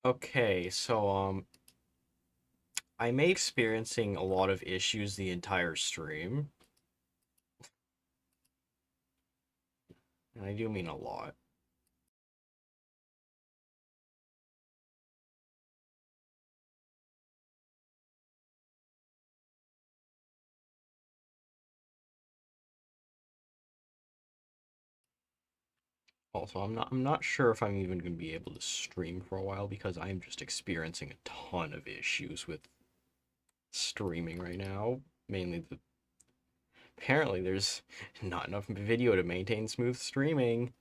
Okay, so I may experiencing a lot of issues the entire stream, and I do mean a lot. Also, I'm not sure if I'm even going to be able to stream for a while because I'm just experiencing a ton of issues with streaming right now. Mainly apparently there's not enough video to maintain smooth streaming.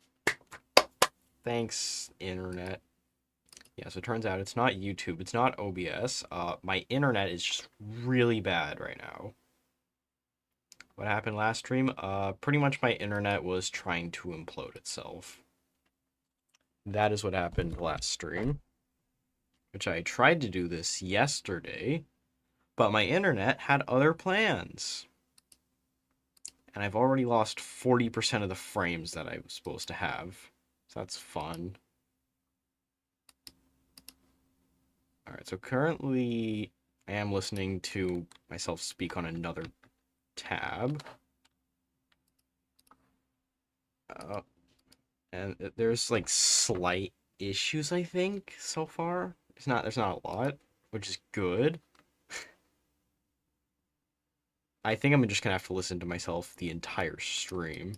Thanks, internet. Yeah, so it turns out it's not YouTube, it's not OBS. My internet is just really bad right now. What happened last stream? Pretty much my internet was trying to implode itself. That is what happened last stream, which I tried to do this yesterday, but my internet had other plans. And I've already lost 40% of the frames that I was supposed to have. So that's fun. Alright, so currently I am listening to myself speak on another tab. Uh, and there's like slight issues, I think, so far. There's not a lot, which is good. I think I'm just gonna have to listen to myself the entire stream.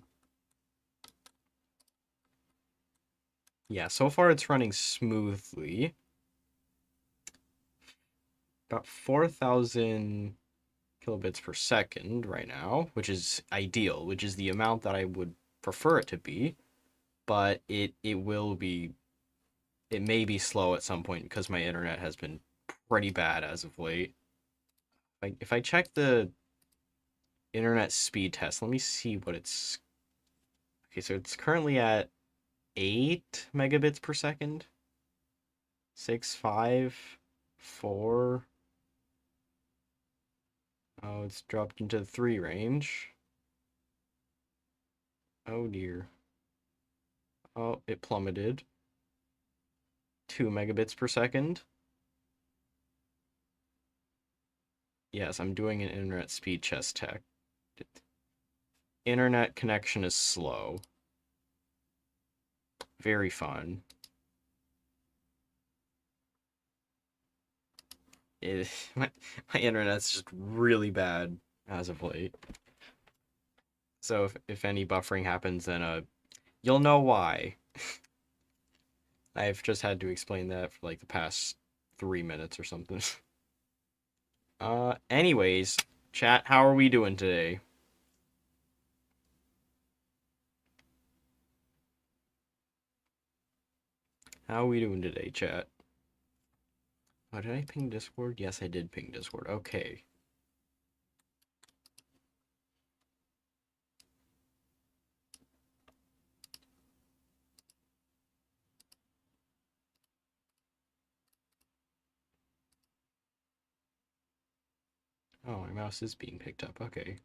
Yeah, so far it's running smoothly. About 4,000 kilobits per second right now, which is ideal, which is the amount that I would prefer it to be, but it may be slow at some point because my internet has been pretty bad as of late. Like if I check the internet speed test, let me see what it's. Okay, so it's currently at 8 megabits per second. 6, 5, 4. Oh, it's dropped into the 3 range. Oh dear. Oh, it plummeted. 2 megabits per second. Yes, I'm doing an internet speed chest tech. Internet connection is slow. Very fun. It, my internet's just really bad as of late. So if any buffering happens, then you'll know why. I've just had to explain that for like the past 3 minutes or something. Anyways, chat, how are we doing today? How are we doing today, chat? Oh, did I ping Discord? Yes, I did ping Discord. Okay. Oh, my mouse is being picked up. Okay.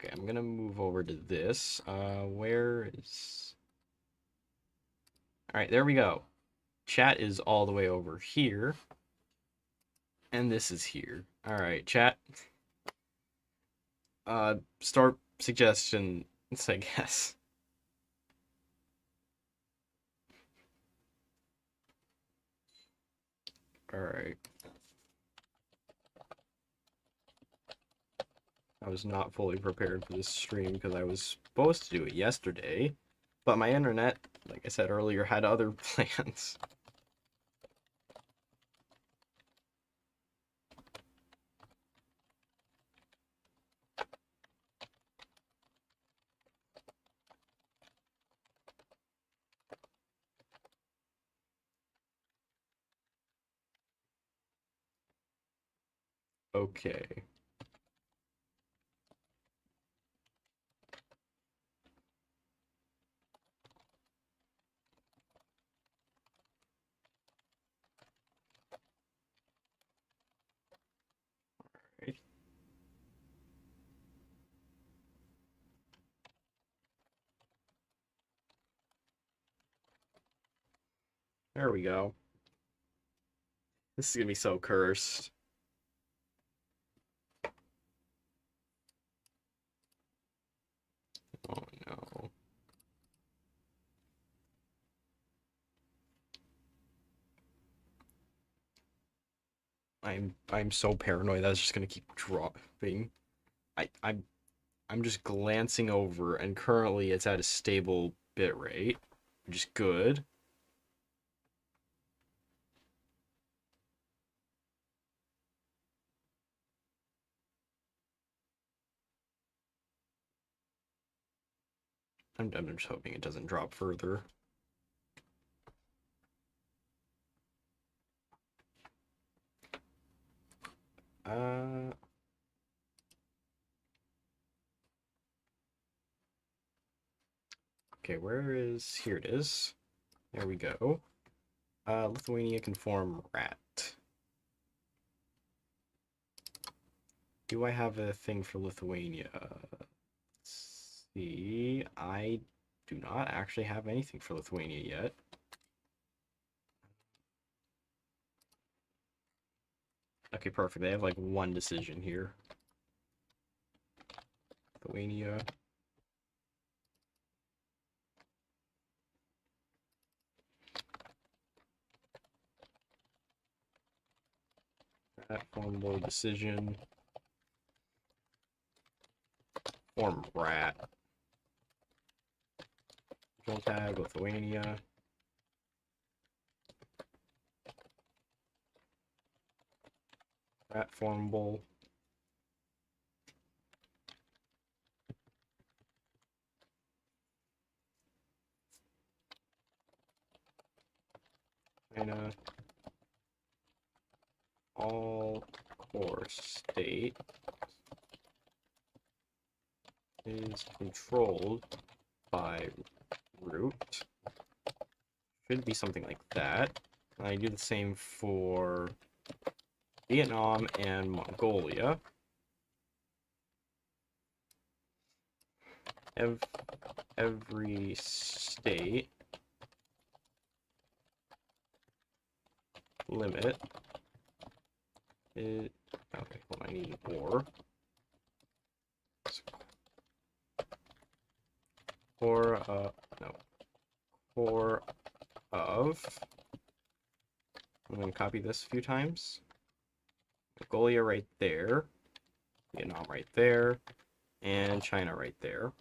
Okay, I'm gonna move over to this. Where is... Alright, there we go. Chat is all the way over here. And this is here. Alright, chat. Start suggestions, I guess. Alright. I was not fully prepared for this stream because I was supposed to do it yesterday. But my internet, like I said earlier, had other plans. Okay. There we go. This is gonna be so cursed. Oh no. I'm so paranoid that's just gonna keep dropping. I'm just glancing over, and currently it's at a stable bit rate, which is good. I'm just hoping it doesn't drop further. Uh, okay, here it is. There we go. Lithuania can form rat. Do I have a thing for Lithuania? Let's see. I do not actually have anything for Lithuania yet. Okay, perfect. They have like one decision here. Lithuania. That formable decision. Form rat. Control tag, Lithuania. Rat formable. China. All core state is controlled by root. Should be something like that. I do the same for Vietnam and Mongolia. Every state limit is okay. Well, I need an or. No. Core of. I'm going to copy this a few times. Mongolia right there. Vietnam right there. And China right there.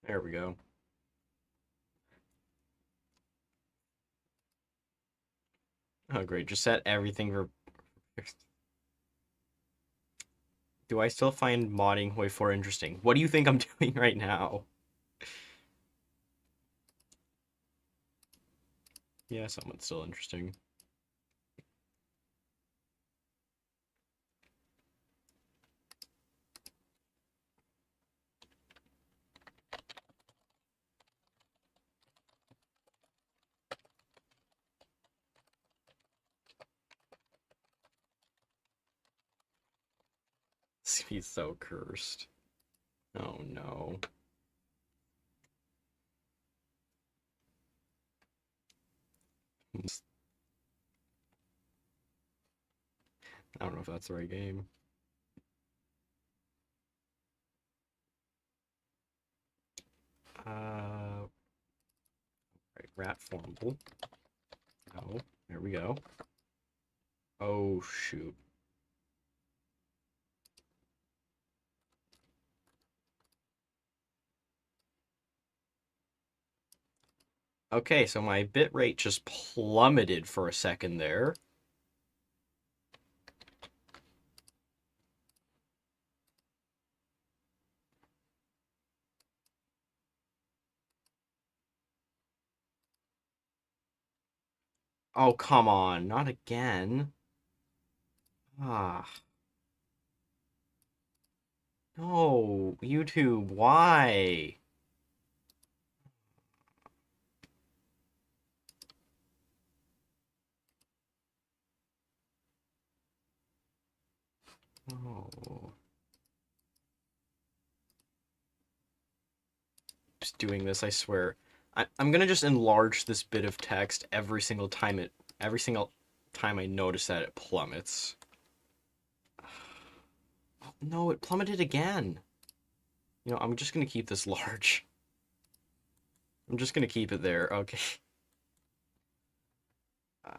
There we go. Oh, great. Just set everything for... Do I still find modding Hoi 4 interesting? What do you think I'm doing right now? Yeah, somewhat still interesting. He's so cursed. Oh no. I don't know if that's the right game. Right, rat formable. No, there we go. Oh shoot. Okay, so my bit rate just plummeted for a second there. Oh, come on, not again. Ah. No, YouTube, why? Oh. Just doing this, I swear. I'm gonna just enlarge this bit of text every single time I notice that it plummets. Oh, no, it plummeted again. You know, I'm just gonna keep this large. I'm just gonna keep it there. Okay. Uh,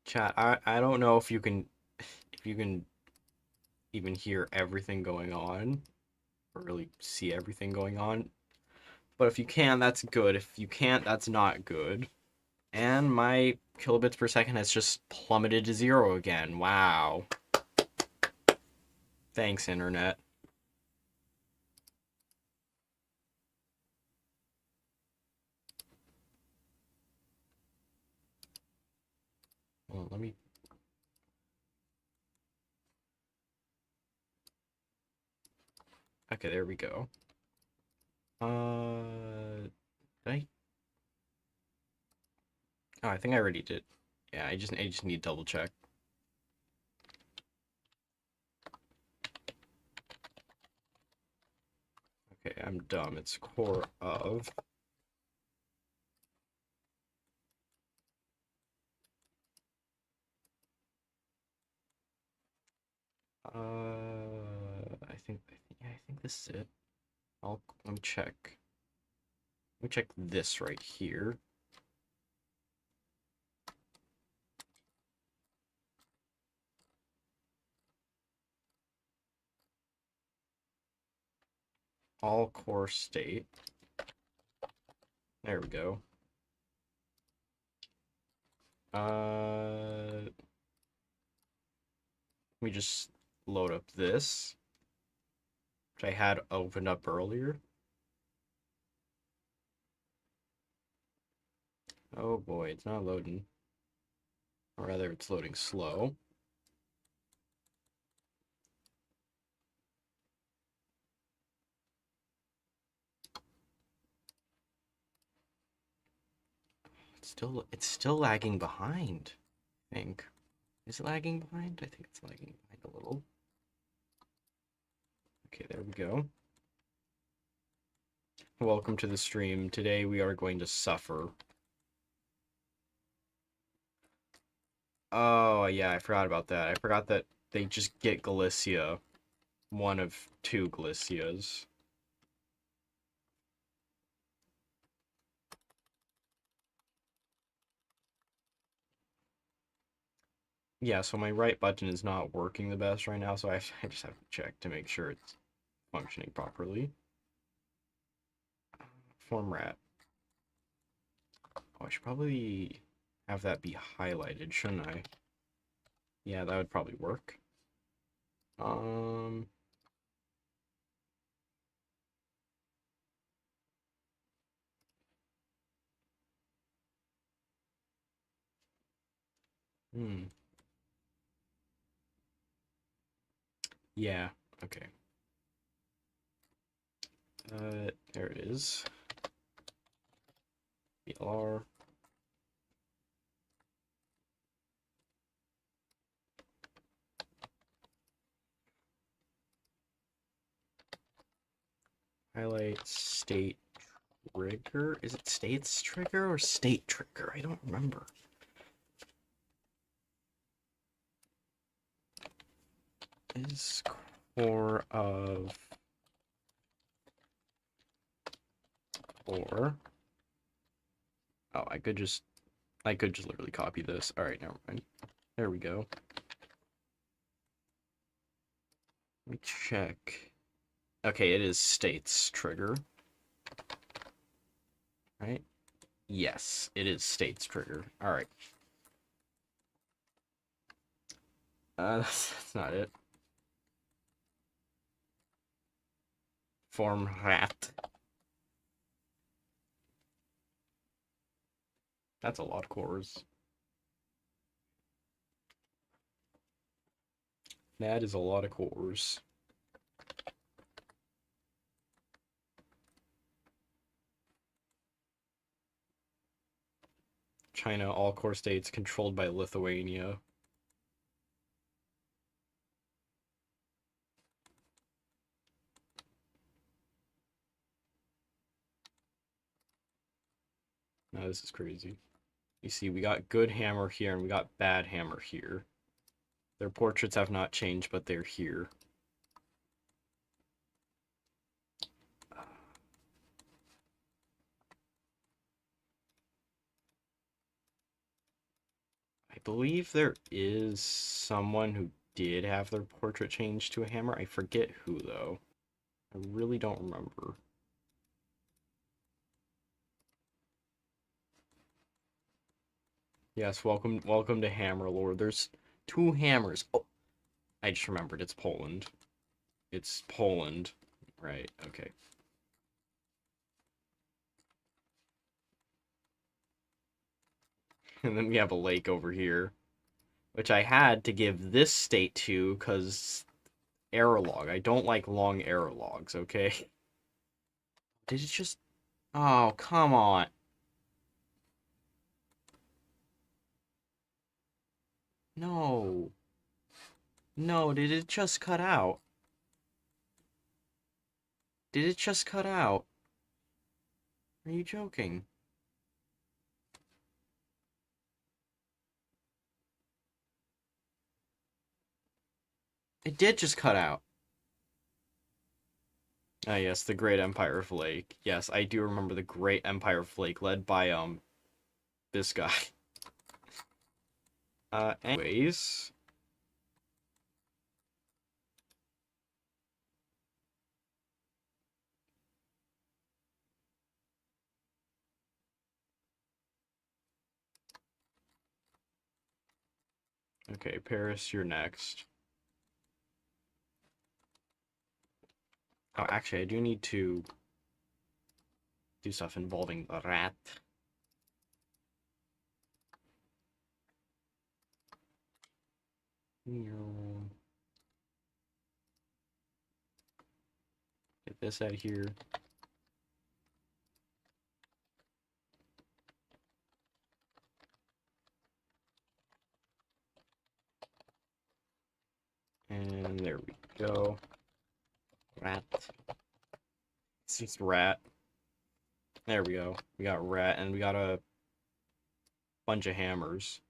Chat, I don't know if you can even hear everything going on or really see everything going on. But if you can, that's good. If you can't, that's not good. And my kilobits per second has just plummeted to 0 again. Wow. Thanks, internet. Well, let me... Okay, there we go. Did I... Oh, I think I already did. Yeah, I just need to double check. Okay, I'm dumb. It's core of... I think this is it. Let me check. Let me check this right here. All core state. There we go. Let me just load up this, which I had opened up earlier. Oh boy, it's not loading. Or rather, it's loading slow. It's still lagging behind, I think. Is it lagging behind? I think it's lagging behind a little. Okay, there we go. Welcome to the stream. Today we are going to suffer. Oh, yeah, I forgot about that. I forgot that they just get Galicia. One of 2 Galicias. Yeah, so my right button is not working the best right now, so I just have to check to make sure it's functioning properly. Form rat. Oh, I should probably have that be highlighted, shouldn't I? Yeah, that would probably work. Um... Hmm. Yeah, okay. There it is. BLR. Highlight state trigger. Is it states trigger or state trigger? I don't remember. Is core of core. Oh, I could just literally copy this. All right, never mind. There we go. Let me check. Okay, it is states trigger. Right? Yes, it is states trigger. All right. That's not it. Form rat. That's a lot of cores. That is a lot of cores. China, all core states controlled by Lithuania. Now this is crazy. You see, we got good hammer here and we got bad hammer here. Their portraits have not changed, but they're here. I believe there is someone who did have their portrait changed to a hammer. I forget who, though. I really don't remember. Yes, welcome to Hammerlord. There's 2 hammers. Oh, I just remembered. It's Poland. It's Poland. Right, okay. And then we have a lake over here, which I had to give this state to because error log. I don't like long error logs, okay? Did it just... Oh, come on. No. No, did it just cut out? Did it just cut out? Are you joking? It did just cut out. Ah, yes, the Great Empire of Lake. Yes, I do remember the Great Empire of Lake, led by, this guy. Anyways... Okay, Paris, you're next. Oh, actually, I do need to do stuff involving the rat. Get this out of here. And there we go. Rat. It's just rat. There we go. We got rat, and we got a bunch of hammers.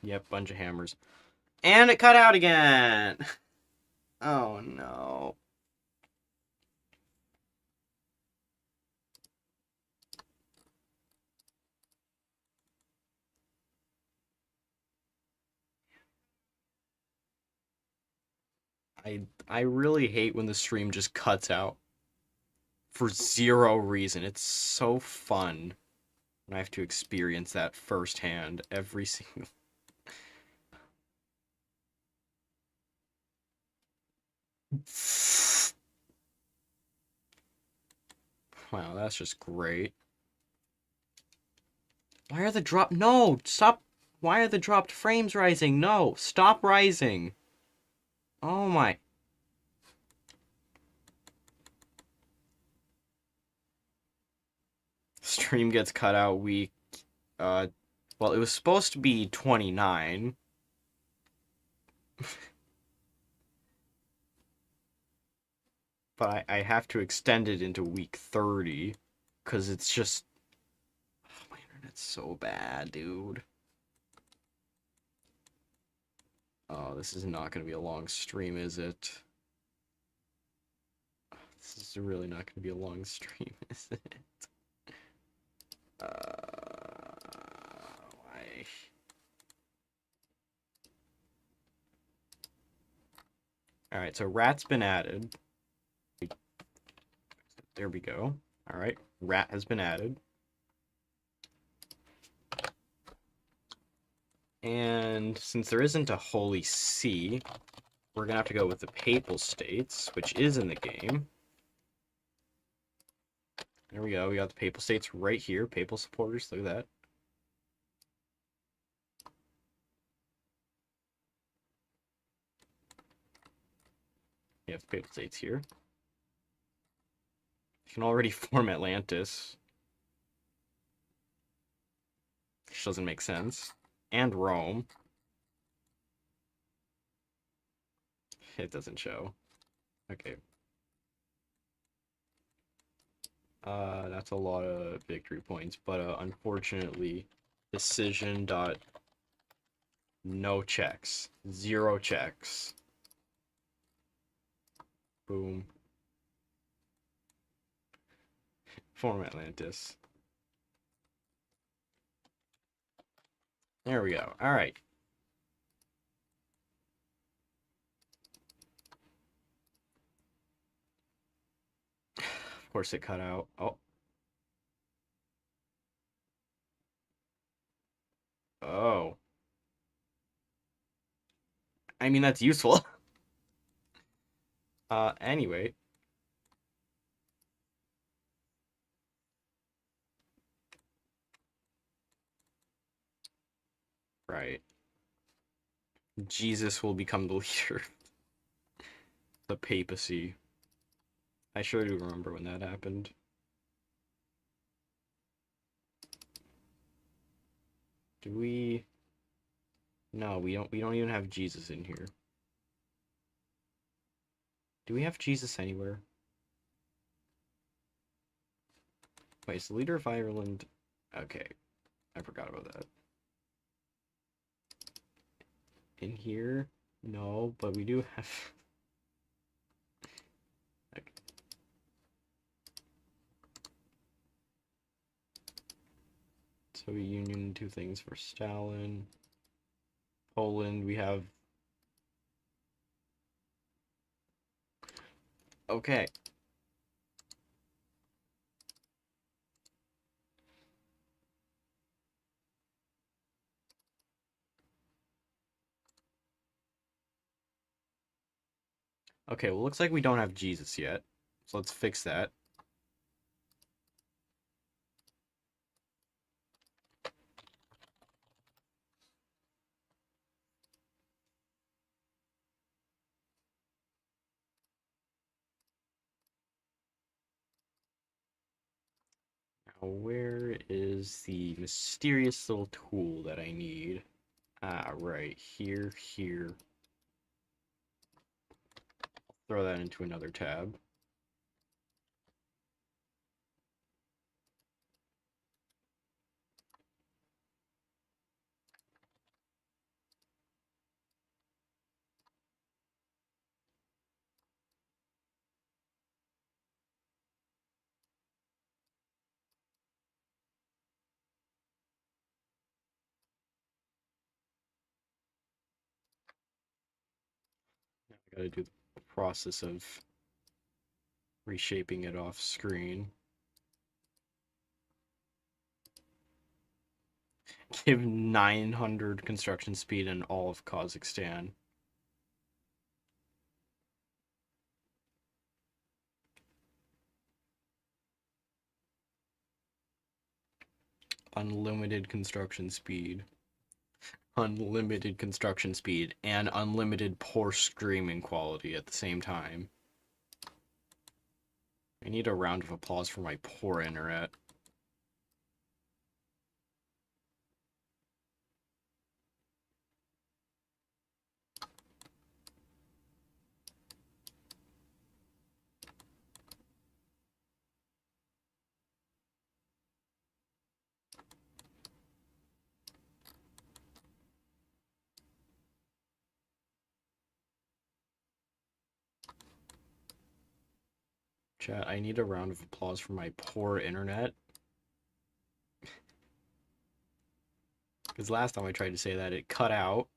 Yep, bunch of hammers. And it cut out again! Oh no. I really hate when the stream just cuts out for zero reason. It's so fun when I have to experience that firsthand every single... Wow, that's just great. Why are the drop... No! Stop! Why are the dropped frames rising? No! Stop rising! Oh my... Stream gets cut out week... Well, it was supposed to be 29. But I have to extend it into week 30. Because it's just... Oh, my internet's so bad, dude. Oh, this is not going to be a long stream, is it? This is really not going to be a long stream, is it? Why? Alright, so rat's been added. There we go. Alright, rat has been added. And since there isn't a Holy See, we're gonna have to go with the Papal States, which is in the game. There we go, we got the Papal States right here. Papal supporters, look at that. You have Papal States here. You can already form Atlantis. Which doesn't make sense. And Rome. It doesn't show. Okay. That's a lot of victory points, but unfortunately, decision dot no checks. 0 checks. Boom. Form Atlantis. There we go. Alright. Of course it cut out. Oh. Oh. I mean, that's useful. Anyway. Right. Jesus will become the leader. The papacy. I sure do remember when that happened. Do we... No, we don't even have Jesus in here. Do we have Jesus anywhere? Wait, is the leader of Ireland... Okay, I forgot about that. In here? No, but we do have... Okay. Soviet Union, 2 things for Stalin. Poland, we have... Okay. Okay, well, looks like we don't have Jesus yet. So let's fix that. Now, where is the mysterious little tool that I need? Ah, right. Here, here. Throw that into another tab. Now I gotta do the process of reshaping it off screen. Give 900 construction speed in all of Kazakhstan. Unlimited construction speed. Unlimited construction speed and unlimited poor streaming quality at the same time. I need a round of applause for my poor internet. Chat, I need a round of applause for my poor internet. Because last time I tried to say that, it cut out.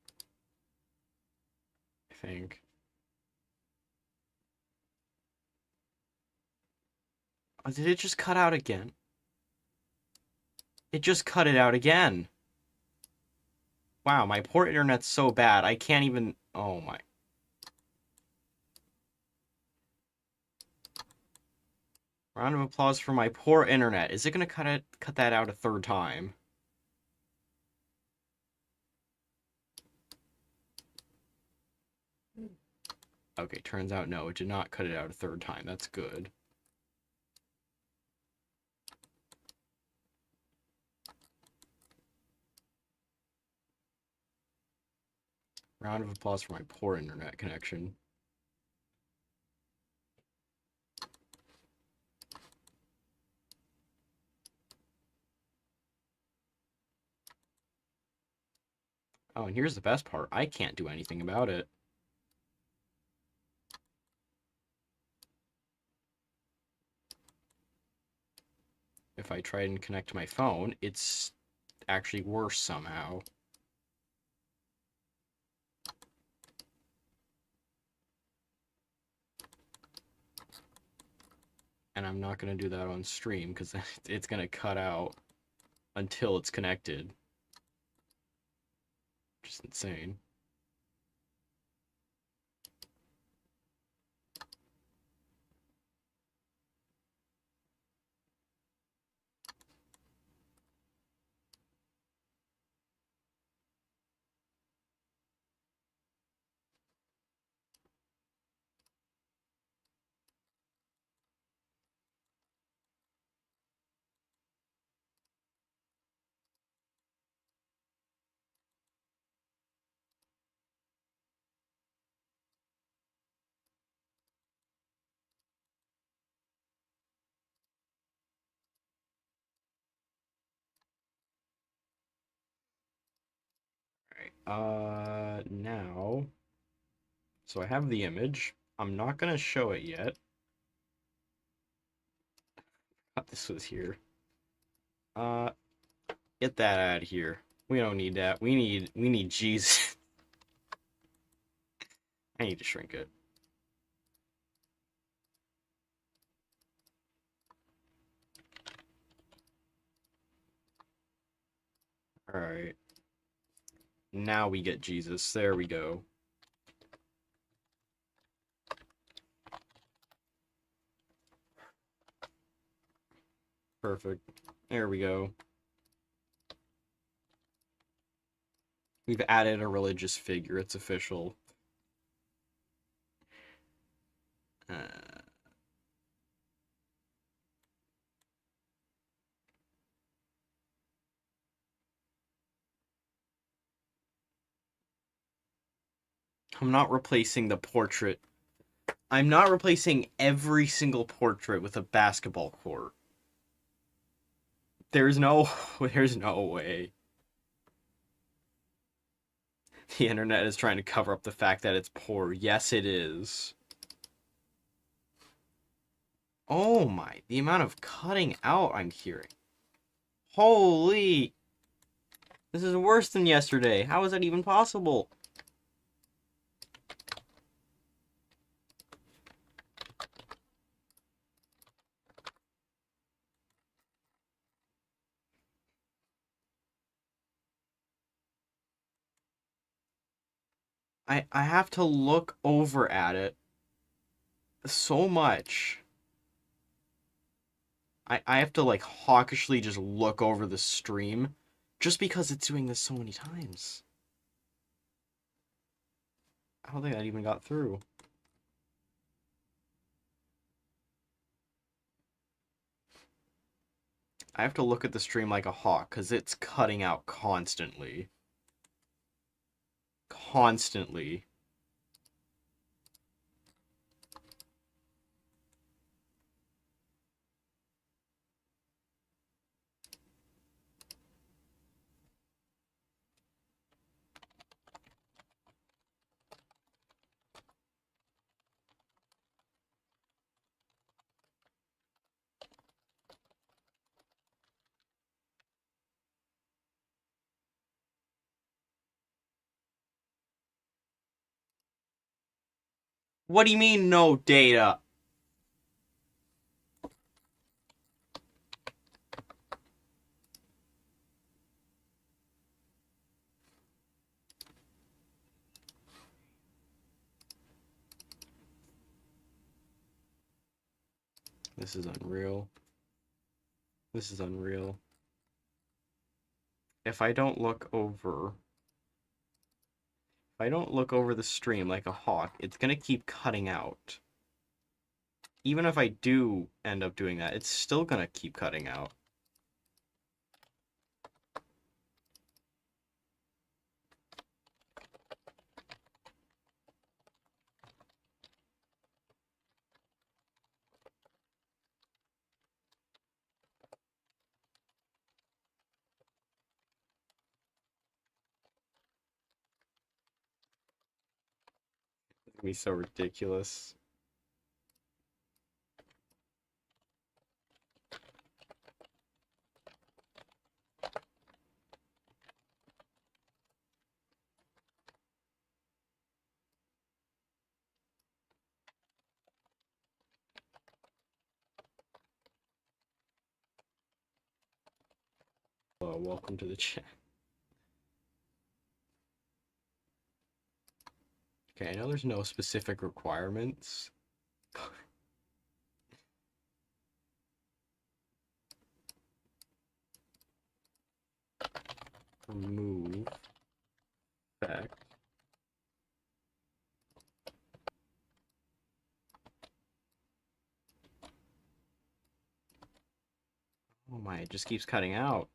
I think. Oh, did it just cut out again? It just cut it out again. Wow, my poor internet's so bad, I can't even... Oh my... Round of applause for my poor internet. Is it gonna cut that out a third time? Okay, turns out no, it did not cut it out a third time. That's good. Round of applause for my poor internet connection. Oh, and here's the best part. I can't do anything about it. If I try and connect to my phone, it's actually worse somehow. And I'm not going to do that on stream because it's going to cut out until it's connected. Just insane. Now, so I have the image. I'm not gonna show it yet. Thought this was here. Uh, get that out of here. We don't need that. We need Jesus. I need to shrink it. All right. Now we get Jesus. There we go. Perfect. There we go. We've added a religious figure. It's official. Uh, I'm not replacing the portrait. I'm not replacing every single portrait with a basketball court. There's no way. The internet is trying to cover up the fact that it's poor. Yes, it is. Oh my, the amount of cutting out I'm hearing. Holy. This is worse than yesterday. How is that even possible? I have to look over at it so much. I have to like hawkishly just look over the stream just because it's doing this so many times. I don't think that even got through. I have to look at the stream like a hawk because it's cutting out constantly. Constantly. What do you mean no data? This is unreal. This is unreal. If I don't look over... If I don't look over the stream like a hawk, it's gonna keep cutting out. Even if I do end up doing that, it's still gonna keep cutting out. It's gonna be so ridiculous. Hello, welcome to the chat. Okay, I know there's no specific requirements. Remove effect. Oh my, it just keeps cutting out.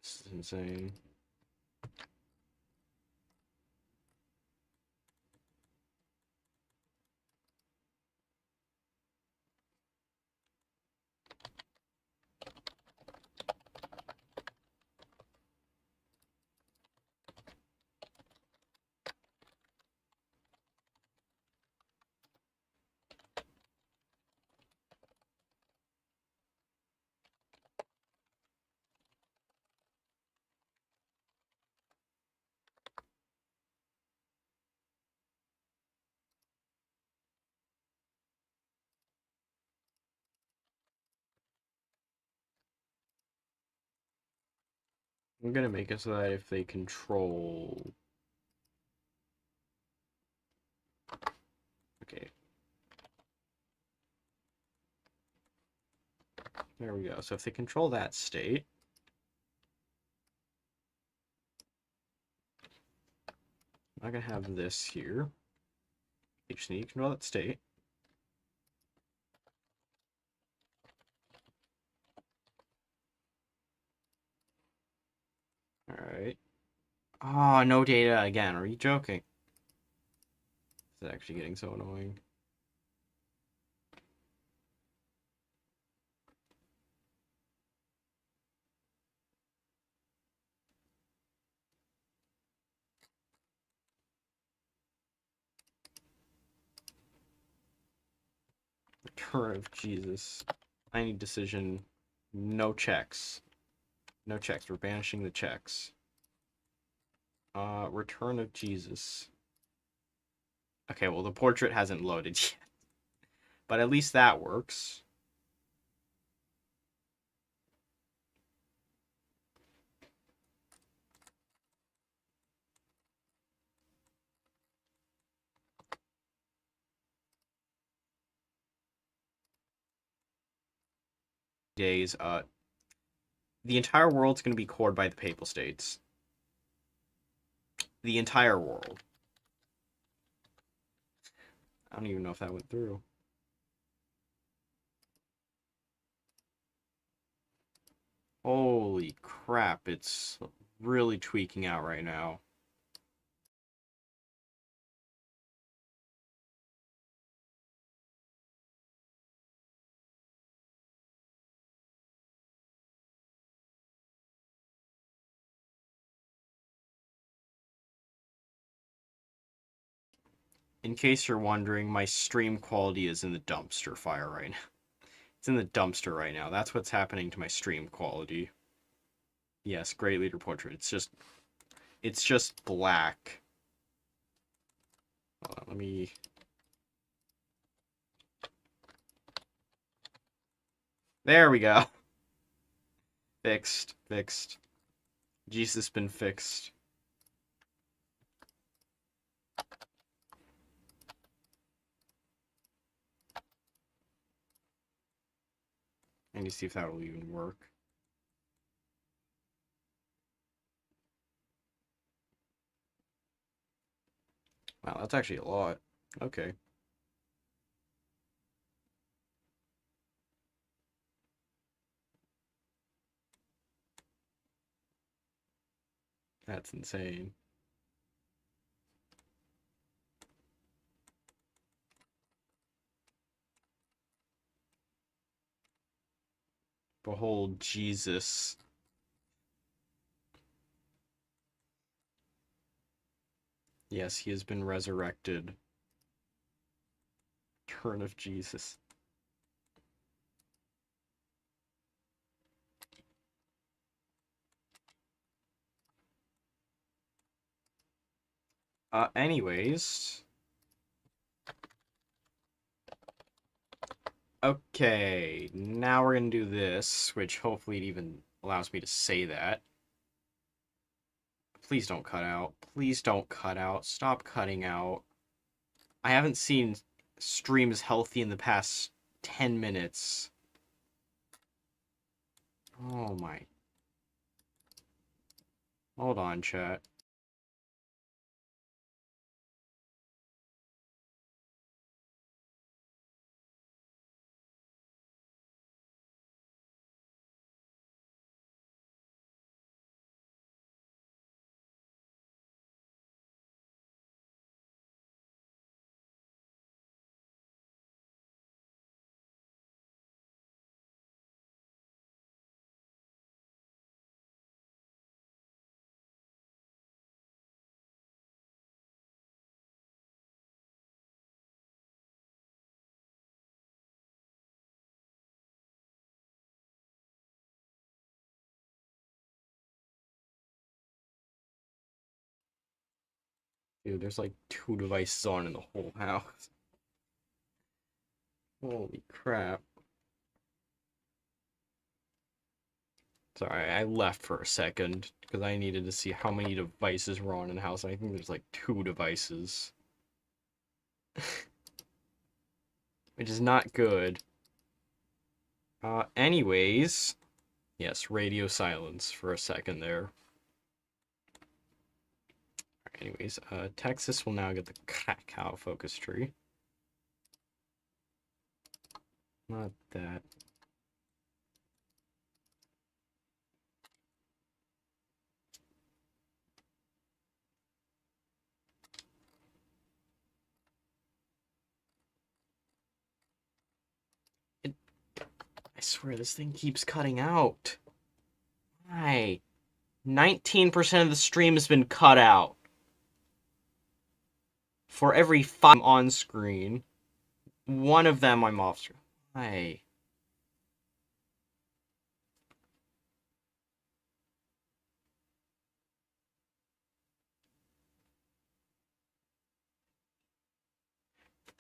This is insane. I'm gonna make it so that if they control... Okay. There we go. So if they control that state... I'm not gonna have this here. You just need to control that state. Alright. Ah, oh, no data again. Are you joking? This is actually getting so annoying. Return of Jesus. I need decision. No checks. No checks. We're banishing the checks. Return of Jesus. Okay, well, the portrait hasn't loaded yet. But at least that works. Days, the entire world's going to be cored by the Papal States. The entire world. I don't even know if that went through. Holy crap, it's really tweaking out right now. In case you're wondering, my stream quality is in the dumpster fire right now. It's in the dumpster right now. That's what's happening to my stream quality. Yes, great leader portrait. It's just black. Hold on, let me... There we go. Fixed. Fixed. Jesus been fixed. I need to see if that will even work. Wow, that's actually a lot. Okay. That's insane. Behold Jesus. Yes, he has been resurrected. Turn of Jesus. Anyways. Okay, now we're gonna do this, which hopefully it even allows me to say that. Please don't cut out. Please don't cut out. Stop cutting out. I haven't seen streams healthy in the past 10 minutes. Oh my. Hold on, chat. Dude, there's like 2 devices on in the whole house. Holy crap. Sorry, I left for a second because I needed to see how many devices were on in the house. I think there's like 2 devices. Which is not good. Anyways. Yes, radio silence for a second there. Anyways, Texas will now get the cacao focus tree. Not that. I swear, this thing keeps cutting out. Why? 19% of the stream has been cut out. For every 5 on screen, 1 of them I'm off screen. Why?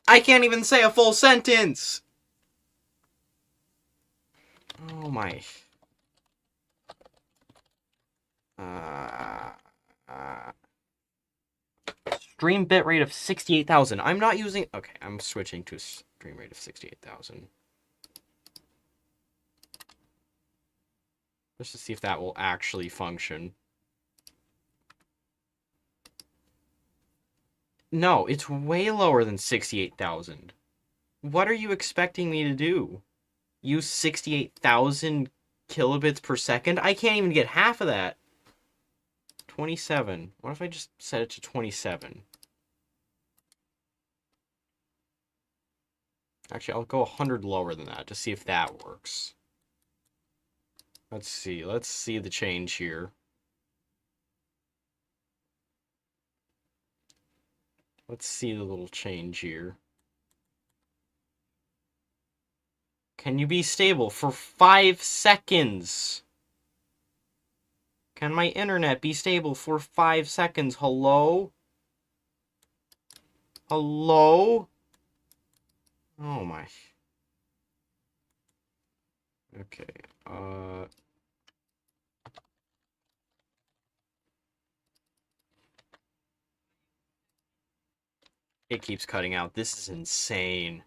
I can't even say a full sentence! Oh my. Stream bitrate of 68,000. I'm not using... Okay, I'm switching to a stream rate of 68,000. Let's just see if that will actually function. No, it's way lower than 68,000. What are you expecting me to do? Use 68,000 kilobits per second? I can't even get half of that. 27. What if I just set it to 27? Actually, I'll go 100 lower than that to see if that works. Let's see. Let's see the change here. Let's see the little change here. Can you be stable for 5 seconds? Can my internet be stable for 5 seconds? Hello? Hello? Oh my. Okay. It keeps cutting out. This is insane.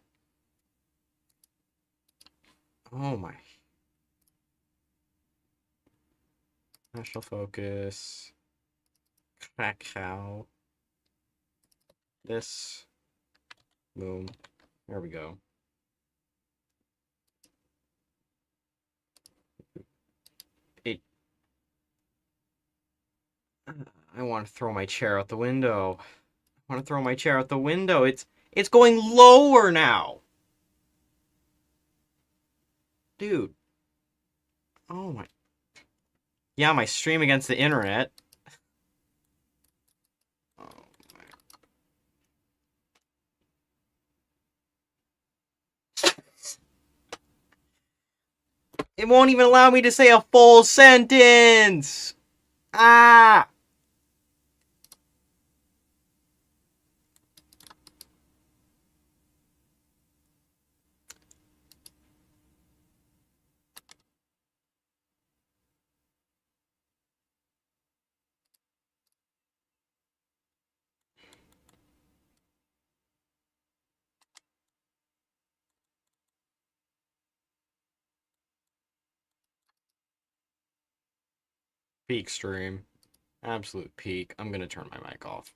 Oh my. National focus. Krakow. This. Boom. There we go. I want to throw my chair out the window. I want to throw my chair out the window. It's going lower now. Dude. Oh my. Yeah, my stream against the internet. Oh my. It won't even allow me to say a full sentence. Ah. Peak stream. Absolute peak. I'm gonna turn my mic off.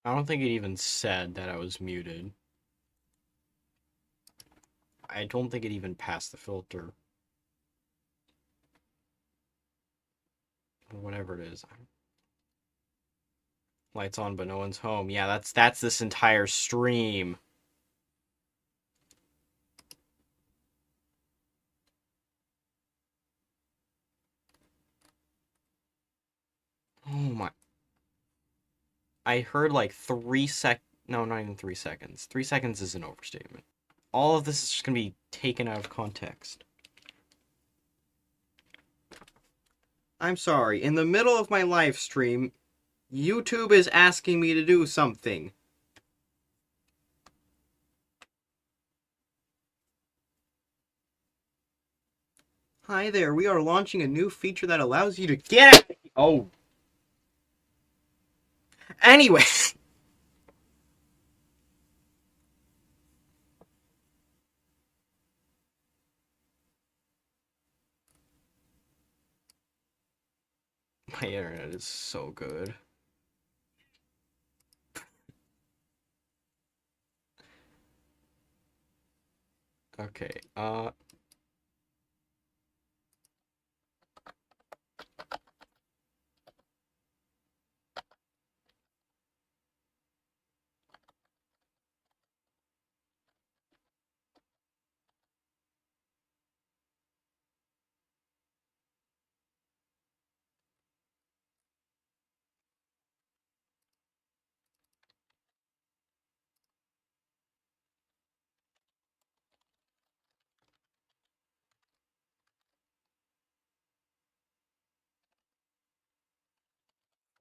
I don't think it even said that I was muted. I don't think it even passed the filter. Or whatever it is. Lights on, but no one's home. Yeah, that's this entire stream. Oh my. I heard like no, not even 3 seconds. 3 seconds is an overstatement. All of this is just gonna be taken out of context. I'm sorry, in the middle of my live stream, YouTube is asking me to do something. Hi there, we are launching a new feature that allows you to get... Oh. Anyway. My internet is so good. Okay,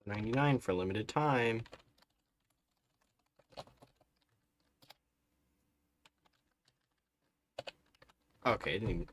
99 for limited time. Okay, it didn't even...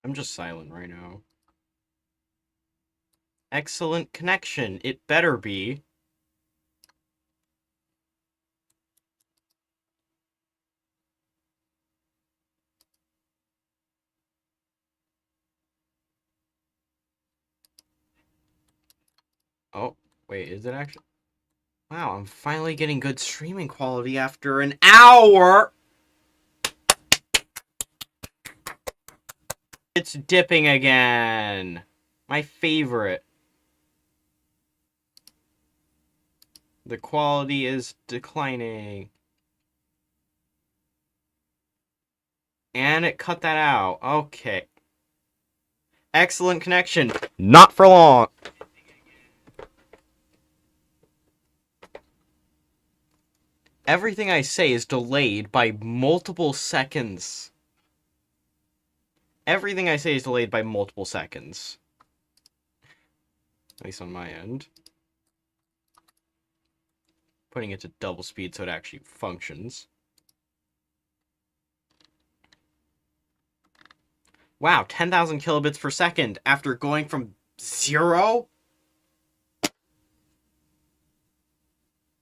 I'm just silent right now. Excellent connection. It better be. Oh, wait, is it actually? Wow, I'm finally getting good streaming quality after an hour! It's dipping again! My favorite. The quality is declining. And it cut that out. Okay. Excellent connection. Not for long. Everything I say is delayed by multiple seconds. Everything I say is delayed by multiple seconds. At least on my end. Putting it to double speed so it actually functions. Wow, 10,000 kilobits per second after going from 0?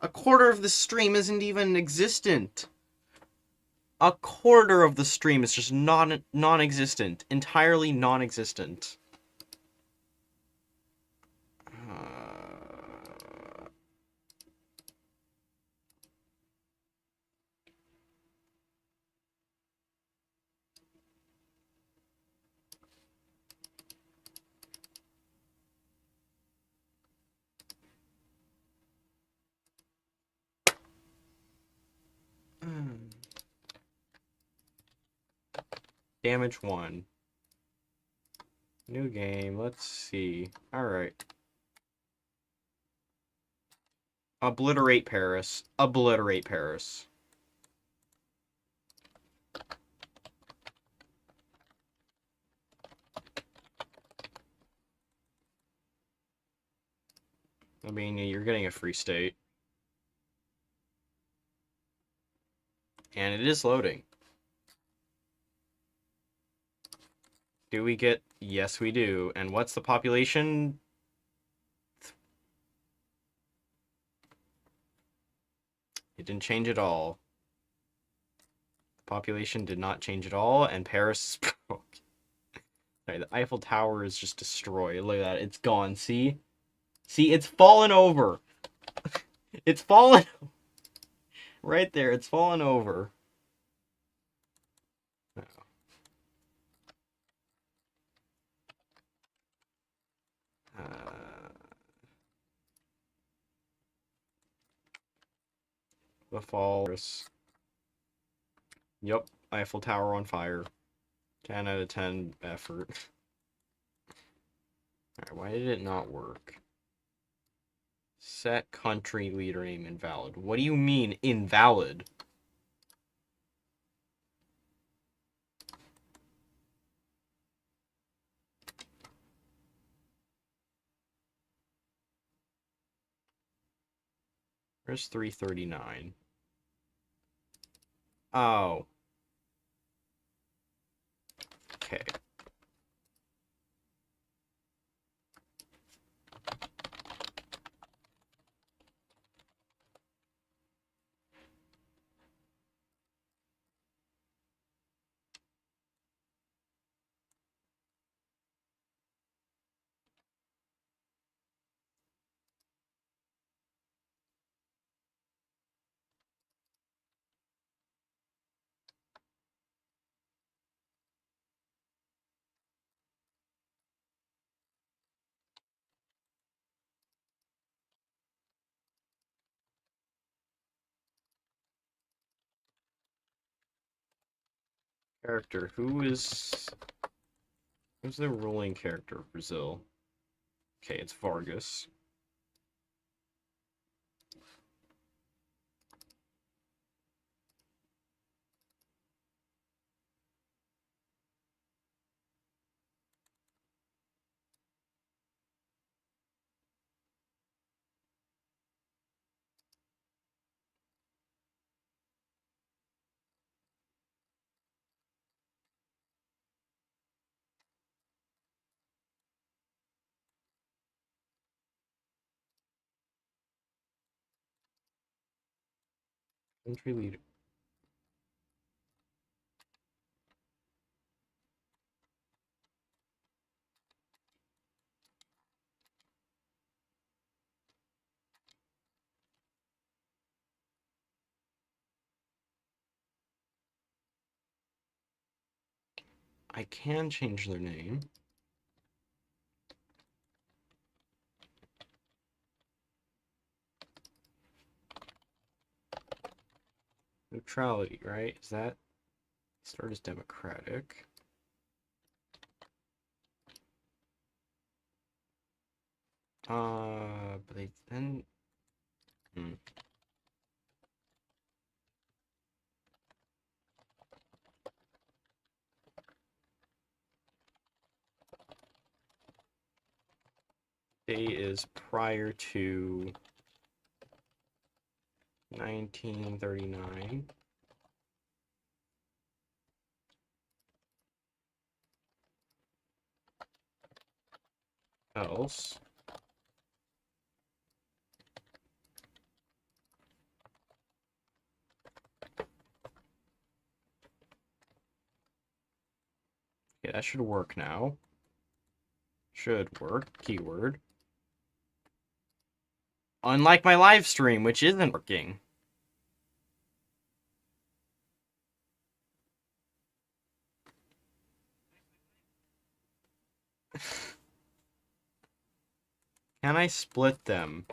A quarter of the stream isn't even existent. A quarter of the stream is just non-existent. Entirely non-existent. Damage 1. New game, let's see. Alright. Obliterate Paris. Obliterate Paris. I mean, you're getting a free state. And it is loading. Do we get... Yes, we do. And what's the population? It didn't change at all. The population did not change at all, and Paris is broke. Sorry, the Eiffel Tower is just destroyed. Look at that. It's gone. See? See, it's fallen over. It's fallen... Right there, it's fallen over. The Falls. Yep, Eiffel Tower on fire. 10 out of 10 effort. Alright, why did it not work? Set country leader name invalid. What do you mean, invalid? Where's 339? Oh. Okay. Character. Who's the ruling character of Brazil? Okay, it's Vargas. Country leader. I can change their name. Neutrality, right? Is that... Start as democratic. But they then... date is prior to 1939. Else okay, that should work now. Should work. Keyword. Unlike my live stream, which isn't working. Can I split them?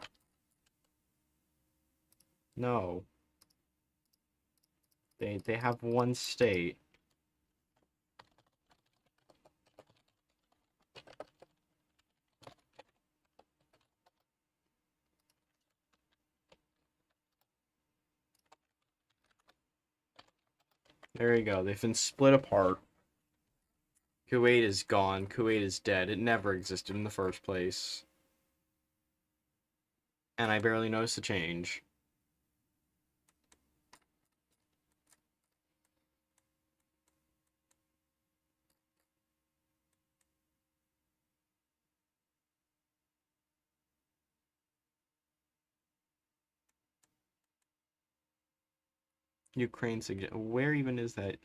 No. They have one state. There you go. They've been split apart. Kuwait is gone. Kuwait is dead. It never existed in the first place. And I barely noticed the change. Ukraine suggest. Where even is that?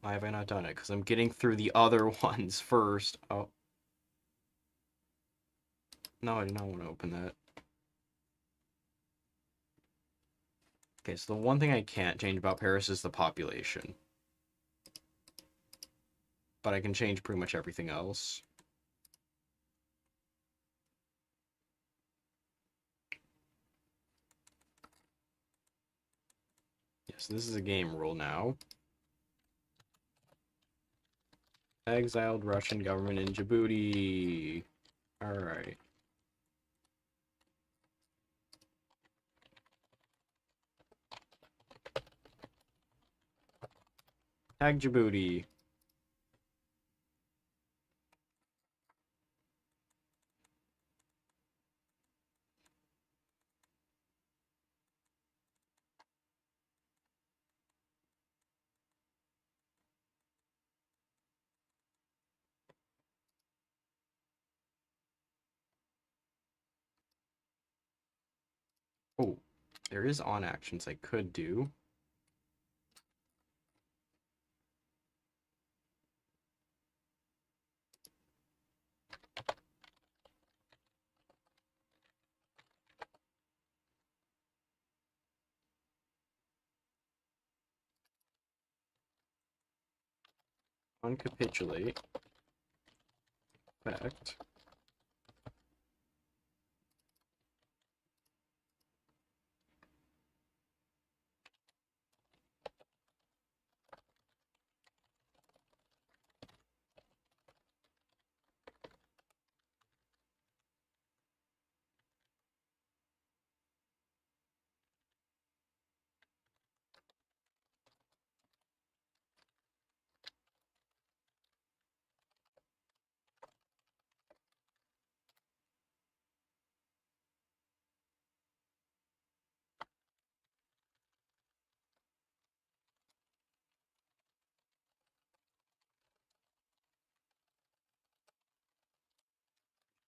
Why have I not done it? Because I'm getting through the other ones first. Oh. No, I did not want to open that. Okay, so the one thing I can't change about Paris is the population. But I can change pretty much everything else. Yes, this is a game rule now. Exiled Russian government in Djibouti. Alright. Tag Djibouti. Oh, there is on actions I could do. Uncapitulate. Effect.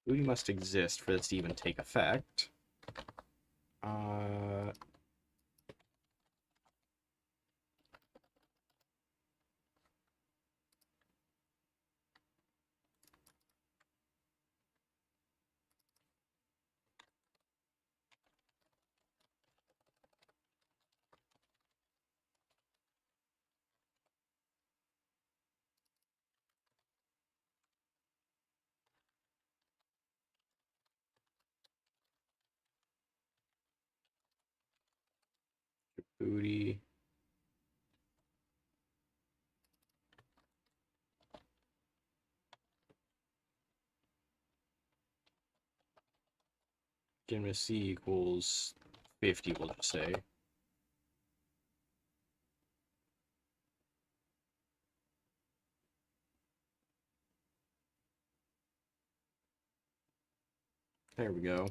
Djibouti must exist for this to even take effect. Djibouti. Legitimacy equals 50, we'll just say. There we go.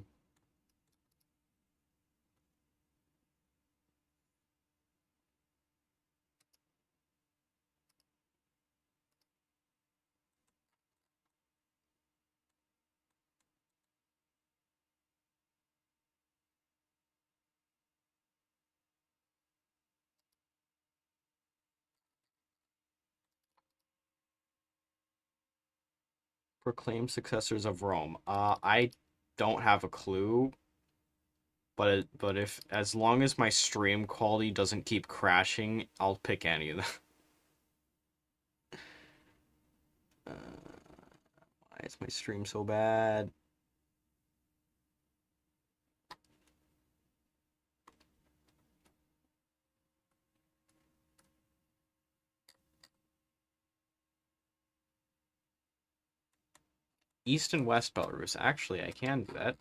Proclaimed successors of Rome. I don't have a clue, but if as long as my stream quality doesn't keep crashing, I'll pick any of them. Why is my stream so bad? East and West Belarus. Actually, I can do that.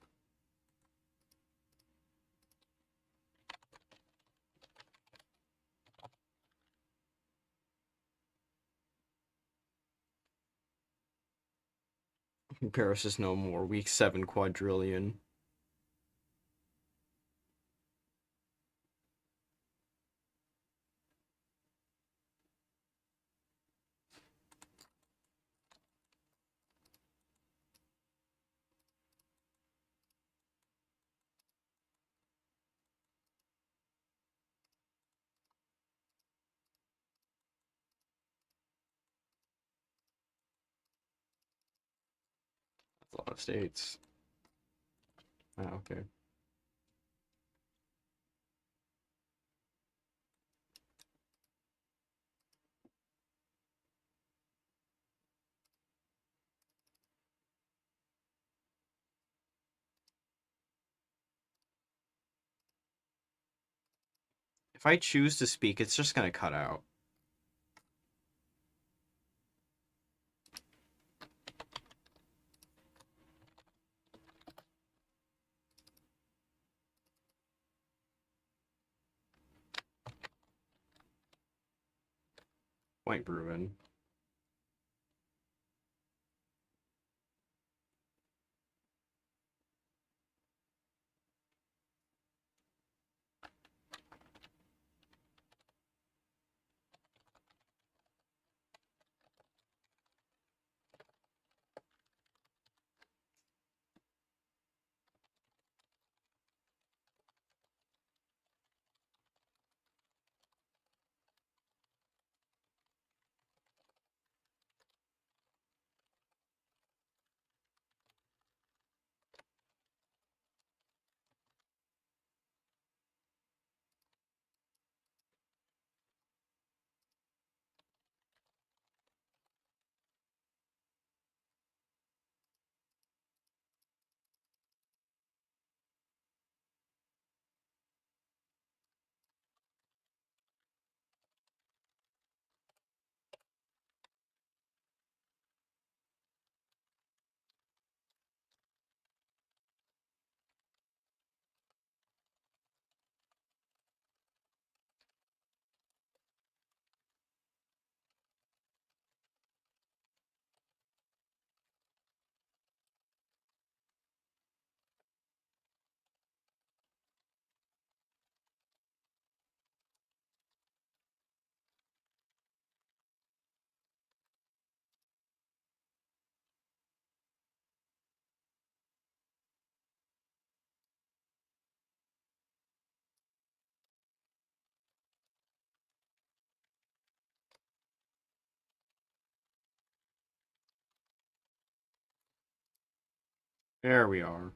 Paris is no more. Week 7 quadrillion. That's a lot of states. Oh, okay. If I choose to speak, it's just gonna cut out. Point proven. There we are.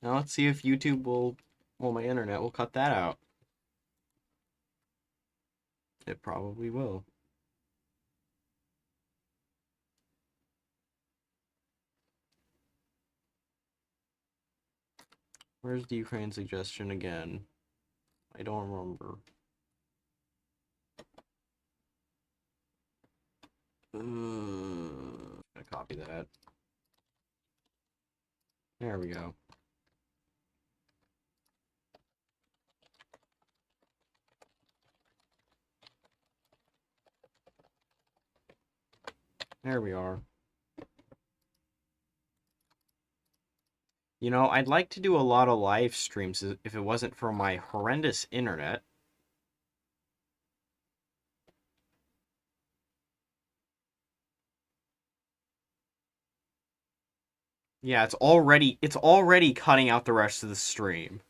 Now let's see if YouTube will, well, my internet will cut that out. It probably will. Where's the Ukraine suggestion again? I don't remember. Gonna copy that. There we go. There we are. You know, I'd like to do a lot of live streams if it wasn't for my horrendous internet. Yeah, it's already cutting out the rest of the stream.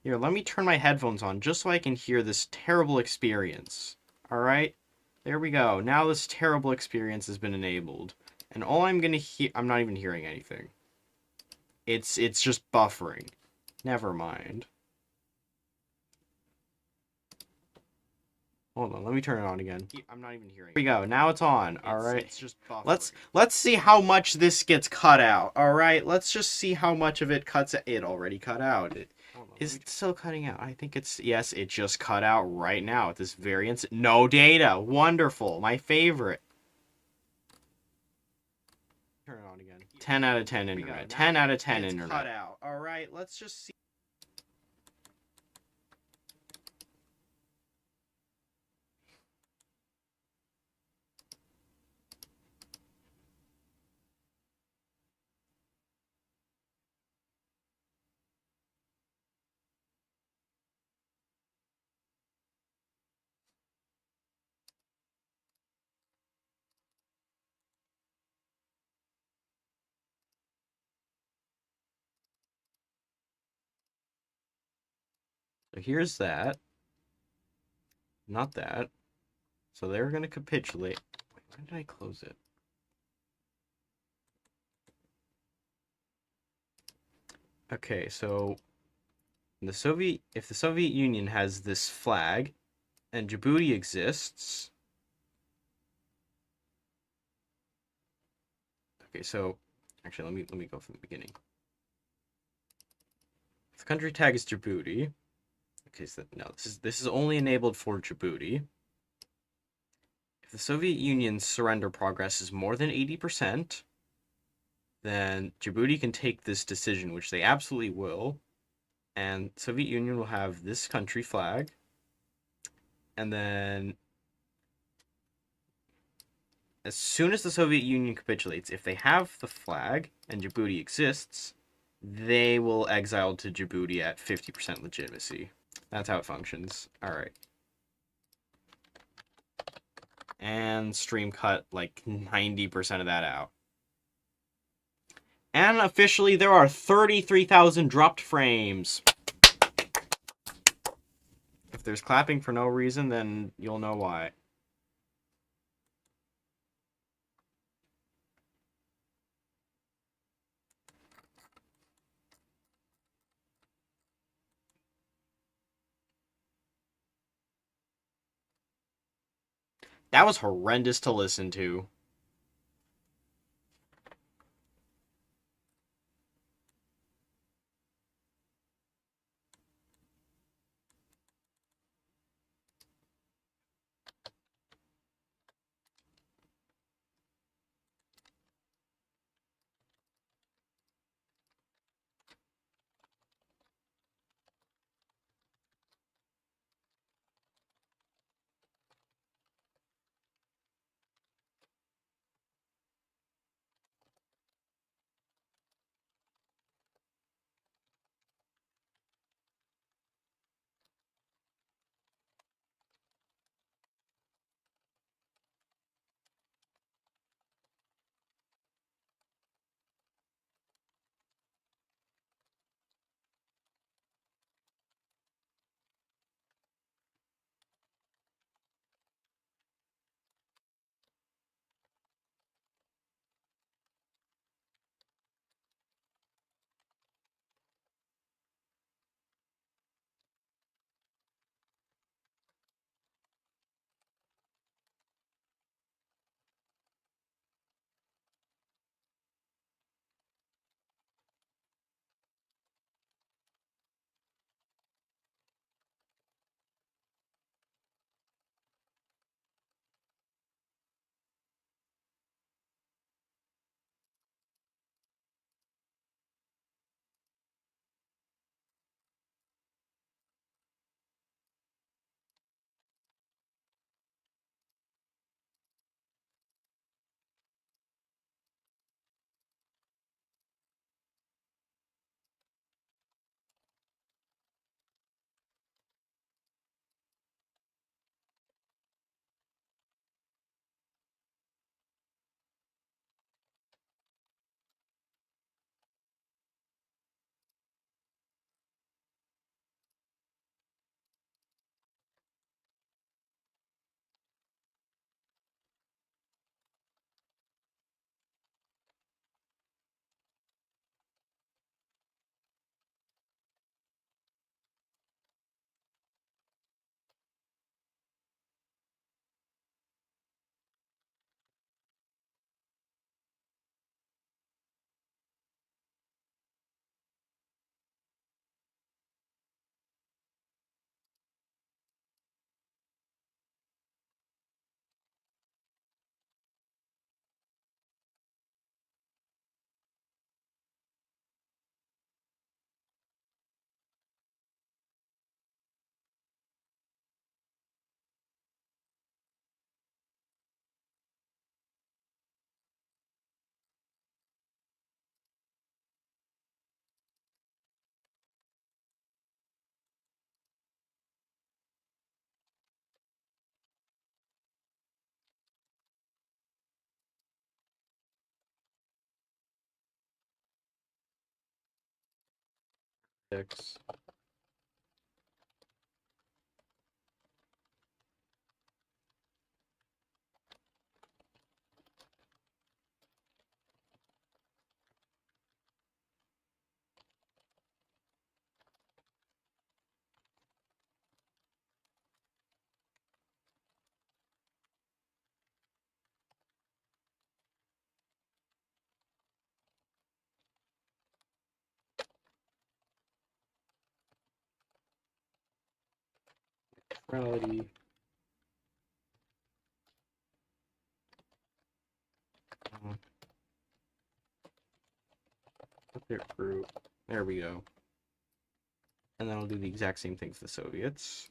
Here, let me turn my headphones on just so I can hear this terrible experience. Alright? There we go. Now this terrible experience has been enabled. And all I'm gonna hear... I'm not even hearing anything. It's just buffering. Never mind. Hold on, let me turn it on again. I'm not even hearing. Here we go. Now it's on. All right. It's just buffering. Let's see how much this gets cut out. All right. Let's just see how much of it cuts. It already cut out. Is it still cutting out? I think it's yes. It just cut out right now at this very instant. No data. Wonderful. My favorite. Turn it on again. 10 out of 10 internet. 10 out of 10 internet. Cut out. All right. Let's just see. So here's that. Not that. So they're going to capitulate. Wait, when did I close it? Okay, so if the Soviet Union has this flag and Djibouti exists. Okay, so actually let me go from the beginning. If the country tag is Djibouti. Okay, so no, this is only enabled for Djibouti. If the Soviet Union's surrender progress is more than 80%, then Djibouti can take this decision, which they absolutely will, and Soviet Union will have this country flag, and then as soon as the Soviet Union capitulates, if they have the flag and Djibouti exists, they will exile to Djibouti at 50% legitimacy. That's how it functions. All right. And stream cut like 90% of that out. And officially, there are 33,000 dropped frames. If there's clapping for no reason, then you'll know why. That was horrendous to listen to. Six. Neutrality. Group. There we go. And then I'll do the exact same thing for the Soviets.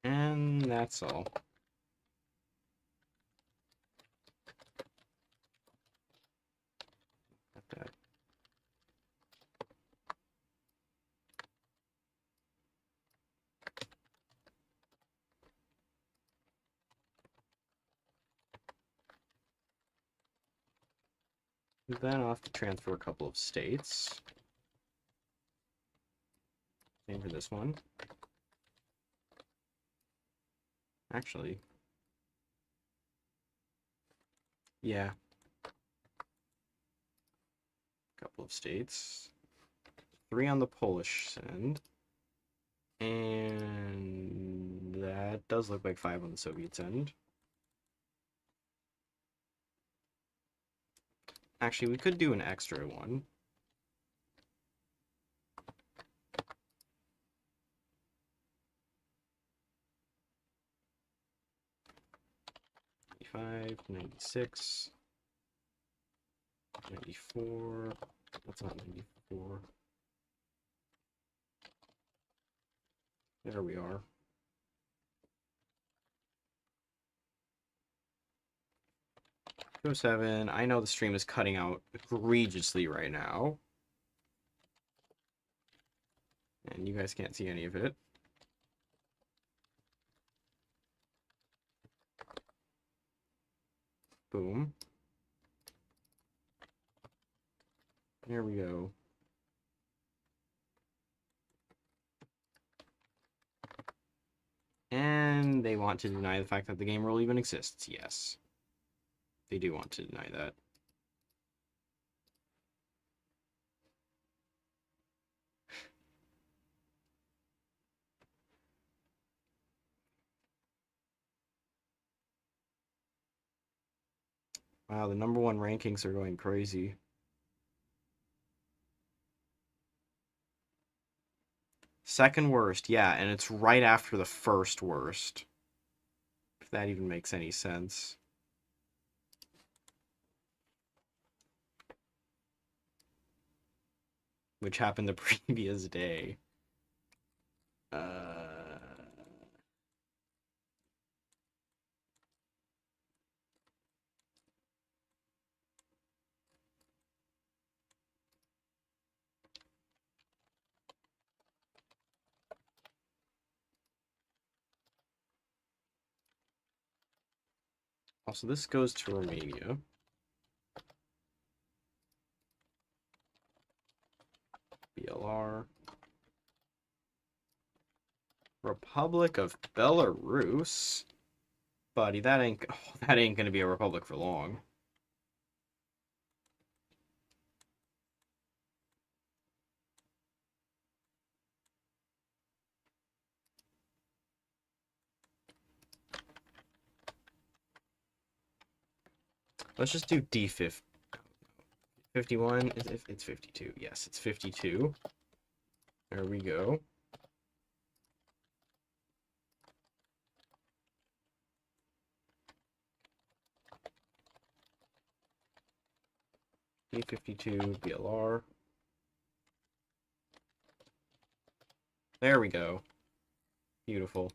And that's all. Got that. Then I'll have to transfer a couple of states. Same for this one. Actually, yeah. Couple of states. 3 on the Polish end. And that does look like 5 on the Soviets end. Actually, we could do an extra one. '95, '96, '94. That's not '94. There we are. '07. I know the stream is cutting out egregiously right now. And you guys can't see any of it. Boom. There we go. And they want to deny the fact that the game rule even exists. Yes. They do want to deny that. Wow, the #1 rankings are going crazy. Second worst, yeah, and it's right after the first worst. If that even makes any sense. Which happened the previous day. Also, this goes to Romania. BLR. Republic of Belarus. Buddy, that ain't gonna be a republic for long. Let's just do D50. 51 is if it's 52. Yes, it's 52. There we go. D52 BLR. There we go. Beautiful.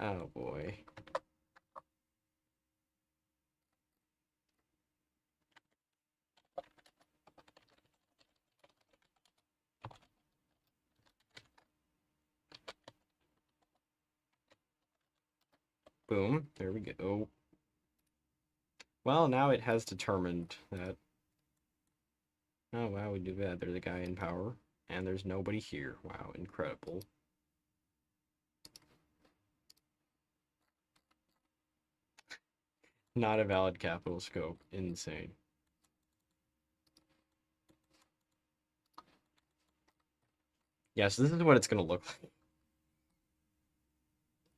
Oh boy. Boom. There we go. Well, now it has determined that. Oh wow, we do that. There's a guy in power, and there's nobody here. Wow, incredible. Not a valid capital scope. Insane. Yeah, so this is what it's gonna look like.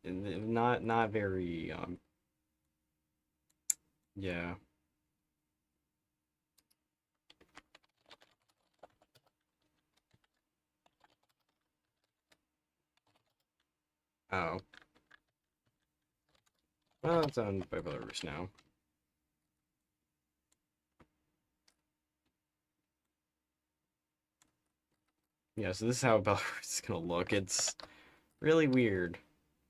Not very yeah. Oh. Well, it's owned by Belarus now. Yeah, so this is how Belarus is gonna look. It's really weird.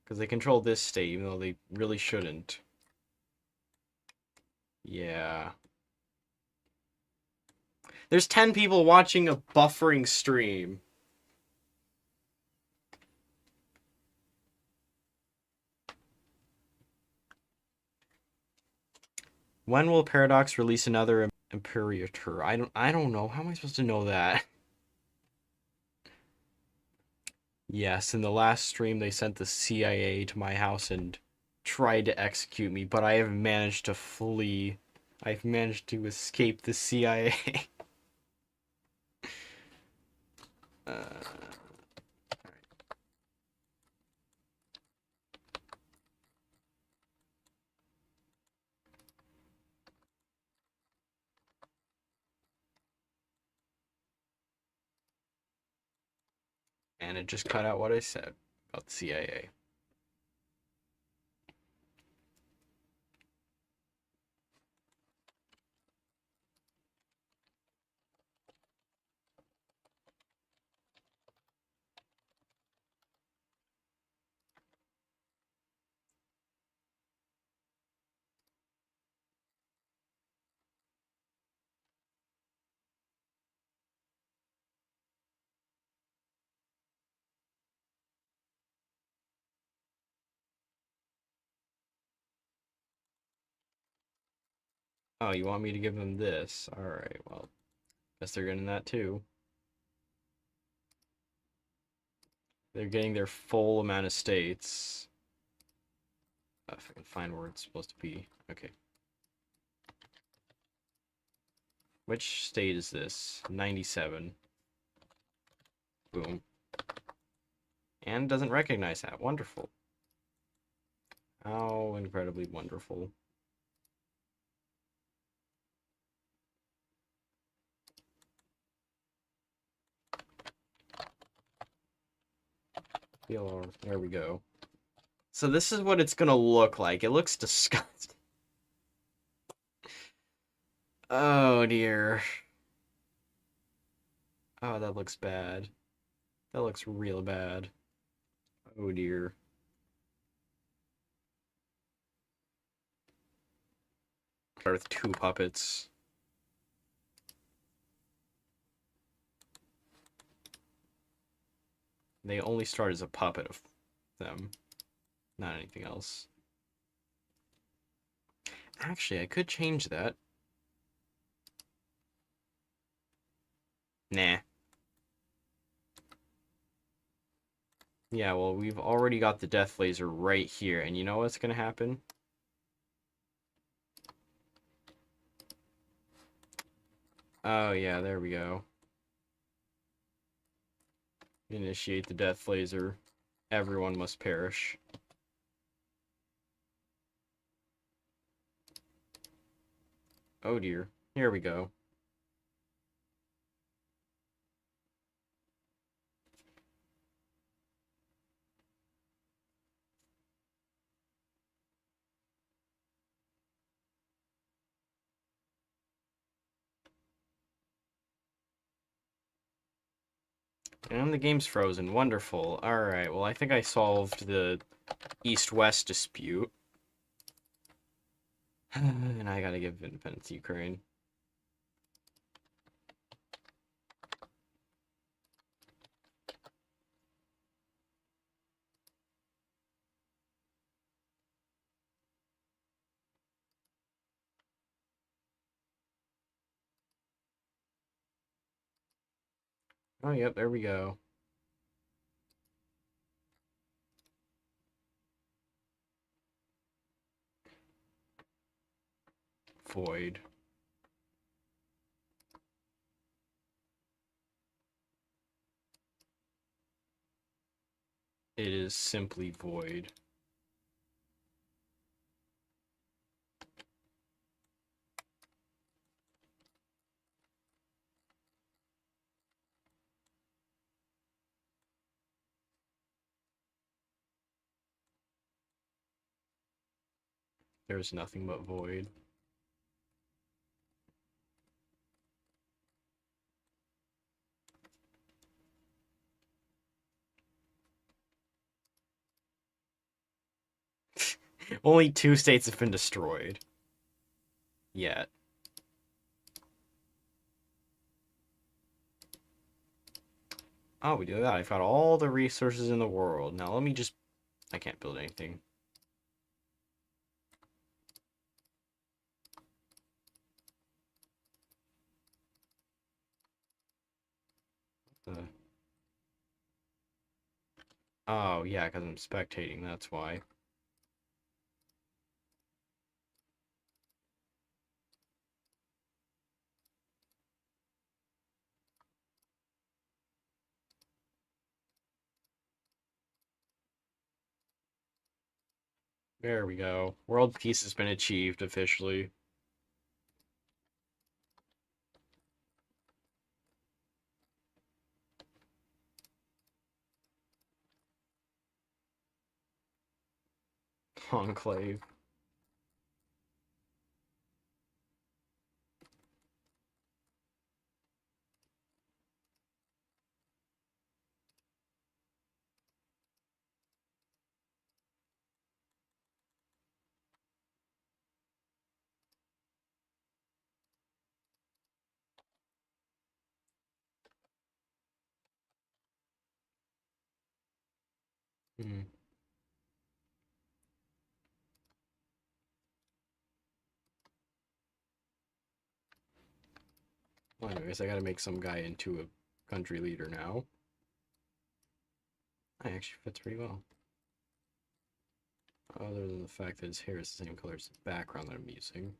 Because they control this state, even though they really shouldn't. Yeah. There's 10 people watching a buffering stream. When will Paradox release another Imperator? I don't know. How am I supposed to know that? Yes, in the last stream they sent the CIA to my house and tried to execute me, but I have managed to flee. I've managed to escape the CIA. And it just cut out what I said about the CIA. Oh, you want me to give them this? Alright, well, guess they're getting that too. They're getting their full amount of states. If I can find where it's supposed to be. Okay. Which state is this? 97. Boom. And doesn't recognize that. Wonderful. How incredibly wonderful. There we go. So this is what it's gonna look like. It looks disgusting. Oh dear. Oh, that looks bad. That looks real bad. Oh dear. Start with 2 puppets. They only start as a puppet of them, not anything else. Actually, I could change that. Nah. Yeah, well, we've already got the death laser right here, and you know what's gonna happen? Oh, yeah, there we go. Initiate the death laser. Everyone must perish. Oh dear. Here we go. And the game's frozen. Wonderful. Alright, well, I think I solved the East-West dispute. And I gotta give independence to Ukraine. Oh, yep, there we go. Void. It is simply void. There's nothing but void. Only 2 states have been destroyed. Yet. Oh, we do that. I've got all the resources in the world. Now let me just... I can't build anything. Oh, yeah, because I'm spectating. That's why. There we go. World peace has been achieved officially. Enclave. Hmm. Well, anyways, I gotta make some guy into a country leader now. That actually fits pretty well. Other than the fact that his hair is the same color as the background that I'm using.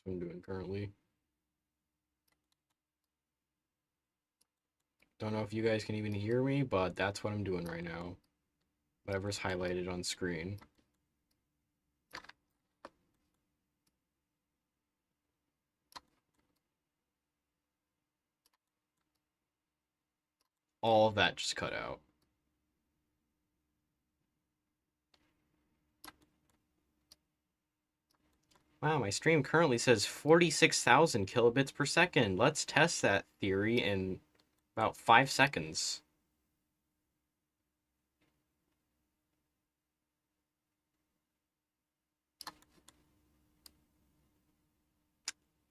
That's what I'm doing currently. Don't know if you guys can even hear me, but that's what I'm doing right now. Whatever's highlighted on screen. All of that just cut out. Wow, my stream currently says 46,000 kilobits per second. Let's test that theory in about 5 seconds.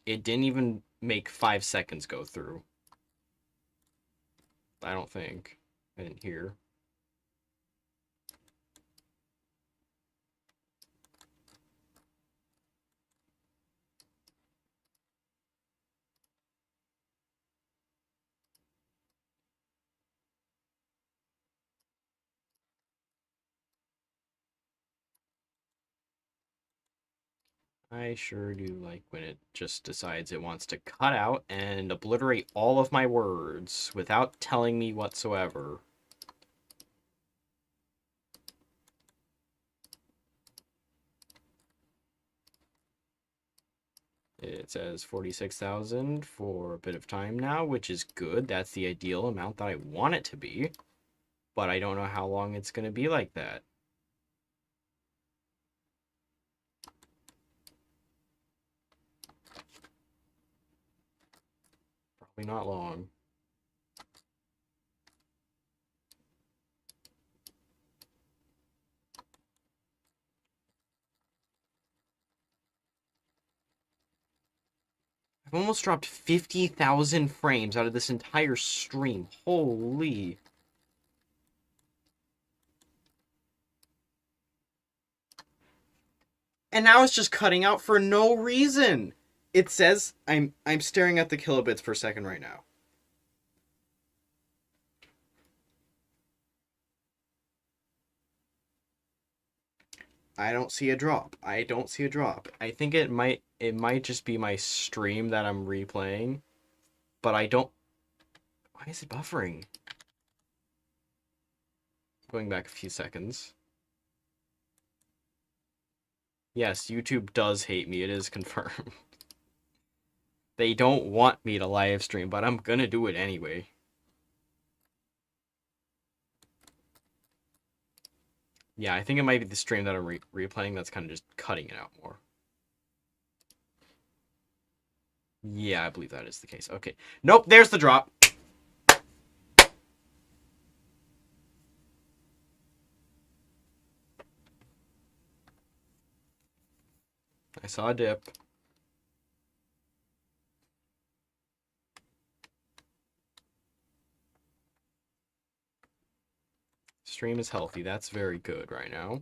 It didn't even make 5 seconds go through. I don't think. I didn't hear. I sure do like when it just decides it wants to cut out and obliterate all of my words without telling me whatsoever. It says 46,000 for a bit of time now, which is good. That's the ideal amount that I want it to be. But I don't know how long it's going to be like that. Probably not long. I've almost dropped 50,000 frames out of this entire stream. Holy. And now it's just cutting out for no reason. It says I'm staring at the kilobits per second right now. I don't see a drop. I don't see a drop. I think it might just be my stream that I'm replaying, but I don't. Why is it buffering? Going back a few seconds. Yes, YouTube does hate me. It is confirmed. They don't want me to live stream, but I'm gonna do it anyway. Yeah, I think it might be the stream that I'm replaying that's kind of just cutting it out more. Yeah, I believe that is the case. Okay. Nope, there's the drop. I saw a dip. Stream is healthy. That's very good right now.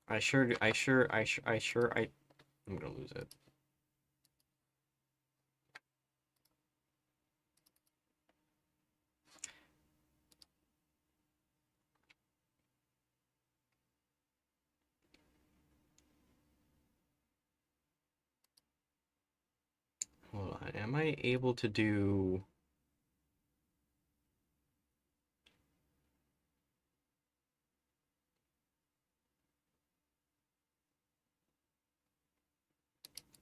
I'm gonna lose it. Hold on. Am I able to do...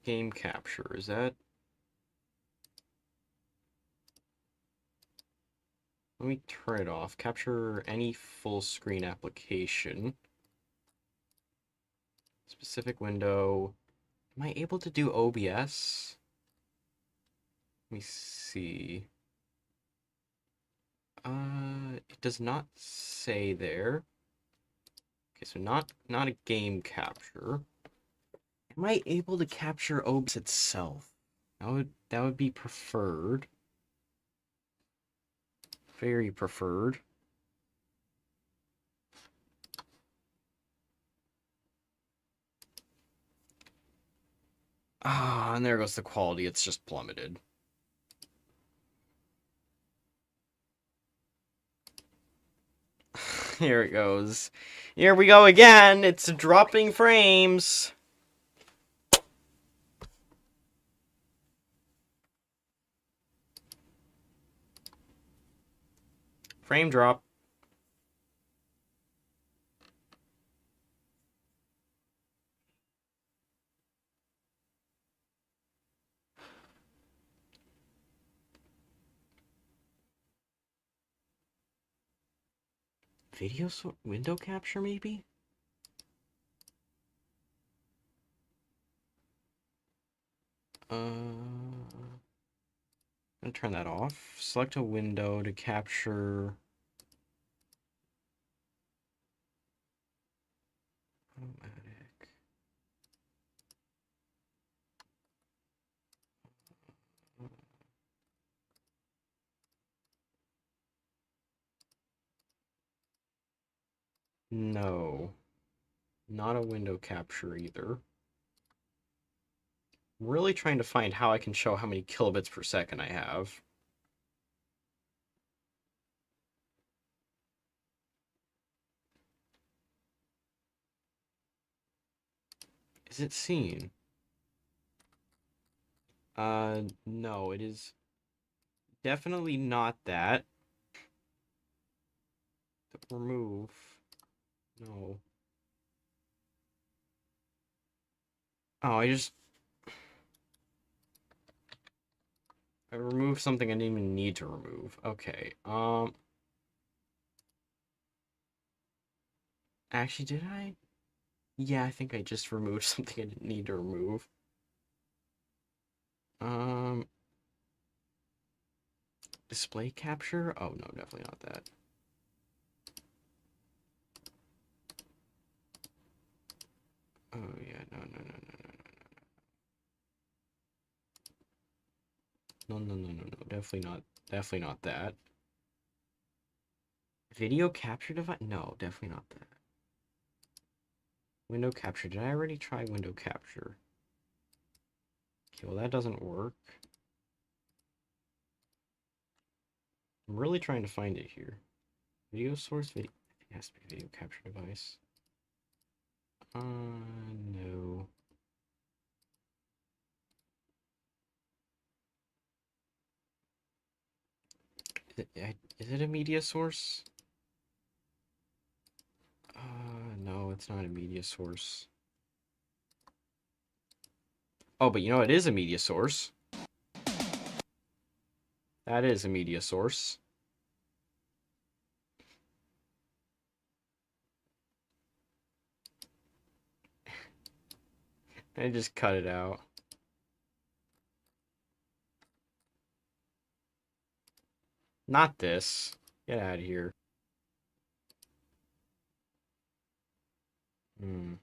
game capture? Is that... Let me turn it off. Capture any full screen application. Specific window. Am I able to do OBS? Let me see. It does not say there. Okay, so not a game capture. Am I able to capture OBS itself? That would be preferred. Very preferred. Ah, and there goes the quality. It's just plummeted. Here it goes. Here we go again. It's dropping frames. Frame drop. Video window capture, maybe? I'm gonna turn that off. Select a window to capture. Automatic. No. Not a window capture either. I'm really trying to find how I can show how many kilobits per second I have. Is it seen? No, it is definitely not that. Remove. No. Oh, I removed something I didn't even need to remove. Okay. Actually, did I? Yeah, I think I just removed something I didn't need to remove. Um, display capture? Oh, no, definitely not that. Oh, yeah, no, no, no, no, no, no, no, no, no, no, no, definitely not that. Video capture device? No, definitely not that. Window capture. Did I already try window capture? Okay, well, that doesn't work. I'm really trying to find it here. Video source video. I think it has to be video capture device. No. Is it a media source? No, it's not a media source. Oh, but you know, it is a media source. That is a media source. I just cut it out. Not this. Get out of here. Hmm.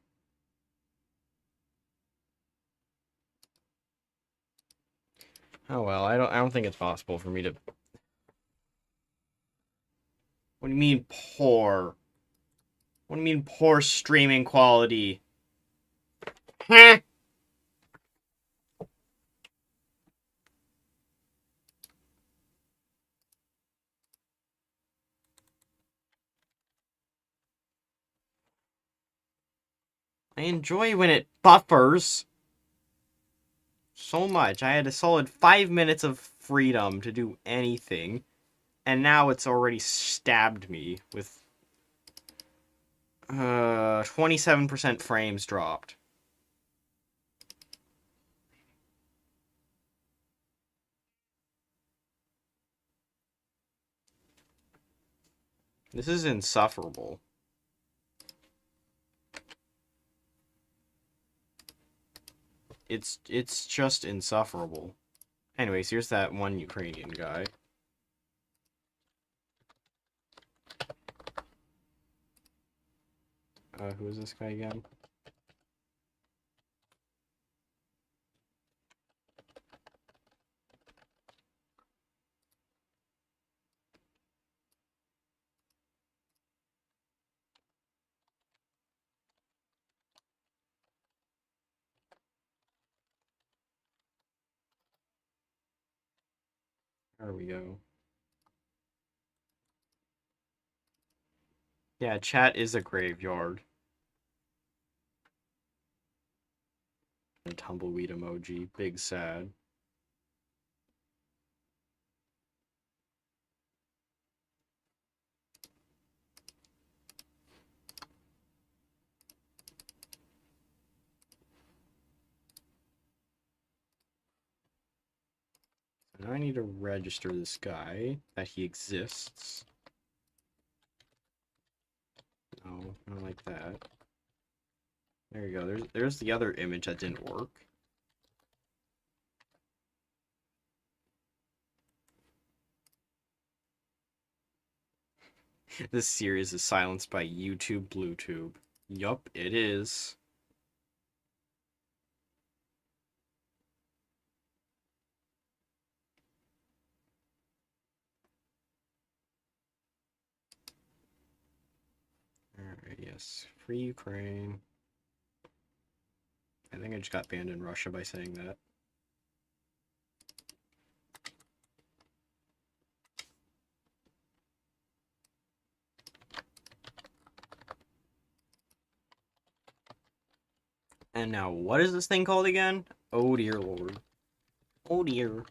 Oh well, I don't think it's possible for me to. What do you mean poor? What do you mean poor streaming quality? Heh. I enjoy when it buffers so much. I had a solid 5 minutes of freedom to do anything, and now it's already stabbed me with 27% frames dropped. This is insufferable. It's just insufferable. Anyways, here's that one Ukrainian guy. Who is this guy again? There we go. Yeah, chat is a graveyard. And tumbleweed emoji, big sad. Now I need to register this guy, that he exists. No, I don't like that. There you go. There's the other image that didn't work. This series is silenced by YouTube Bluetooth. Yup, it is. Alright, yes. Free Ukraine. I think I just got banned in Russia by saying that. And now, what is this thing called again? Oh dear lord. Oh dear.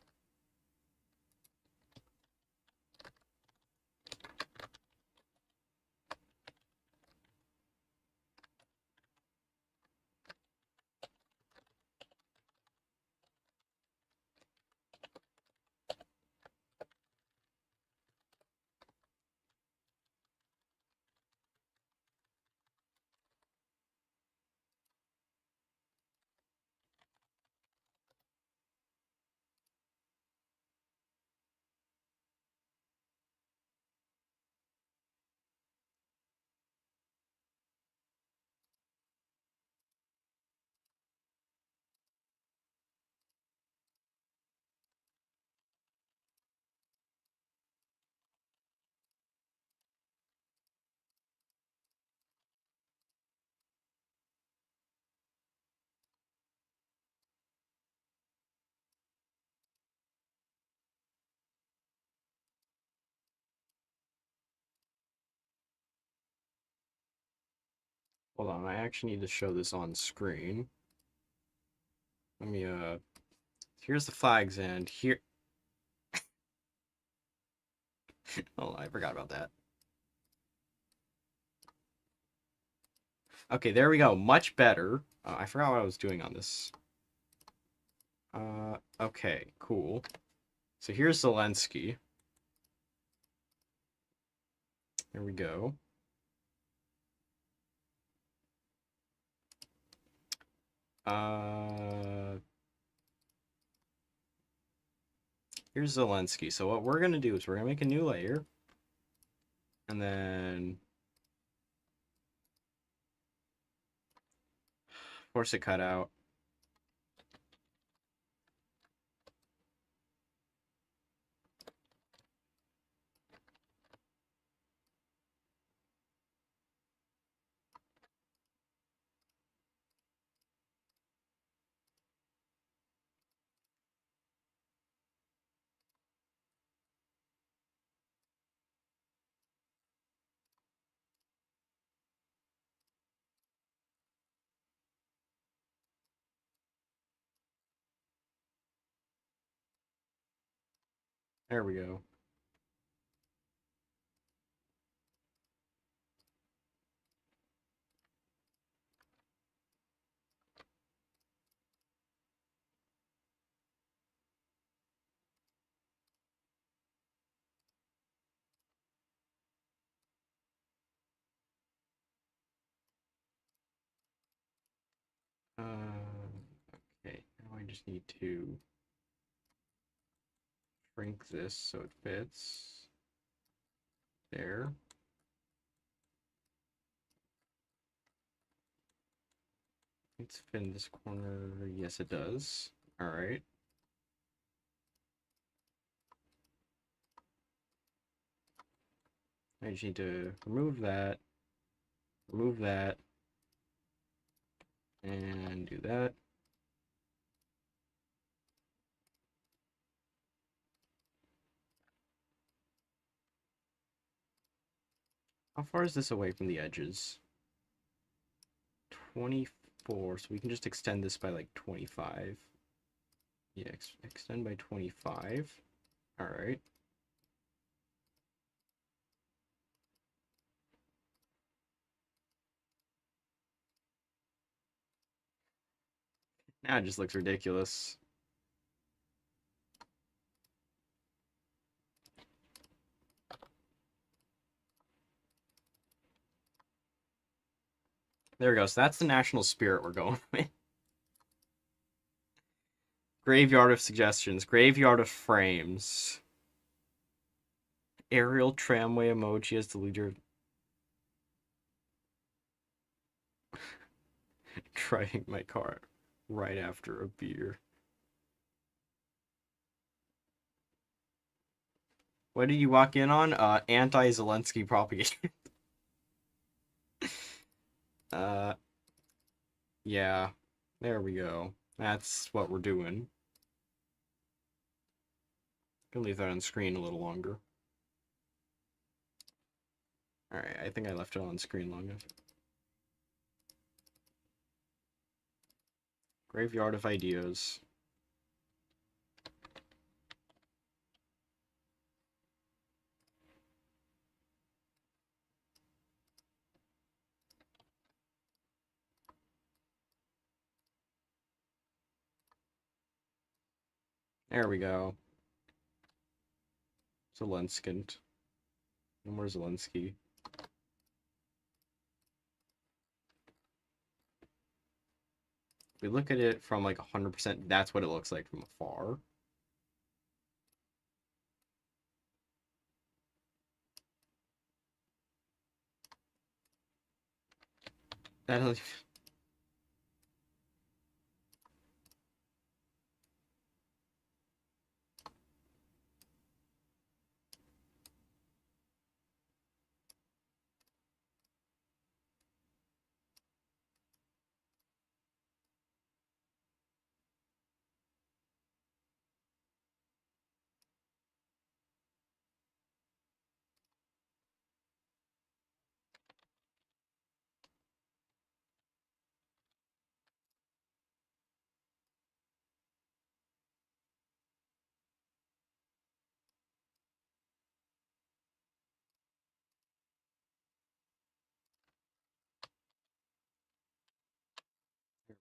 Hold on, I actually need to show this on screen. Let me, here's the flags, and here... Oh, I forgot about that. Okay, there we go. Much better. I forgot what I was doing on this. Okay, cool. So here's Zelensky. Here we go. Here's Zelensky. So what we're gonna do is we're gonna make a new layer. And then force it cut out. There we go. Okay, now I just need to shrink this so it fits. There. Let's fit in this corner. Yes, it does. All right. I just need to remove that, and do that. How far is this away from the edges? 24, so we can just extend this by like 25. Yeah, extend by 25. All right. Now it just looks ridiculous. There we go. So that's the national spirit we're going with. Graveyard of suggestions. Graveyard of frames. Aerial tramway emoji as the leader of... Driving my car right after a beer. What did you walk in on? Anti-Zelensky propaganda. Yeah. There we go. That's what we're doing. Can leave that on screen a little longer. Alright, I think I left it on screen long enough. Graveyard of ideas. There we go. Zelensky. No more Zelensky. If we look at it from like 100%, that's what it looks like from afar. That'll...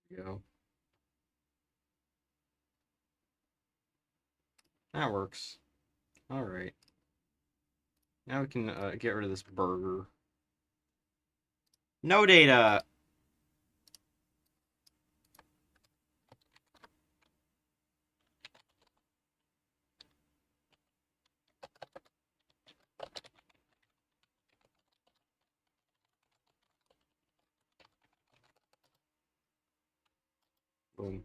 There we go. That works. Alright. Now we can get rid of this burger. No data! Boom.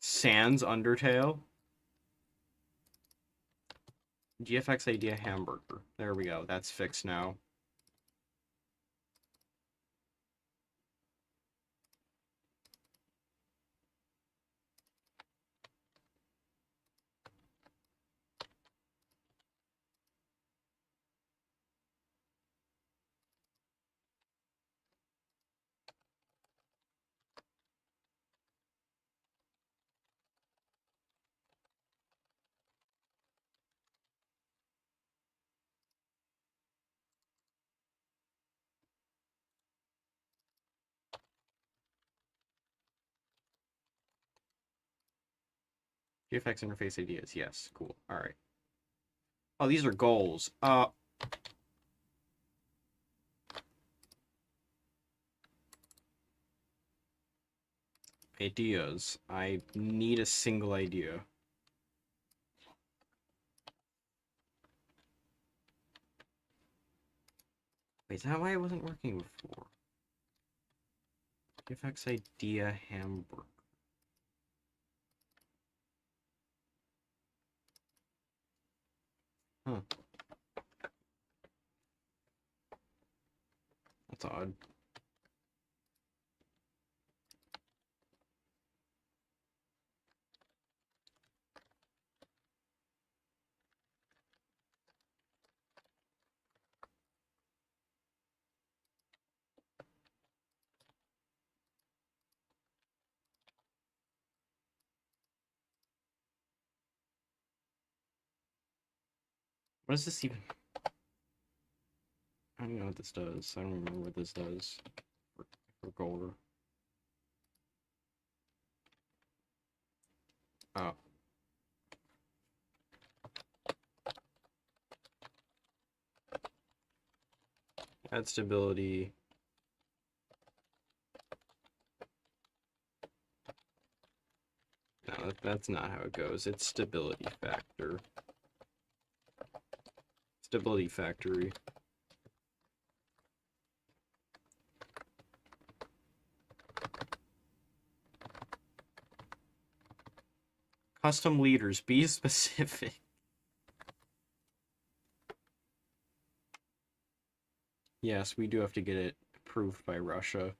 Sans Undertale. GFX idea hamburger. There we go. That's fixed now. GFX interface ideas. Yes. Cool. Alright. Oh, these are goals. Ideas. I need a single idea. Wait, is that why it wasn't working before? GFX idea hamburger. Huh. That's odd. What does this even... I don't know what this does. I don't remember what this does. For gold. Oh. Add stability. No, that's not how it goes. It's stability factor. Stability factory. Custom leaders, be specific. Yes, we do have to get it approved by Russia.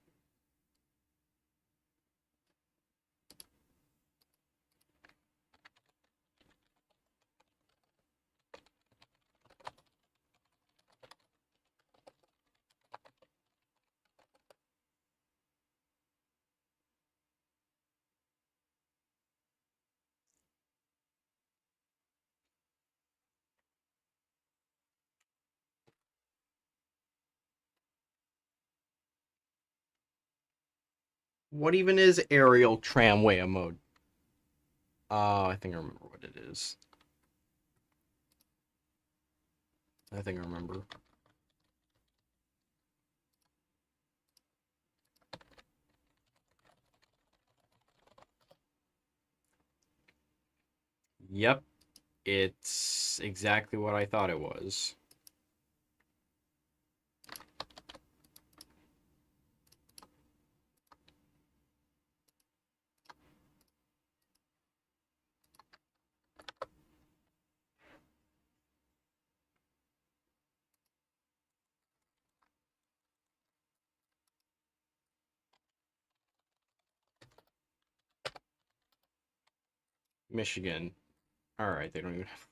What even is aerial tramway mode? Oh, I think I remember what it is. I think I remember. Yep, it's exactly what I thought it was. Michigan. Alright, they don't even have...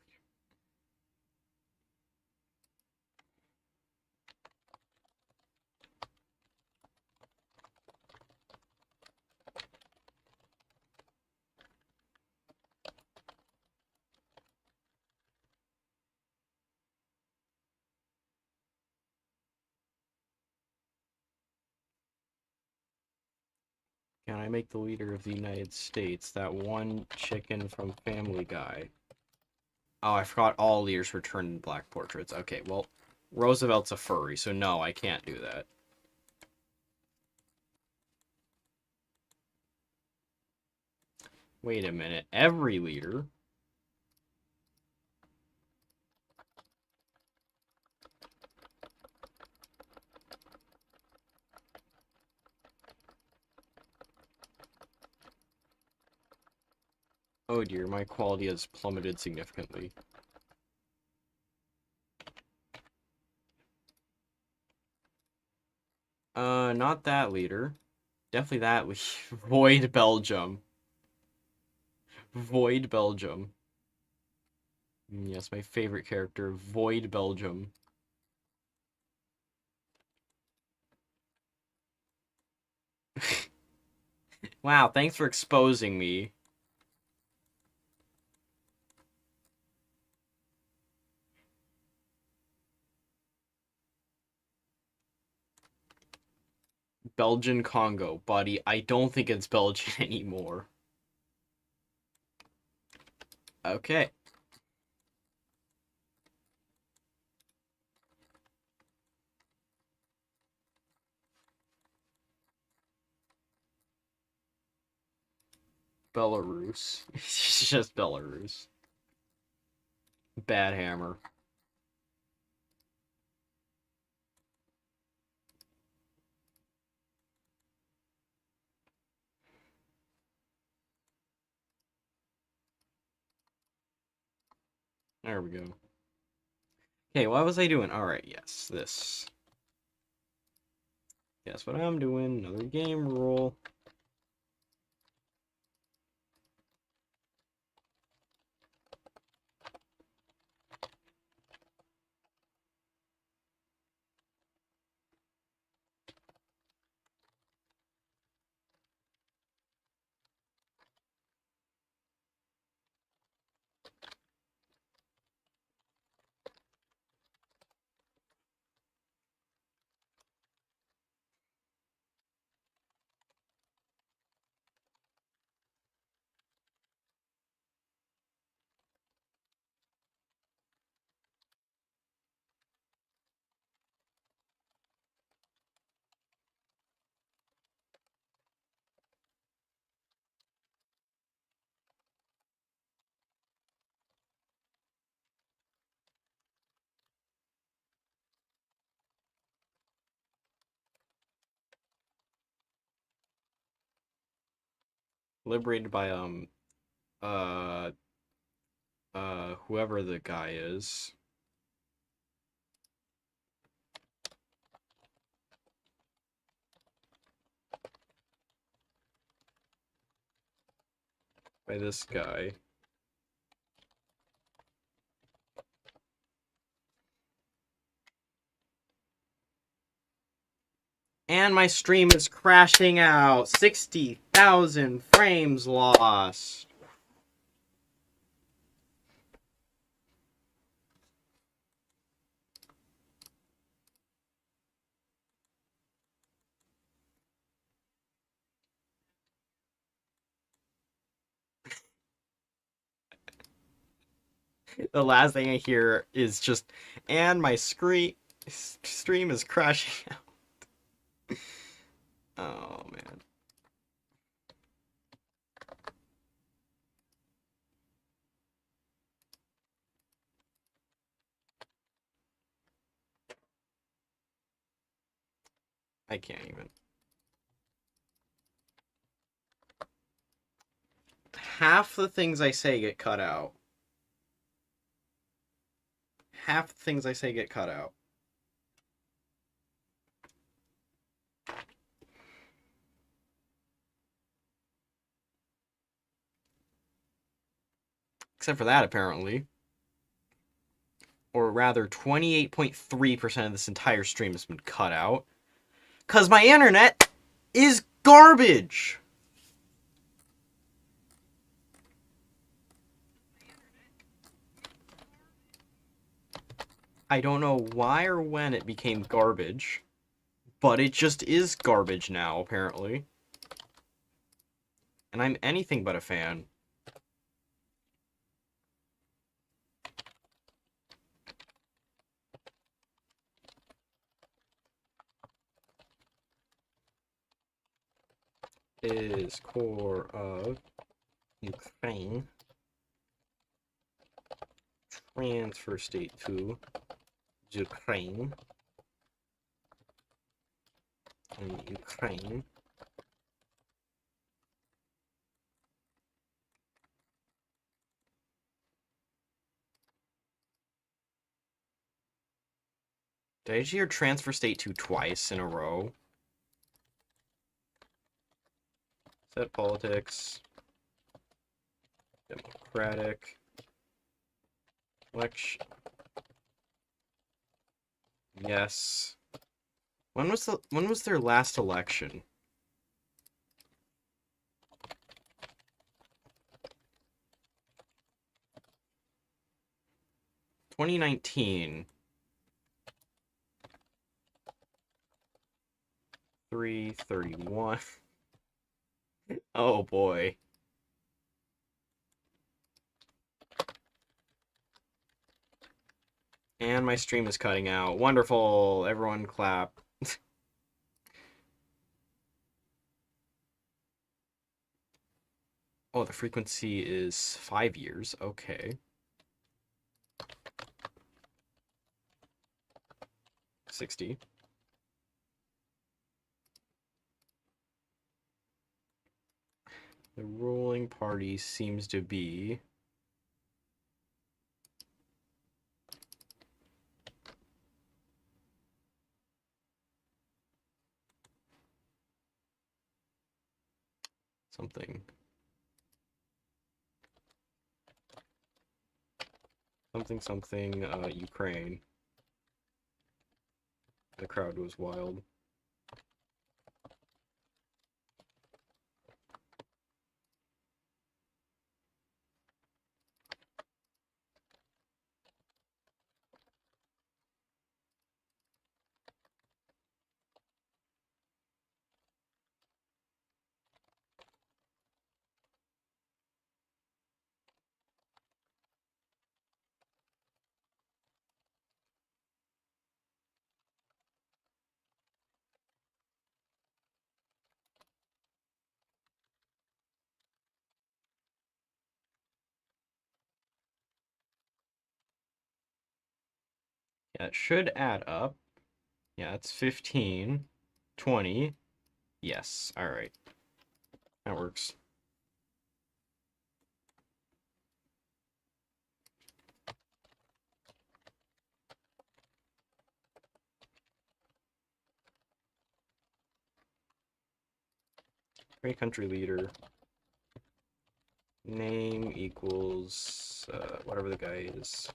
Can I make the leader of the United States? That one chicken from Family Guy. Oh, I forgot all leaders were turned in black portraits. Okay, well, Roosevelt's a furry, so no, I can't do that. Wait a minute. Every leader? Oh dear, my quality has plummeted significantly. Not that leader. Definitely that leader. Void Belgium. Void Belgium. Yes, my favorite character, Void Belgium. Wow, thanks for exposing me. Belgian Congo, buddy. I don't think it's Belgian anymore. Okay. Belarus. It's just Belarus. Bad hammer. There we go. Okay, what was I doing? Alright, yes, this. Guess what I'm doing. Another game rule. Liberated by, uh, whoever the guy is. By this guy. And my stream is crashing out. 60,000 frames lost. The last thing I hear is just, and my stream is crashing out. Oh, man. I can't even. Half the things I say get cut out. Half the things I say get cut out. Except for that, apparently. Or rather, 28.3% of this entire stream has been cut out. Because my internet is garbage! I don't know why or when it became garbage, but it just is garbage now, apparently. And I'm anything but a fan. Is core of Ukraine. Transfer state to Ukraine. And Ukraine. Did I just hear transfer state to twice in a row? Set politics. Democratic. Election. Yes. When was their last election? (2019). 331. Oh boy. And my stream is cutting out. Wonderful. Everyone clap. Oh, the frequency is 5 years. Okay. 60. The ruling party seems to be something. Something, Ukraine. The crowd was wild. Yeah, it should add up. Yeah, it's 15, 20. Yes, alright. That works. Create country leader. Name equals whatever the guy is.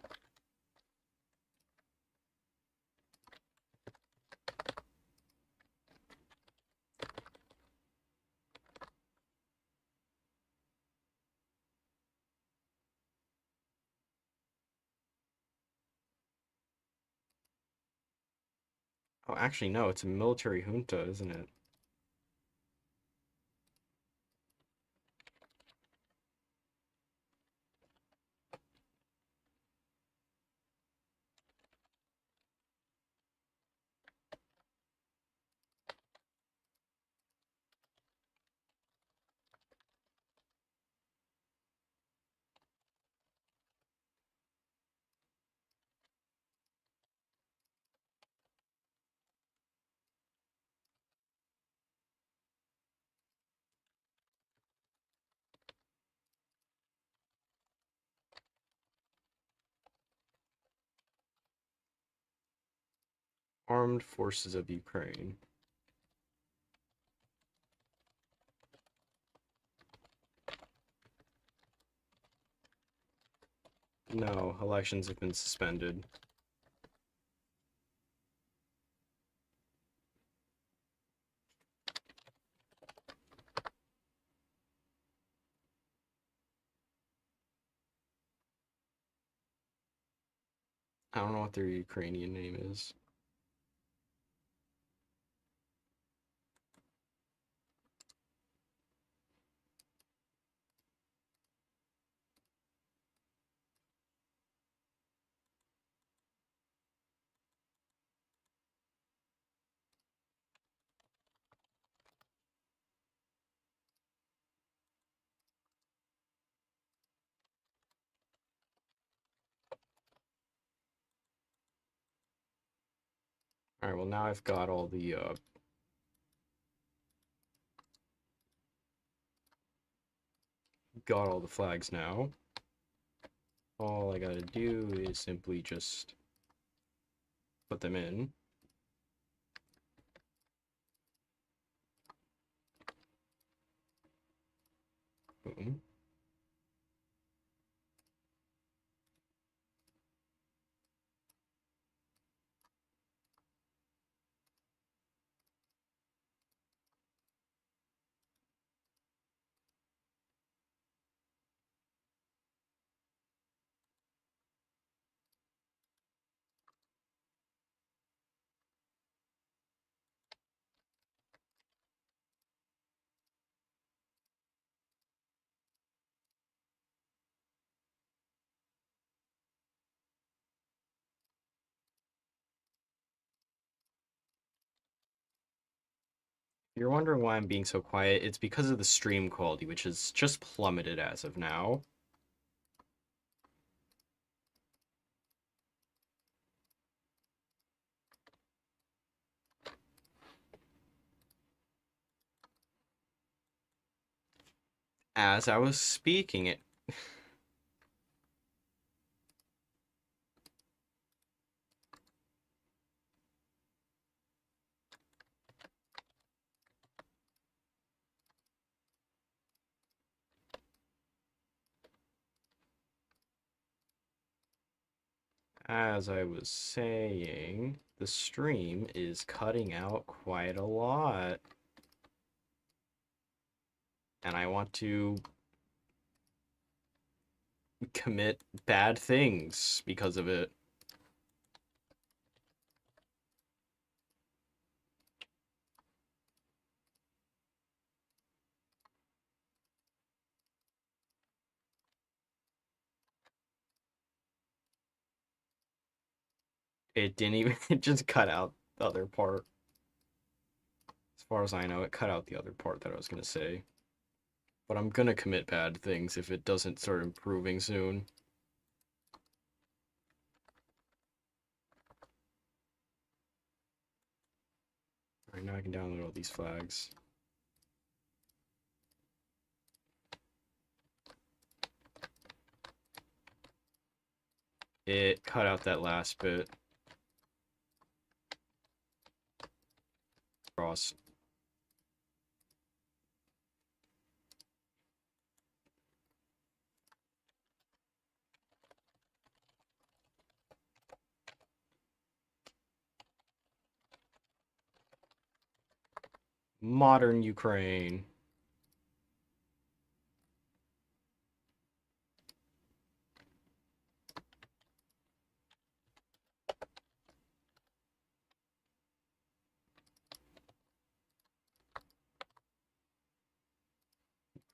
Oh, actually, no, it's a military junta, isn't it? Armed Forces of Ukraine. No, elections have been suspended. I don't know what their Ukrainian name is. Alright, well now I've got all the flags now. All I gotta do is simply just put them in. Boom. If you're wondering why I'm being so quiet, it's because of the stream quality, which has just plummeted as of now. As I was speaking it. As I was saying, the stream is cutting out quite a lot. And I want to commit bad things because of it. It didn't even, it just cut out the other part. As far as I know, it cut out the other part that I was going to say. But I'm going to commit bad things if it doesn't start improving soon. Alright, now I can download all these flags. It cut out that last bit. Cross. Modern Ukraine.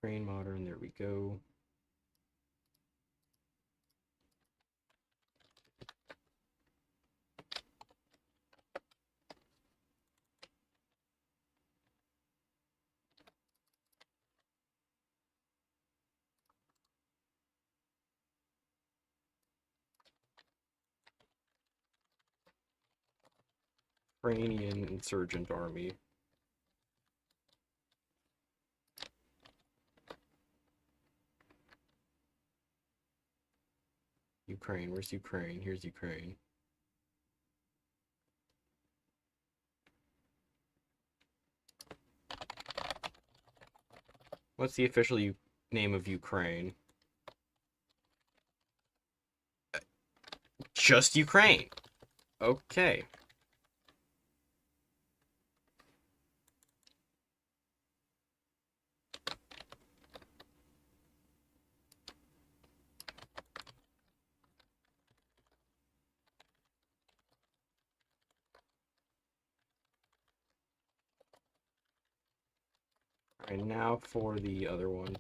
Ukraine modern, there we go. Ukrainian insurgent army. Ukraine, where's Ukraine? Here's Ukraine. What's the official name of Ukraine? Just Ukraine. Okay. Alright, now for the other one.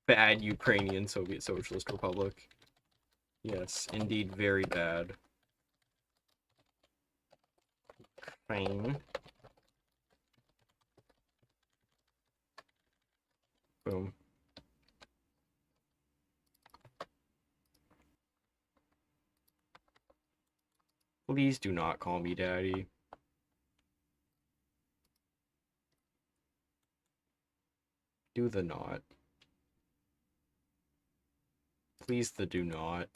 Bad Ukrainian Soviet Socialist Republic. Yes, indeed, very bad. Fine. Boom. Please do not call me daddy. Do the not. Please the do not.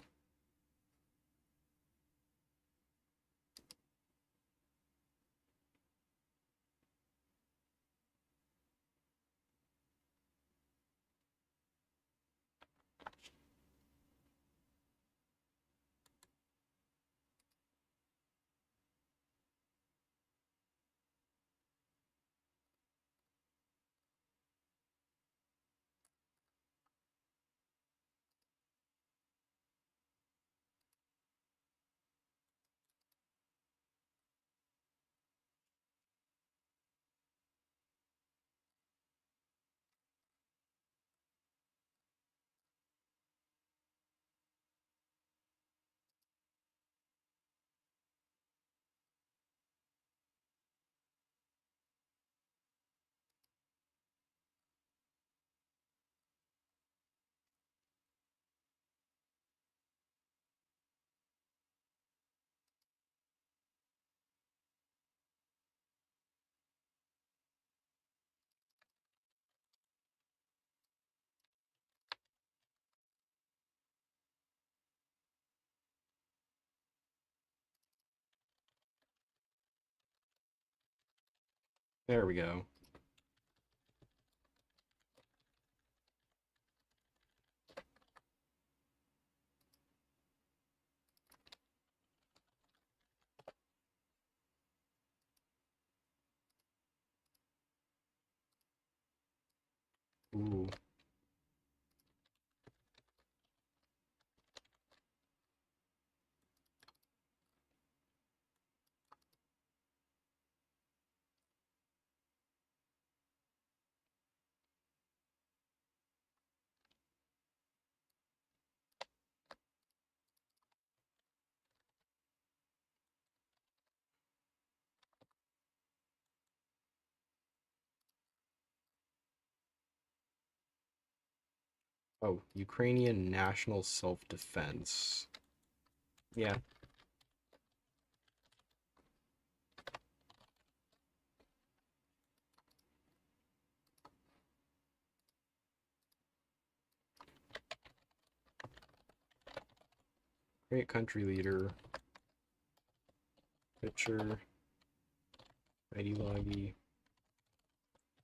There we go. Ooh. Oh, Ukrainian National Self-Defense. Yeah. Great country leader. Picture. Ideology.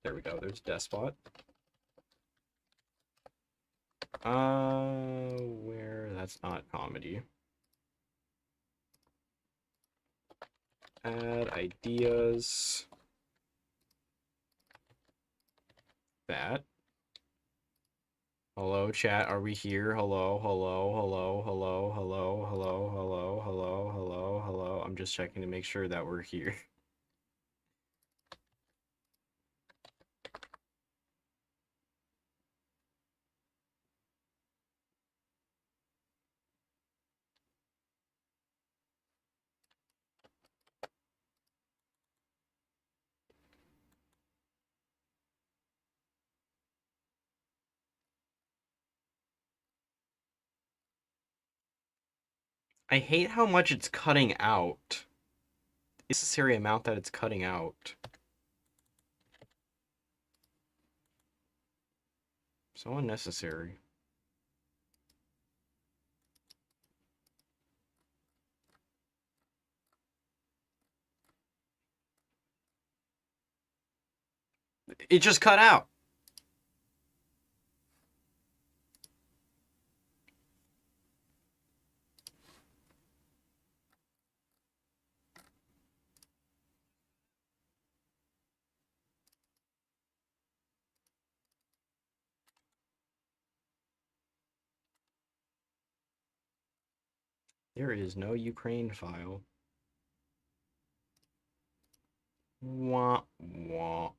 There we go. There's despot. Where? That's not comedy. Add ideas. that. Hello, chat. Are we here? Hello, hello, hello, hello, hello, hello, hello, hello, hello, hello. I'm just checking to make sure that we're here. I hate how much it's cutting out. The necessary amount that it's cutting out. So unnecessary. It just cut out. There is no Ukraine file. Wah, wah.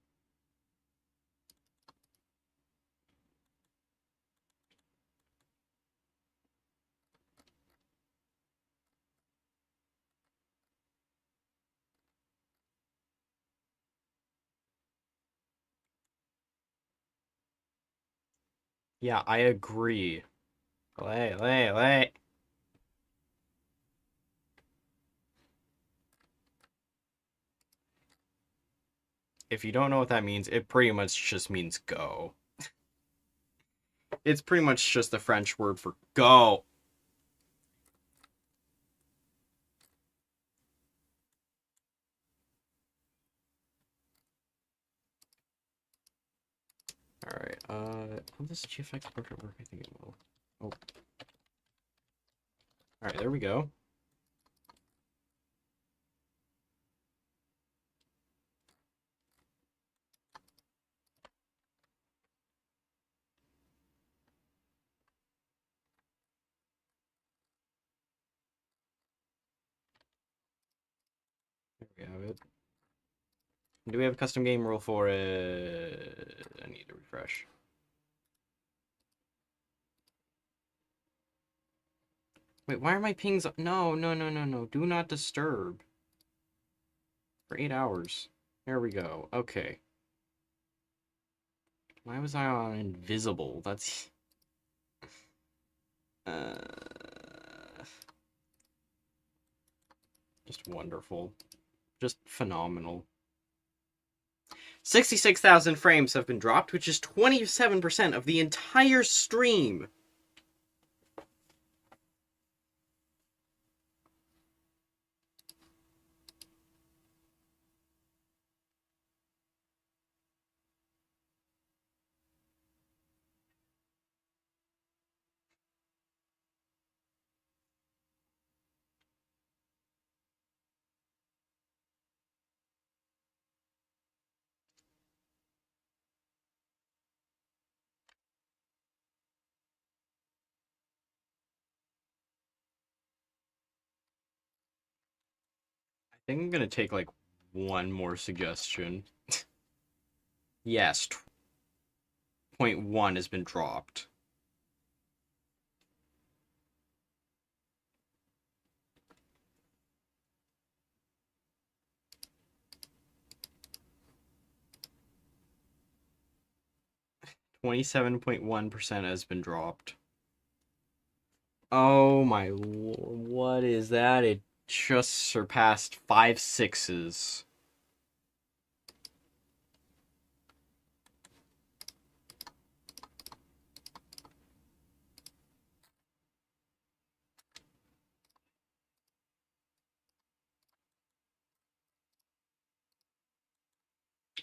Yeah, I agree. Lay. If you don't know what that means, it pretty much just means go. It's pretty much just the French word for go. Alright, will this GFX portrait work? I think it will. Oh. Alright, there we go. There we have it. Do we have a custom game rule for it? I need to refresh. Wait, why are my pings? No. Do not disturb. For 8 hours. There we go. Okay. Why was I on invisible? That's... just wonderful. Just phenomenal. 66,000 frames have been dropped, which is 27% of the entire stream. I think I'm gonna take like one more suggestion. Yes, 0.1 has been dropped. %27.1% has been dropped. Oh my lord, what is that? It just surpassed 5 6s.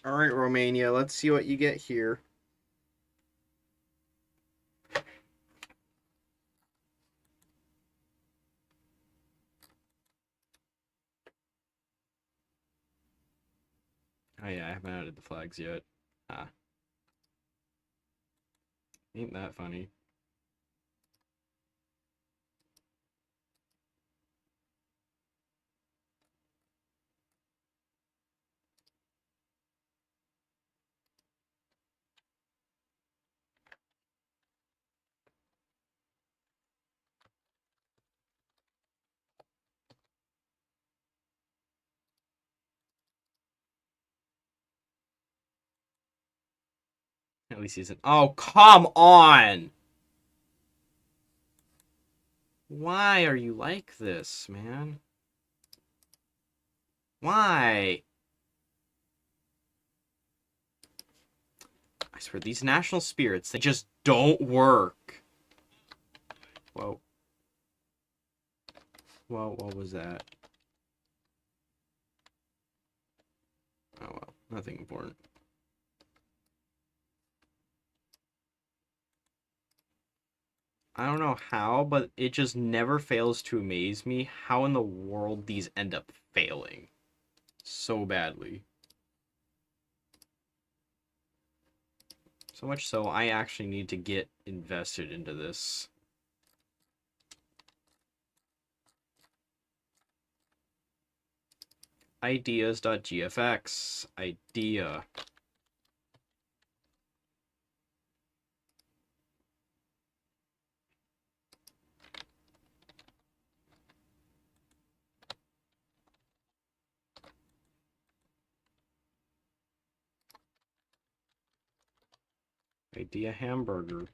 Alright, Romania, let's see what you get here. Oh yeah, I haven't added the flags yet. Ah. Ain't that funny? At least he isn't. Oh, come on! Why are you like this, man? Why? I swear, these national spirits, they just don't work. Whoa. Well, what was that? Oh well, nothing important. I don't know how, but it just never fails to amaze me how in the world these end up failing so badly. So much so, I actually need to get invested into this. Ideas.gfx. Idea. Idea hamburger.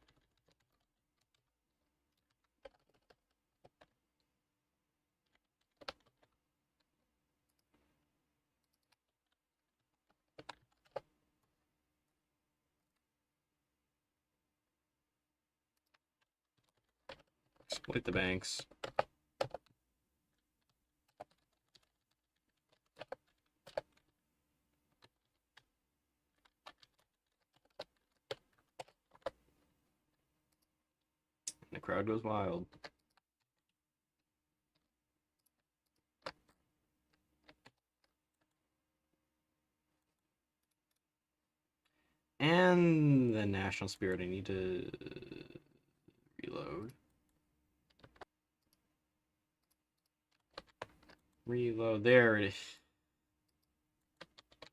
Split the banks. The crowd goes wild. And the national spirit, I need to reload. Reload, there it is.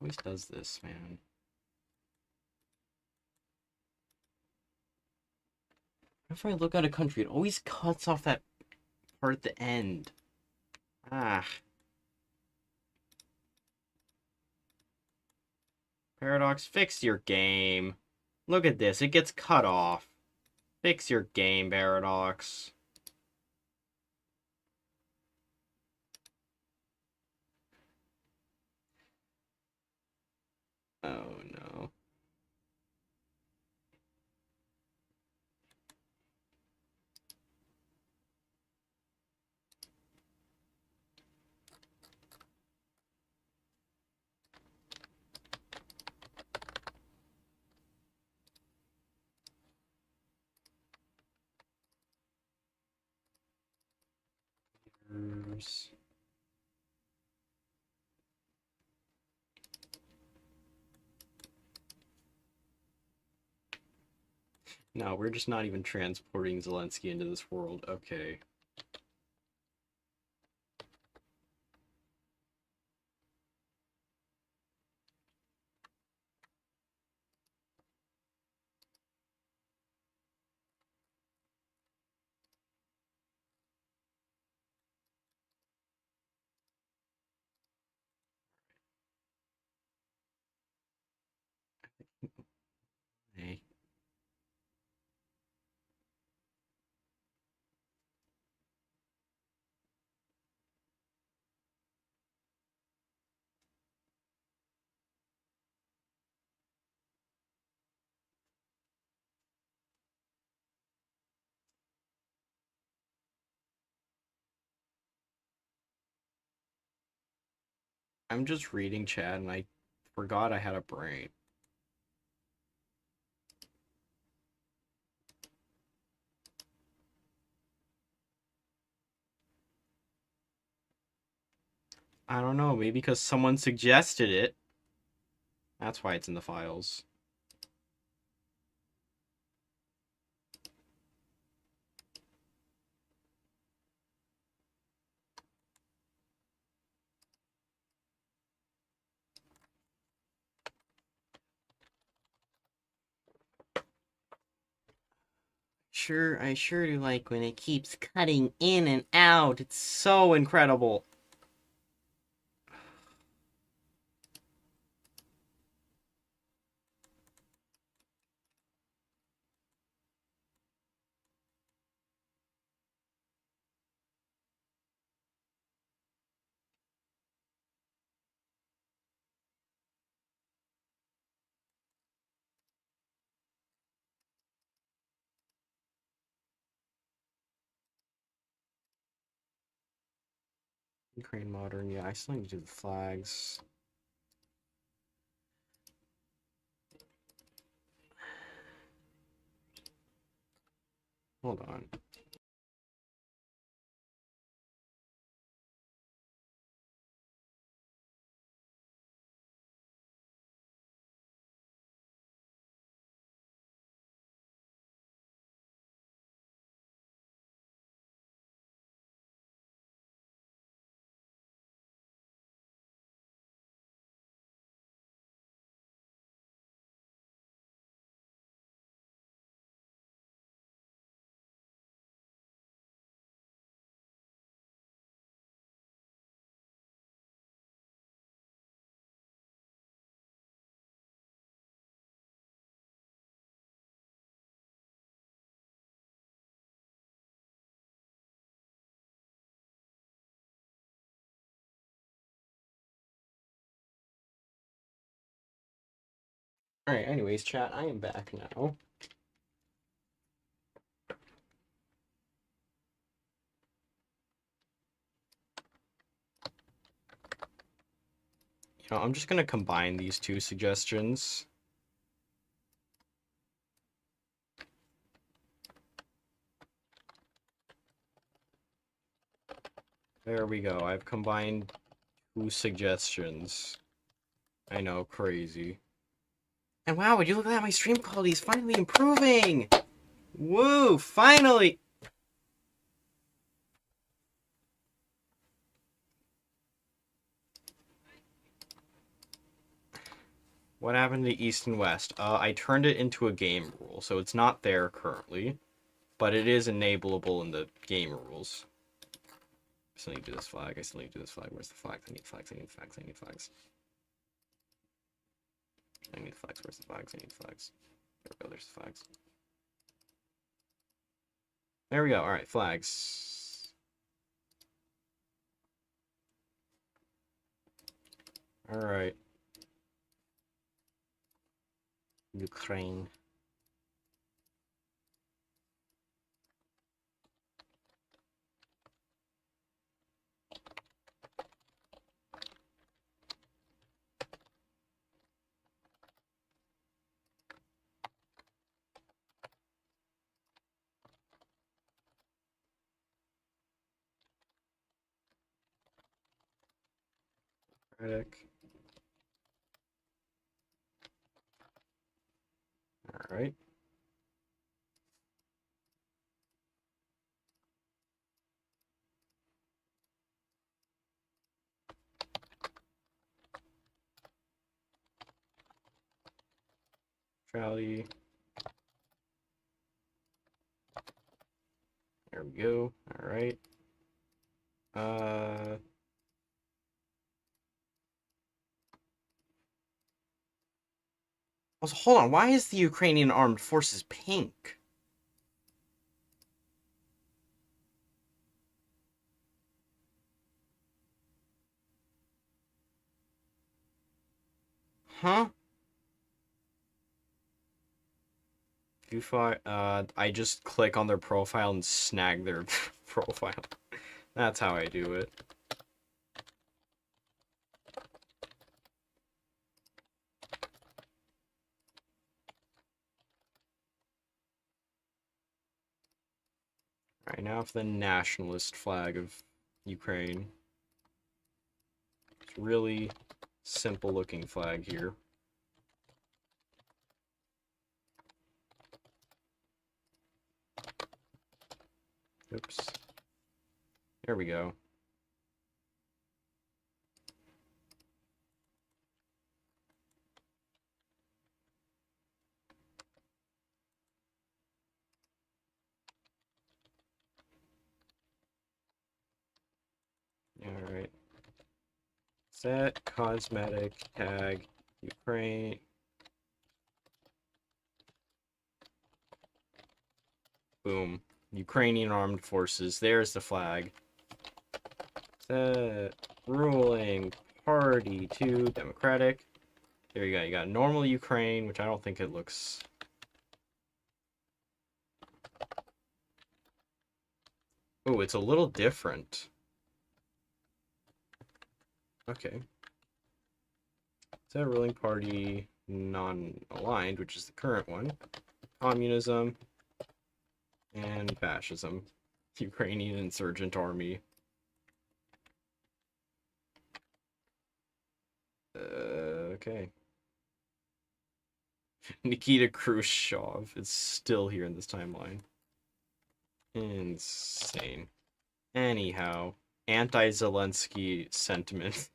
Always does this, man. Whenever I look at a country, it always cuts off that part at the end. Ah. Paradox, fix your game. Look at this, it gets cut off. Fix your game, Paradox. Oh no. No, we're just not even transporting Zelensky into this world. Okay. Hey. I'm just reading chat and I forgot I had a brain. I don't know, maybe because someone suggested it. That's why it's in the files. I sure do like when it keeps cutting in and out. It's so incredible. Ukraine modern, yeah, I still need to do the flags. Hold on. Alright, anyways, chat, I am back now. You know, I'm just gonna combine these two suggestions. There we go. I've combined two suggestions. I know, crazy. And wow, would you look at that? My stream quality is finally improving! Woo! Finally! What happened to East and West? I turned it into a game rule, so it's not there currently. But it is enableable in the game rules. I still need to do this flag. I still need to do this flag. Where's the flag? I need flags. I need flags. I need flags. I need flags. Where's the flags? I need flags. There we go. There's the flags. There we go. Alright, flags. Alright. Ukraine. Alright. Rally. There we go. Alright. Also, hold on. Why is the Ukrainian Armed Forces pink? Huh? If I just click on their profile and snag their profile. That's how I do it. Alright, now for the nationalist flag of Ukraine. It's really simple looking flag here. Oops. There we go. Alright. Set cosmetic tag Ukraine. Boom. Ukrainian armed forces. There's the flag. Set ruling party to democratic. There you go. You got normal Ukraine, which I don't think it looks... Oh, it's a little different. Okay. Set ruling party non-aligned, which is the current one. Communism and fascism. Ukrainian insurgent army. Okay. Nikita Khrushchev is still here in this timeline. Insane. Anyhow, anti-Zelensky sentiment.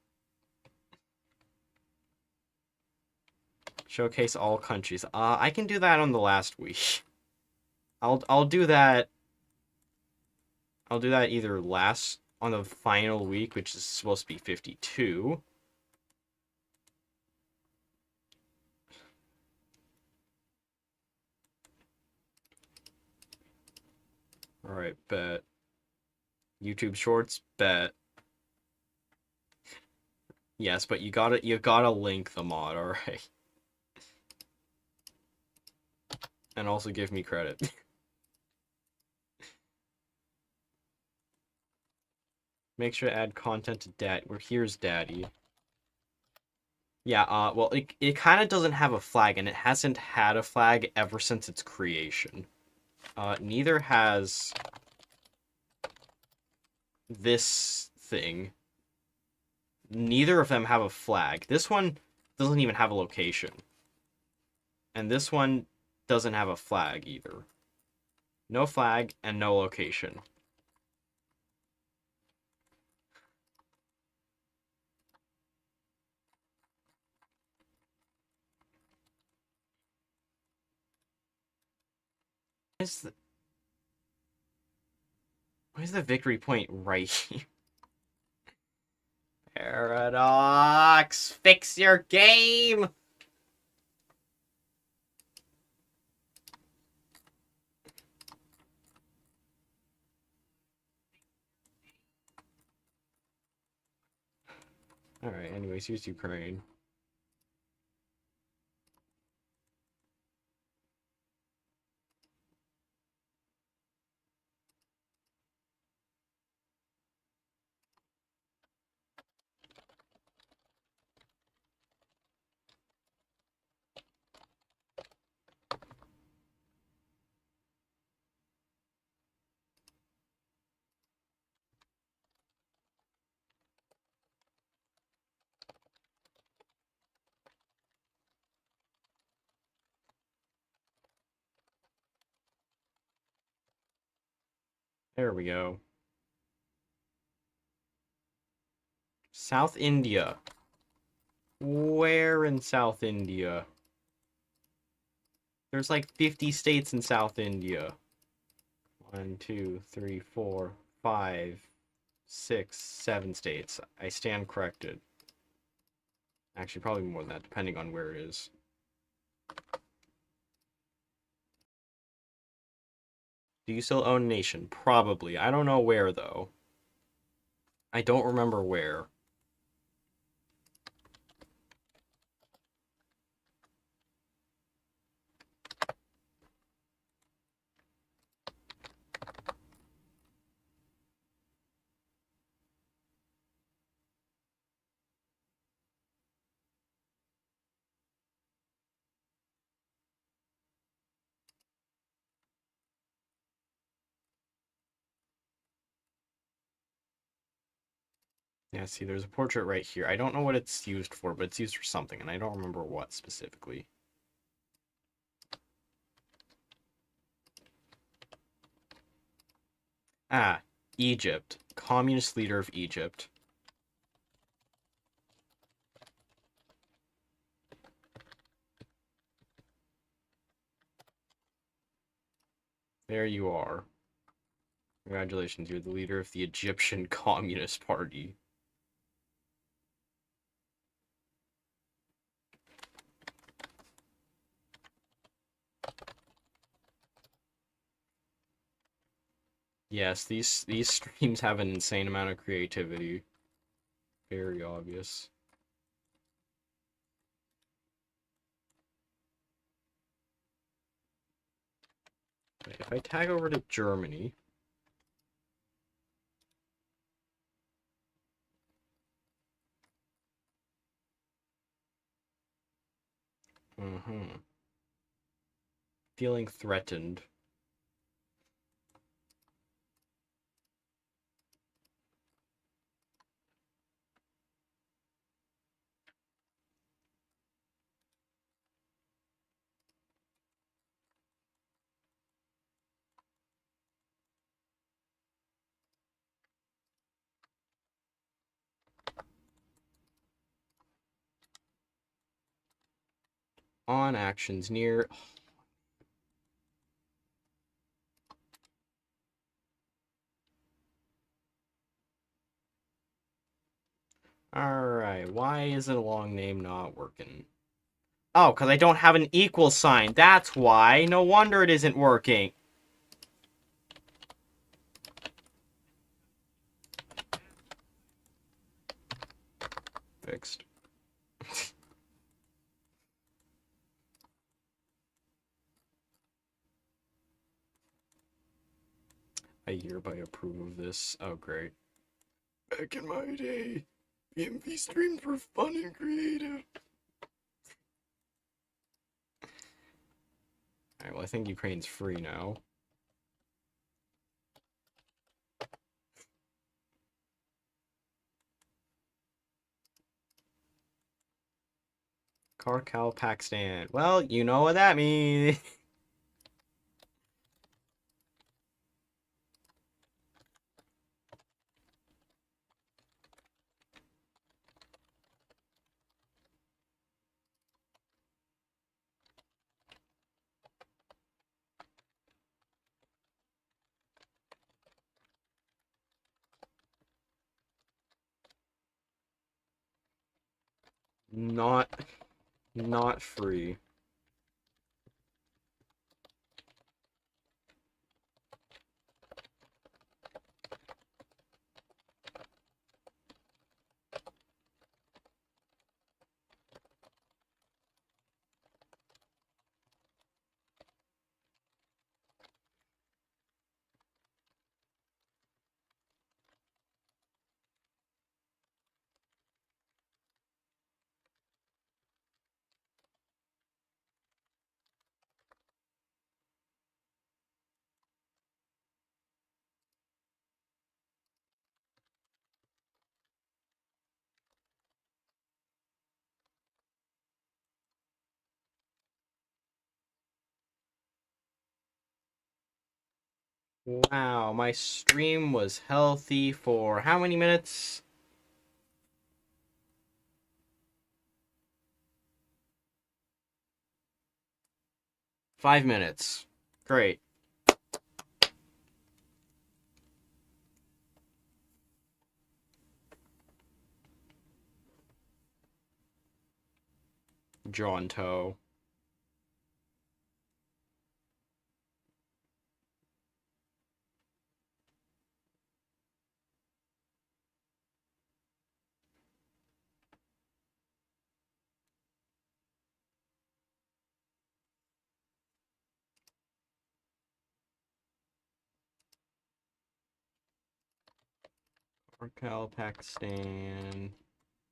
Showcase all countries. I can do that on the last week. I'll do that. I'll do that either on the final week, which is supposed to be 52. Alright, bet. YouTube Shorts, bet. Yes, but you gotta link the mod, alright. And also give me credit. Make sure to add content to Dad. Here's Daddy. Yeah, well, it kind of doesn't have a flag, and it hasn't had a flag ever since its creation. Neither has this thing. Neither of them have a flag. This one doesn't even have a location. And this one doesn't have a flag either. No flag and no location. Why is the victory point right here? Paradox! Fix your game! Alright, anyways, here's Ukraine. There we go. South India. Where in South India? There's like 50 states in South India. 1, 2, 3, 4, 5, 6, 7 states. I stand corrected. Actually, probably more than that, depending on where it is. Do you still own a nation? Probably. I don't know where, though. I don't remember where. Yeah, see, there's a portrait right here. I don't know what it's used for, but it's used for something, and I don't remember what specifically. Ah, Egypt. Communist leader of Egypt. There you are. Congratulations, you're the leader of the Egyptian Communist Party. Yes, these streams have an insane amount of creativity. Very obvious. If I tag over to Germany, feeling threatened. On actions near. Alright, why is it a long name not working? Oh, because I don't have an equal sign. That's why. No wonder it isn't working. Fixed. I hereby approve of this. Oh, great. Back in my day, BMV streams were fun and creative. Alright, well, I think Ukraine's free now. Karkal, Pakistan. Well, you know what that means. Not free. Wow, my stream was healthy for how many minutes? 5 minutes. Great. Drawn toe. Karkal, Pakistan.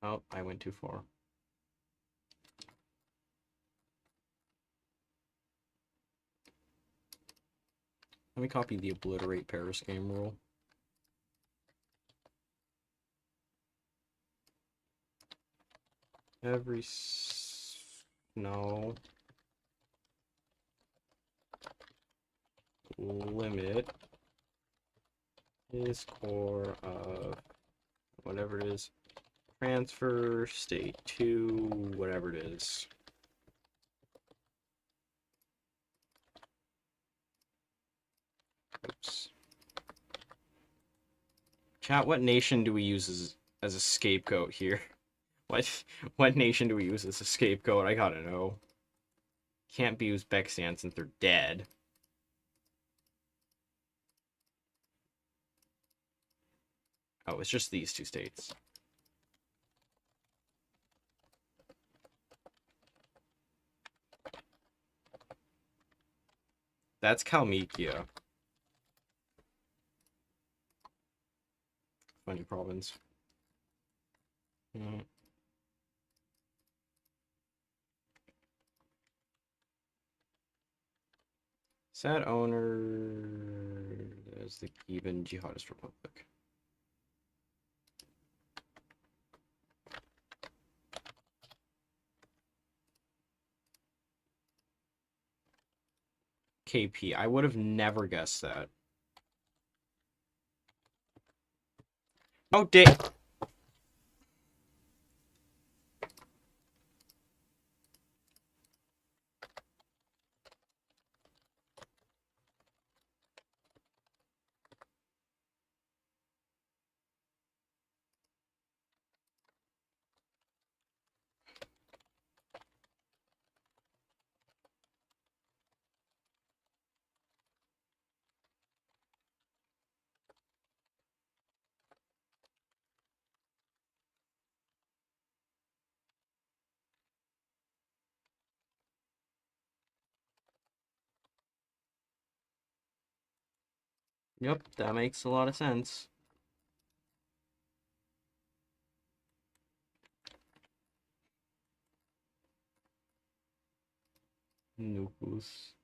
Oh, I went too far. Let me copy the obliterate Paris game rule. No limit is core of whatever it is. Transfer state to whatever it is. Oops. Chat, what nation do we use as a scapegoat here? What nation do we use as a scapegoat? I gotta know. Can't be Uzbekistan since they're dead. Oh, it's just these two states. That's Kalmykia. Funny province. Mm. Sad owner. There's the Cuban Jihadist Republic. KP. I would have never guessed that. Oh, dick. Yep, that makes a lot of sense. Nukus.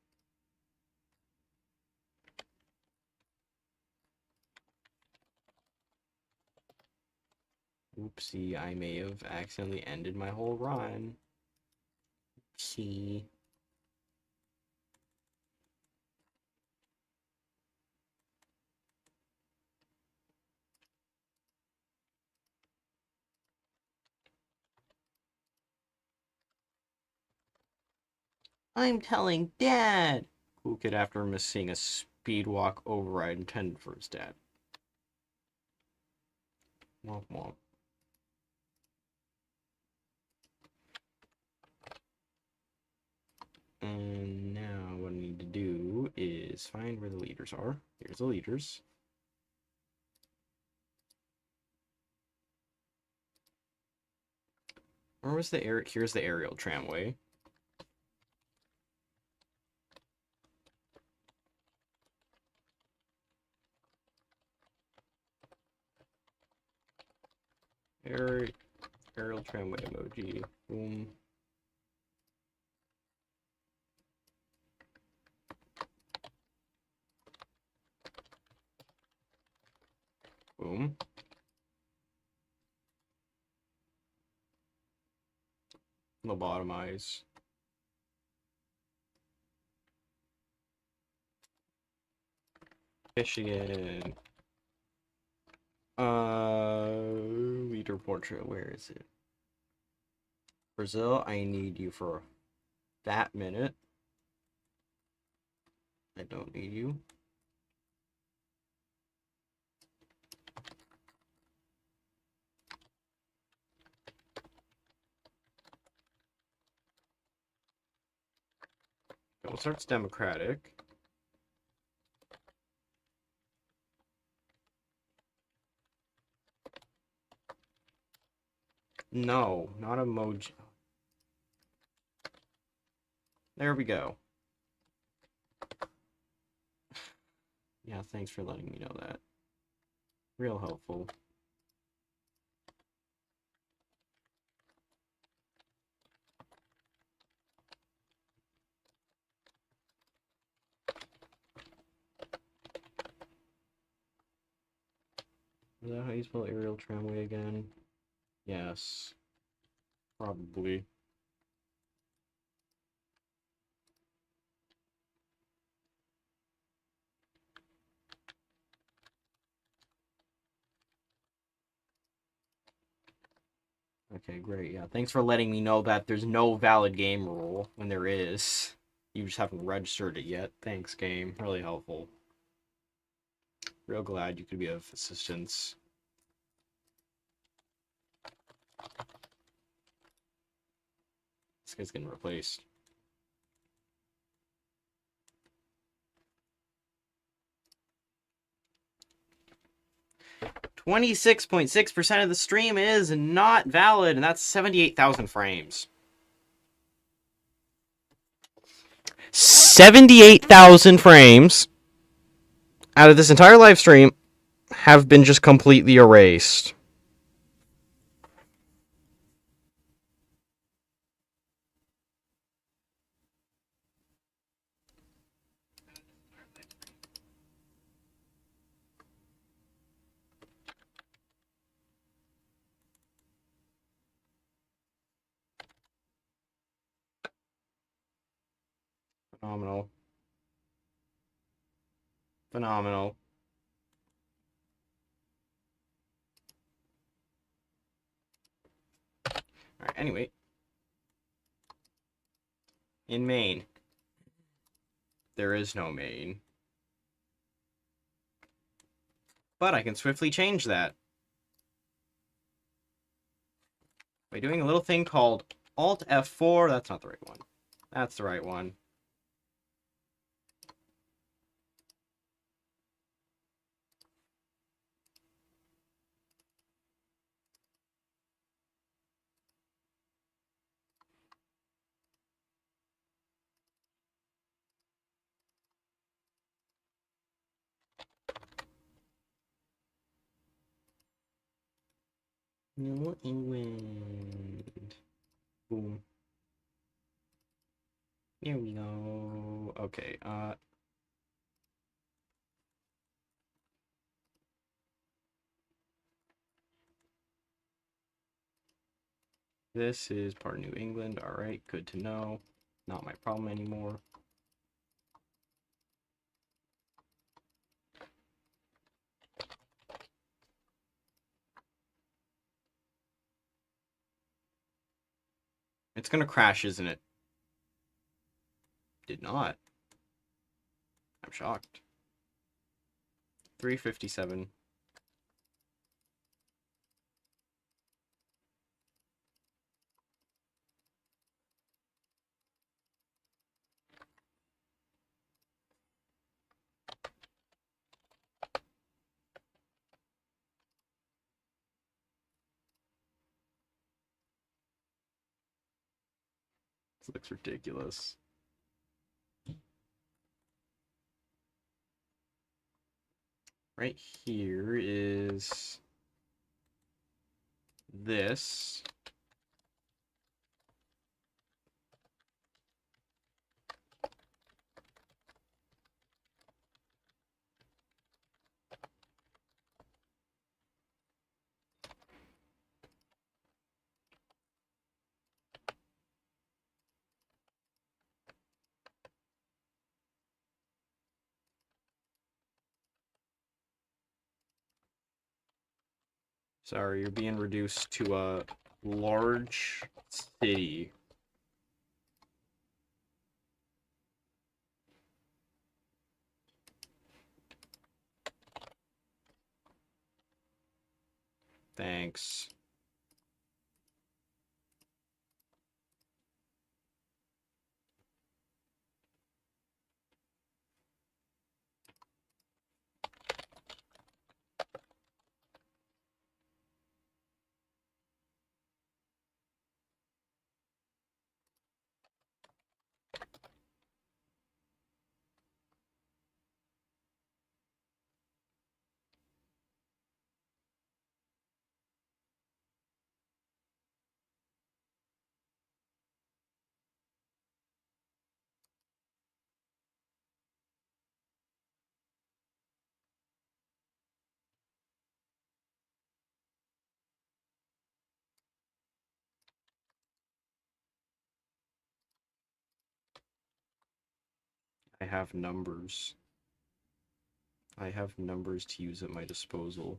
Oopsie, I may have accidentally ended my whole run. Oopsie. I'm telling Dad! Who could, after missing a speedwalk override intended for his dad? Womp womp. And now what I need to do is find where the leaders are. Here's the leaders. Where was the air? Here's the aerial tramway. Aerial tramway emoji. Boom. Boom. Lobotomize. Michigan. Leader portrait. Where is it? Brazil, I need you for that minute. I don't need you. It starts democratic. No, not emoji. There we go. Yeah, thanks for letting me know that. Real helpful. Is that how you spell aerial tramway again? Yes. Probably. Okay, great. Yeah, thanks for letting me know that there's no valid game rule when there is. You just haven't registered it yet. Thanks, game. Really helpful. Real glad you could be of assistance. This guy's getting replaced. 26.6% of the stream is not valid, and that's 78,000 frames. 78,000 frames out of this entire live stream have been just completely erased. Phenomenal. Phenomenal. Alright, anyway. In Maine. There is no Maine. But I can swiftly change that by doing a little thing called Alt F4. That's not the right one. That's the right one. New England. Boom. Here we go. Okay, this is part of New England. Alright, good to know. Not my problem anymore. It's gonna crash, isn't it? Did not. I'm shocked. 357. This looks ridiculous. Right here is this. Sorry, you're being reduced to a large city. Thanks. I have numbers. I have numbers to use at my disposal.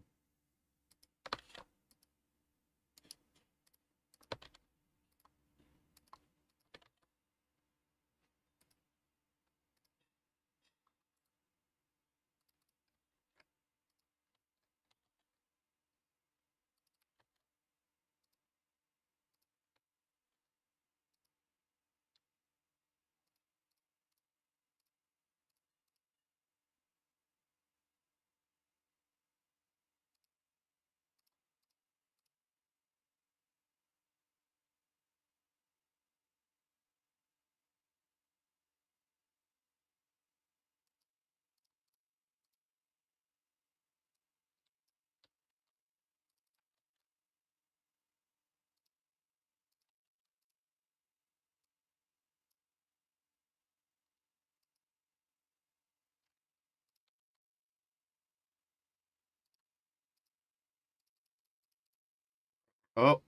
Oh,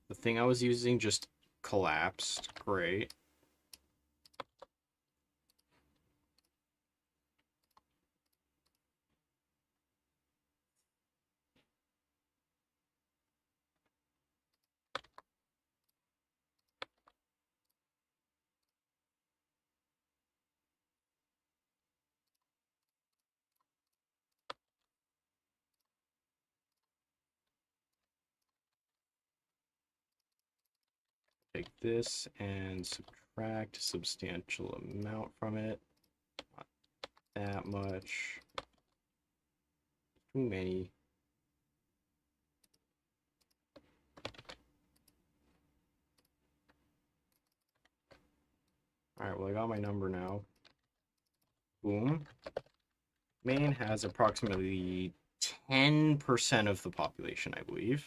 the thing I was using just collapsed. Great. Take this and subtract a substantial amount from it. Not that much. Too many. Alright, well I got my number now. Boom. Maine has approximately 10% of the population, I believe.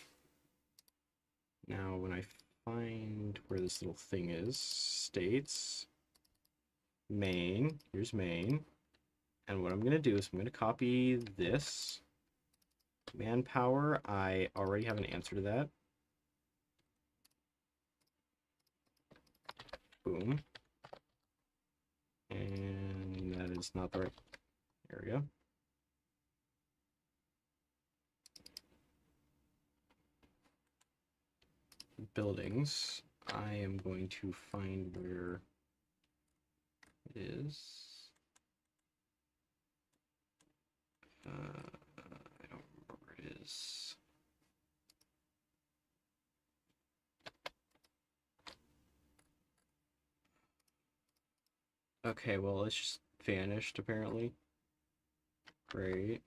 Now, when I find where this little thing is, states, Maine, here's Maine. And what I'm going to do is I'm going to copy this. Manpower, I already have an answer to that. Boom. And that is not the right, there we go. Buildings, I am going to find where it is. I don't remember where it is. Okay, well, it's just vanished, apparently. Great.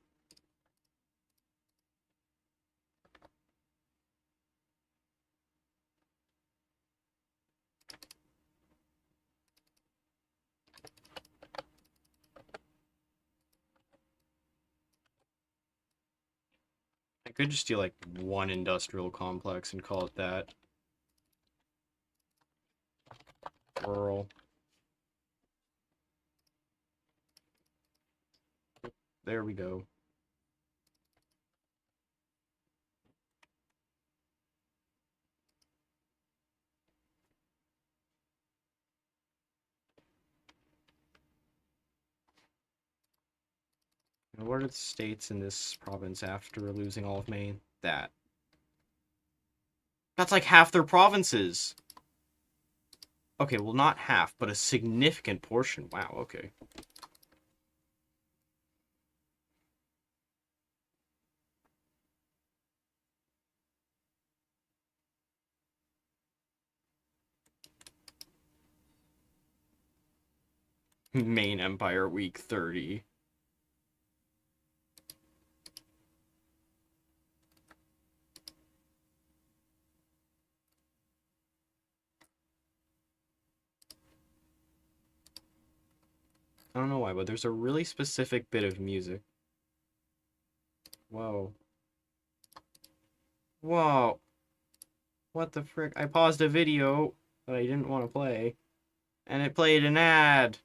I could just do, like, one industrial complex and call it that. Rural. There we go. Now, what are the states in this province after losing all of Maine? That. That's like half their provinces! Okay, well, not half, but a significant portion. Wow, okay. Maine Empire Week 30. I don't know why, but there's a really specific bit of music. Whoa. Whoa. What the frick? I paused a video that I didn't want to play, and it played an ad.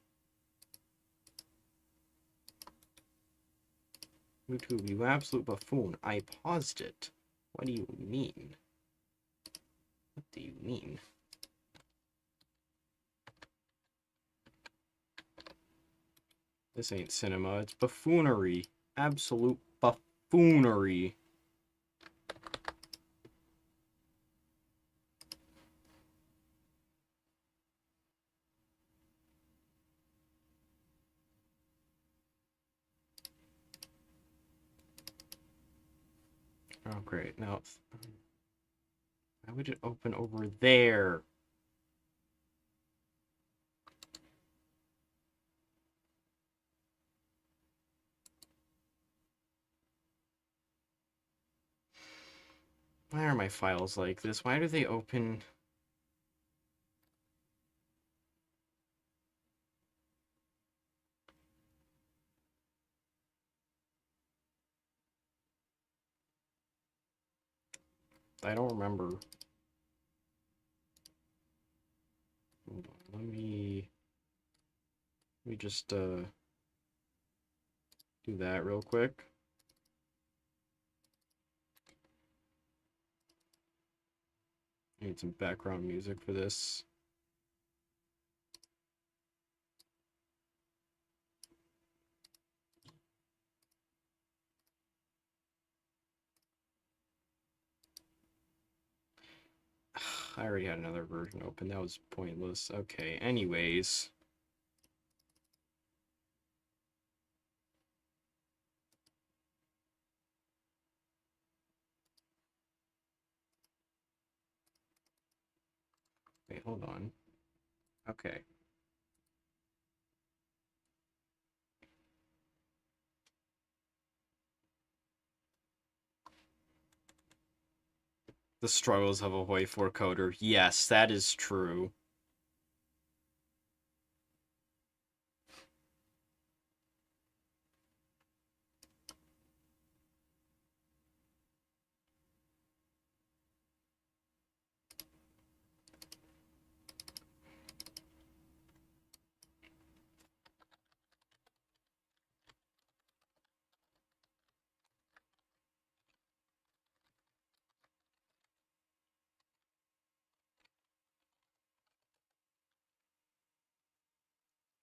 YouTube, you absolute buffoon. I paused it. What do you mean? What do you mean? This ain't cinema, it's buffoonery. Absolute buffoonery. Oh, great. Now, why would it open over there? Why are my files like this? Why do they open... I don't remember. Hold on, let me just do that real quick. Need some background music for this. I already had another version open. That was pointless. Okay, anyways. Wait, hold on. Okay. The struggles of a Hoi 4 coder. Yes, that is true.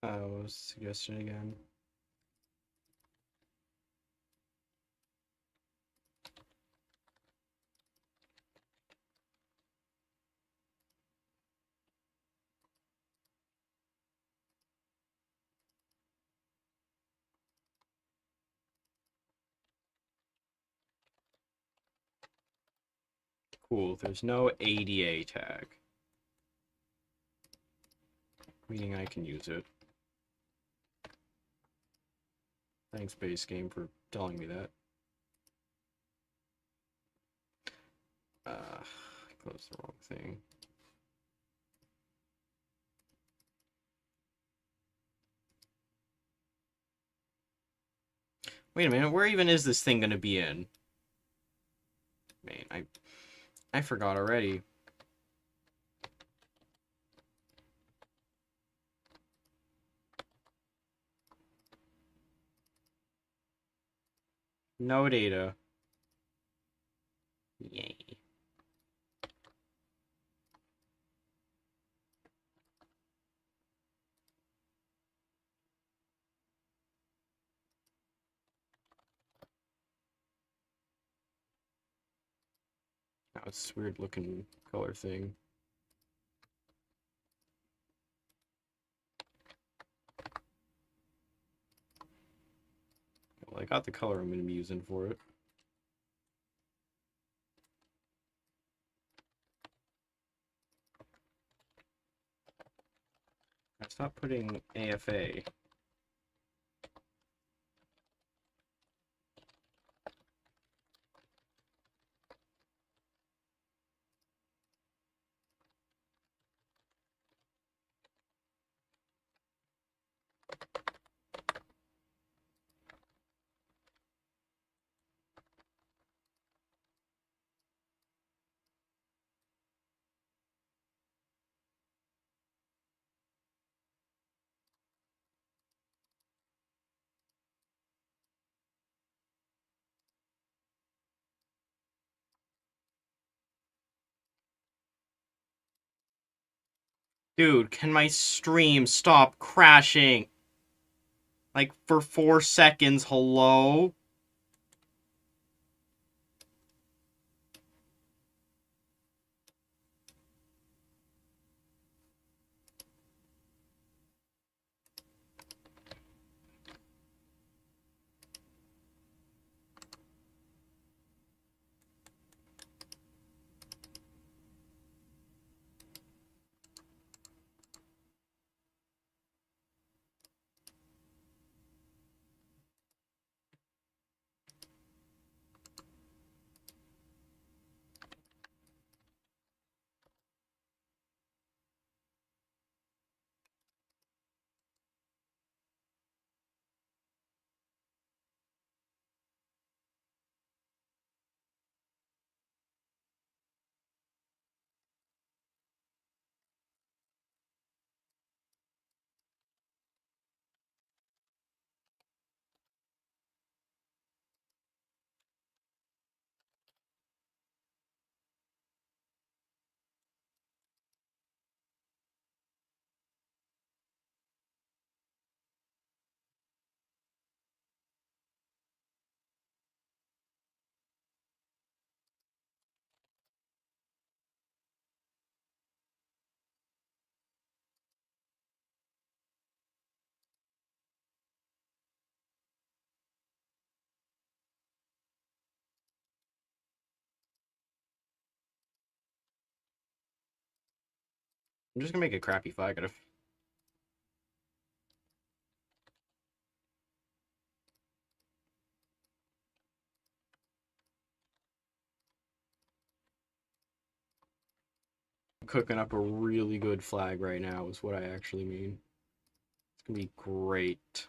What was the suggestion again? Cool, there's no ADA tag. Meaning I can use it. Thanks, base game, for telling me that. I closed the wrong thing. Wait a minute, where even is this thing gonna be in? Man, I forgot already. No data. Yay. Now it's this weird looking color thing. Well, I got the color I'm gonna be using for it. Stop putting AFA. Dude, can my stream stop crashing? Like, for 4 seconds, hello? I'm just gonna make a crappy flag out of. Cooking up a really good flag right now is what I actually mean. It's gonna be great.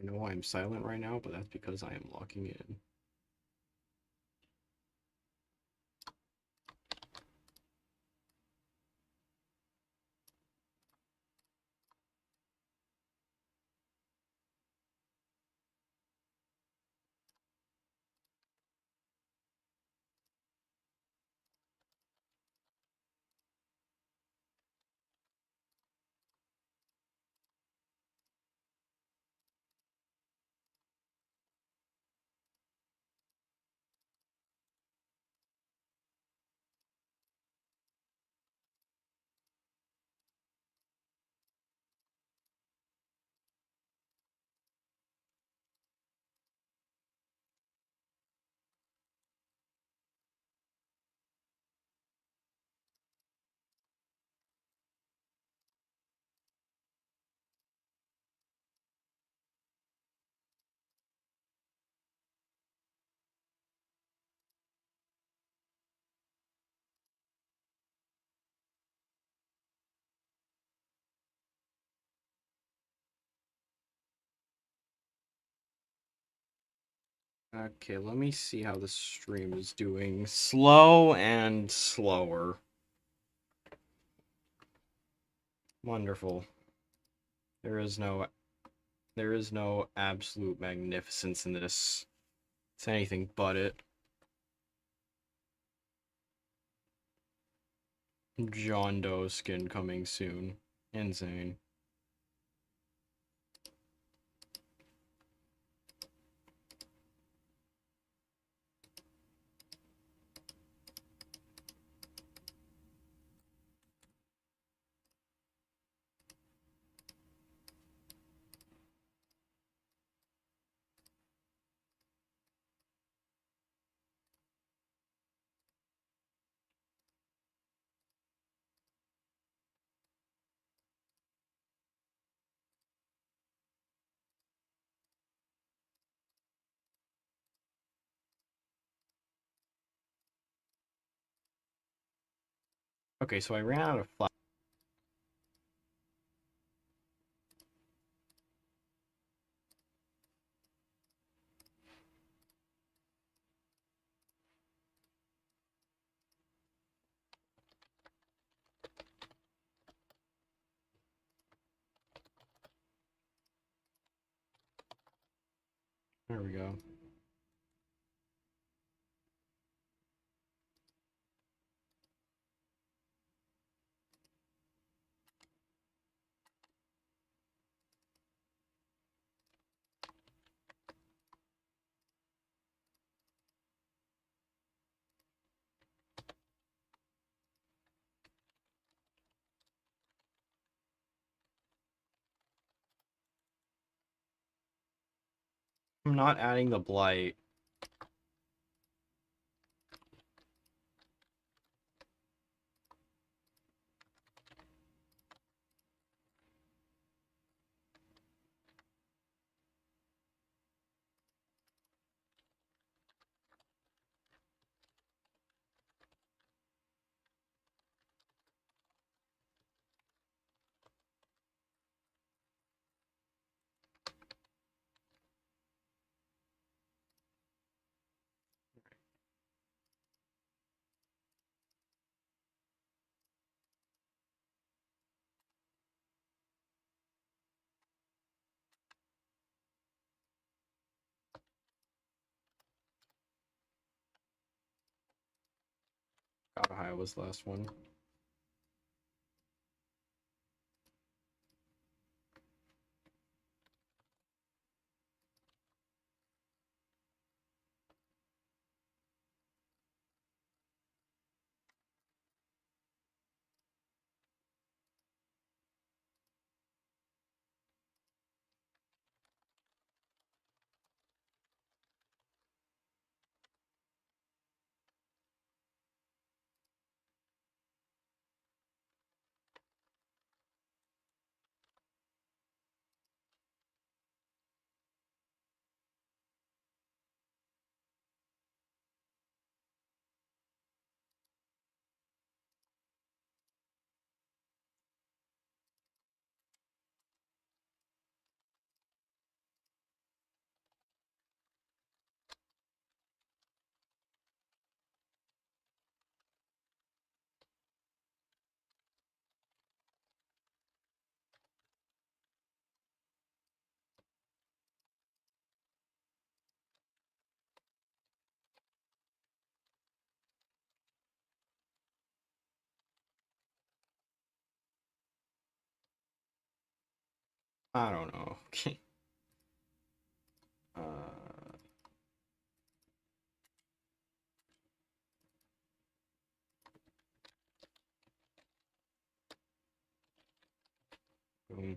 I know I'm silent right now, but that's because I am locking in. Okay, let me see how the stream is doing. Slow and slower. Wonderful. There is no absolute magnificence in this. It's anything but it. John Doe skin coming soon. Insane. Okay, so I ran out of flash. There we go. I'm not adding the blight. God, how high was the last one? I don't know. uh, boom.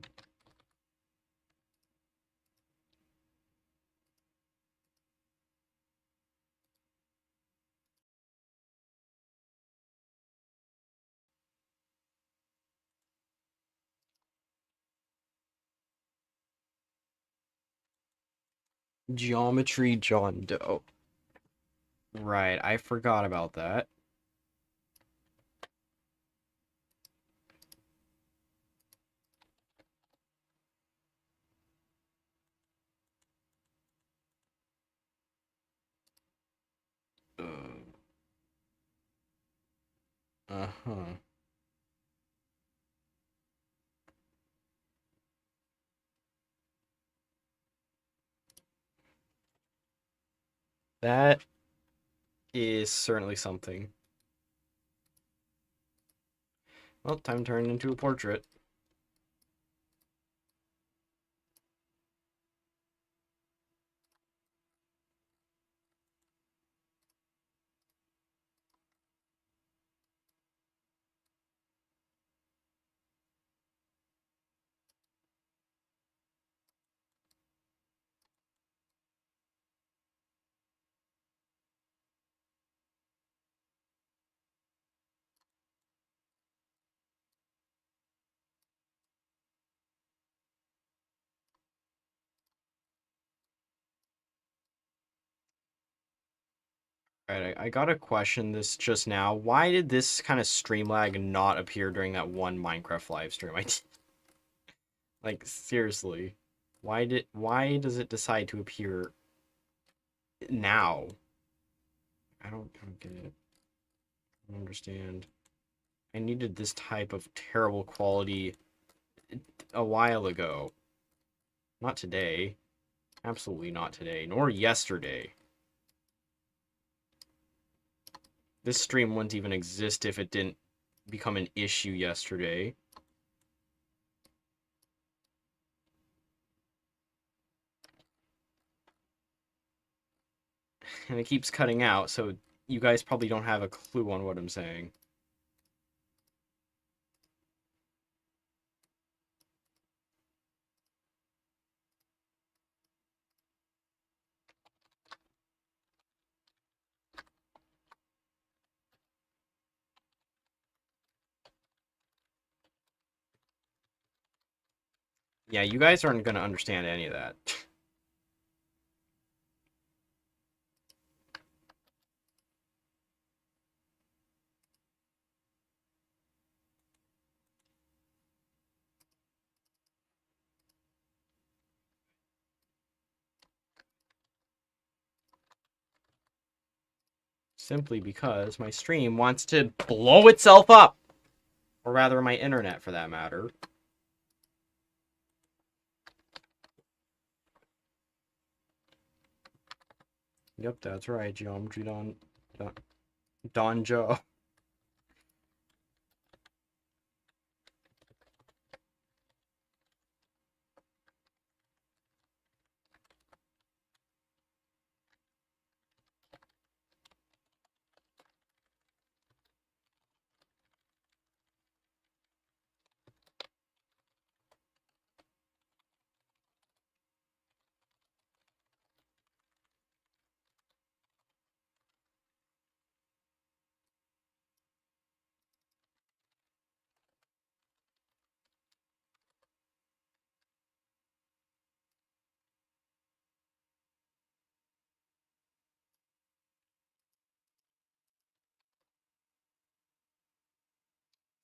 Geometry John Doe. Right, I forgot about that. Uh-huh. That is certainly something. Well, time turned into a portrait. Alright, I gotta question this just now. Why did this kind of stream lag not appear during that one Minecraft live stream? Like, seriously. Why does it decide to appear now? I don't get it. I don't understand. I needed this type of terrible quality a while ago. Not today. Absolutely not today, nor yesterday. This stream wouldn't even exist if it didn't become an issue yesterday. And it keeps cutting out, so you guys probably don't have a clue on what I'm saying. Yeah, you guys aren't gonna understand any of that. Simply because my stream wants to blow itself up. Or rather, my internet, for that matter. Yep, that's right, Geometry Don Joe.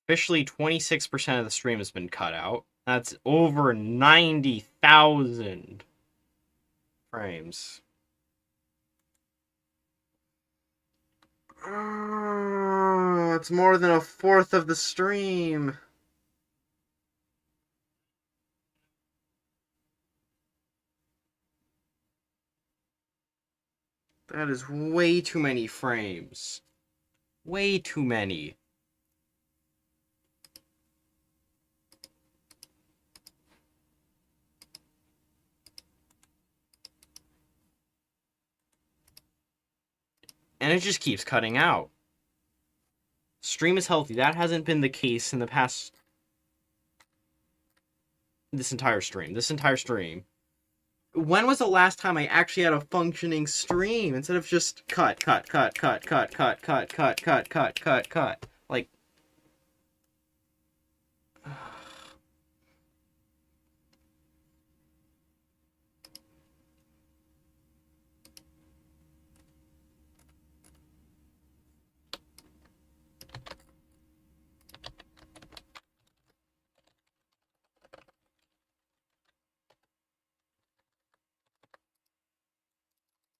Officially, 26% of the stream has been cut out. That's over 90,000 frames. It's more than a fourth of the stream. That is way too many frames. Way too many. And it just keeps cutting out. Stream is healthy. That hasn't been the case in the past... This entire stream. When was the last time I actually had a functioning stream instead of just cut? Like...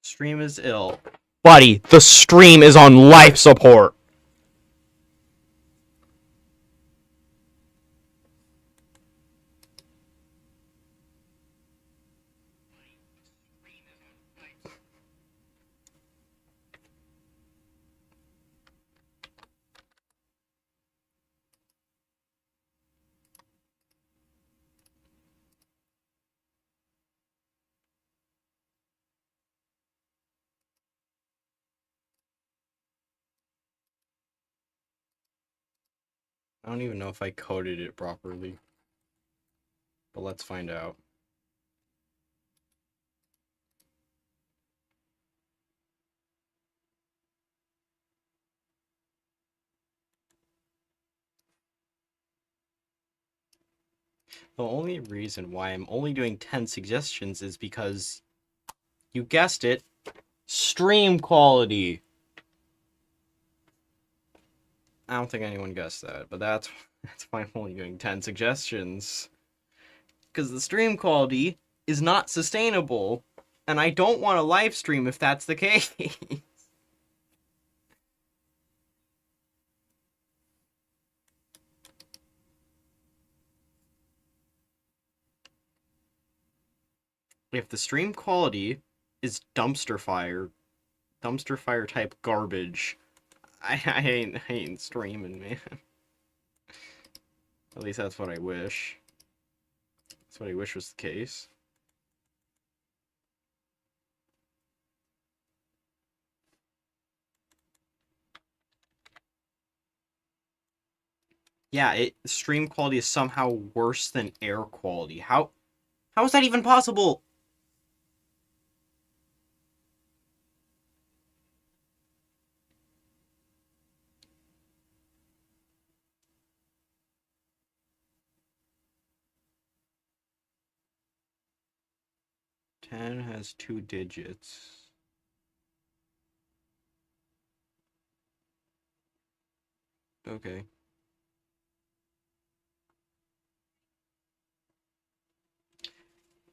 Stream is ill. Buddy, the stream is on life support. I don't even know if I coded it properly. But let's find out. The only reason why I'm only doing 10 suggestions is because, you guessed it, stream quality. I don't think anyone guessed that, but that's why I'm only doing 10 suggestions. Because the stream quality is not sustainable, and I don't want to live stream if that's the case. If the stream quality is dumpster fire type garbage, I ain't streaming, man. At least that's what I wish. That's what I wish was the case. Yeah, stream quality is somehow worse than air quality. How is that even possible? Ten has 2 digits. Okay.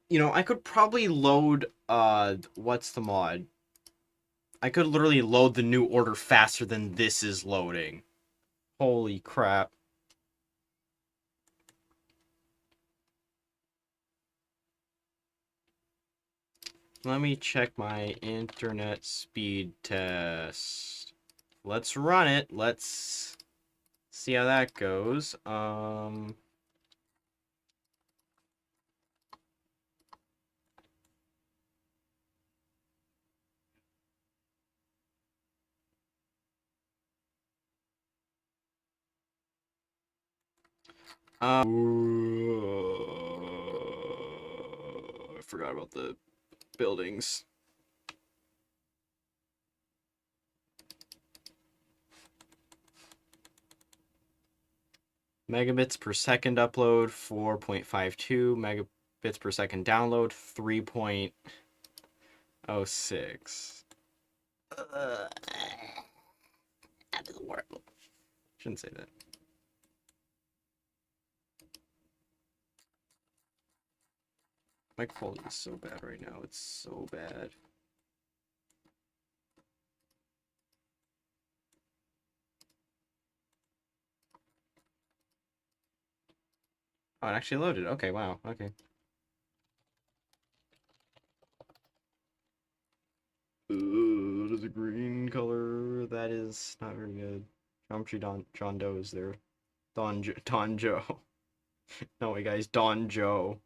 You know, I could probably load, what's the mod? I could literally load the new order faster than this is loading. Holy crap. Let me check my internet speed test. Let's run it. Let's see how that goes. I forgot about the buildings. Megabits per second upload, 4.52. Megabits per second download, 3.06. That is horrible. Shouldn't say that. My quality is so bad right now. It's so bad. Oh, it actually loaded. Okay, wow. Okay. That is a green color. That is not very good. Geometry John Doe is there. Don Joe. No way, guys. Don Joe.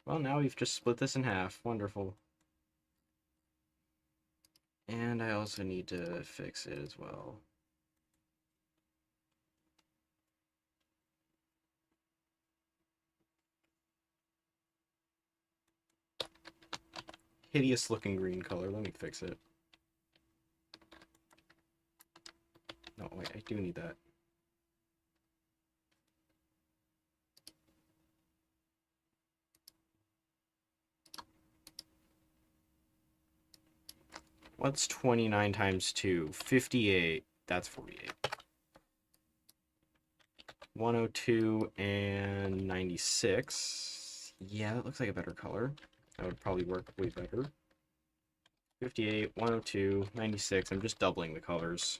Well, now we've just split this in half. Wonderful. And I also need to fix it as well. Hideous looking green color. Let me fix it. No, wait, I do need that. What's 29 times 2? 58. That's 48. 102 and 96. Yeah, that looks like a better color. That would probably work way better. 58, 102, 96. I'm just doubling the colors.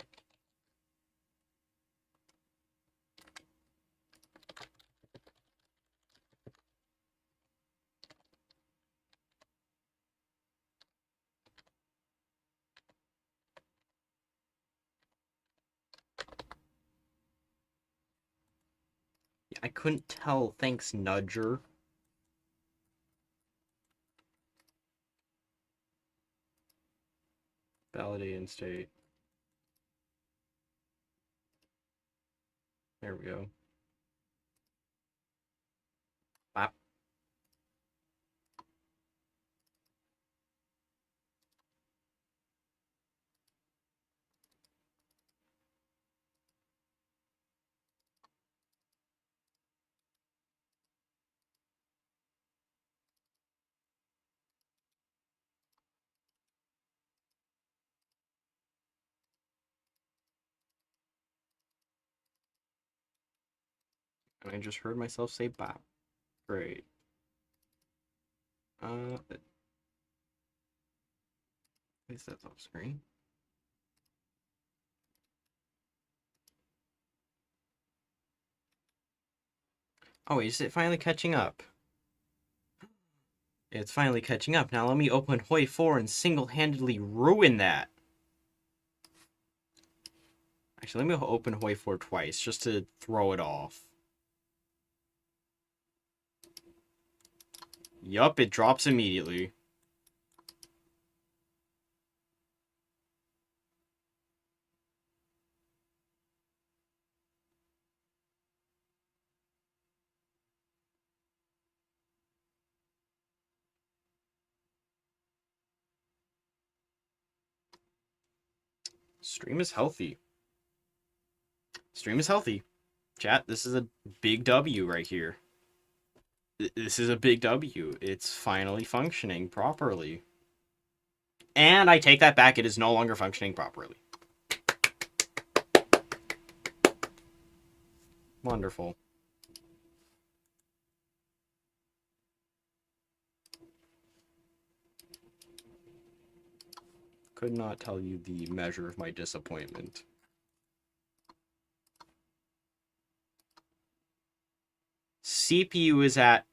I couldn't tell. Thanks, Nudger. Validate and state. There we go. Bop. And I just heard myself say bop. Great. At least that's off screen. Oh, is it finally catching up? It's finally catching up. Now let me open Hoi 4 and single-handedly ruin that. Actually, let me open Hoi 4 twice, just to throw it off. Yup, it drops immediately. Stream is healthy. Stream is healthy. Chat, this is a big W right here. This is a big W. It's finally functioning properly. And I take that back, it is no longer functioning properly. Wonderful. Could not tell you the measure of my disappointment. CPU is at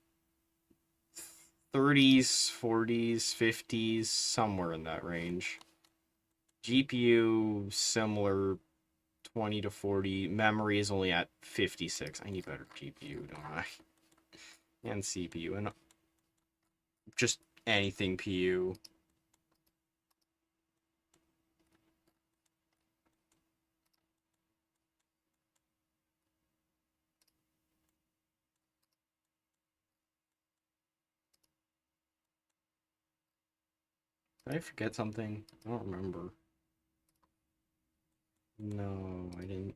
30s, 40s, 50s, somewhere in that range. GPU, similar, 20 to 40. Memory is only at 56. I need better GPU, don't I? And CPU, and just anything PU. Did I forget something? I don't remember. No, I didn't.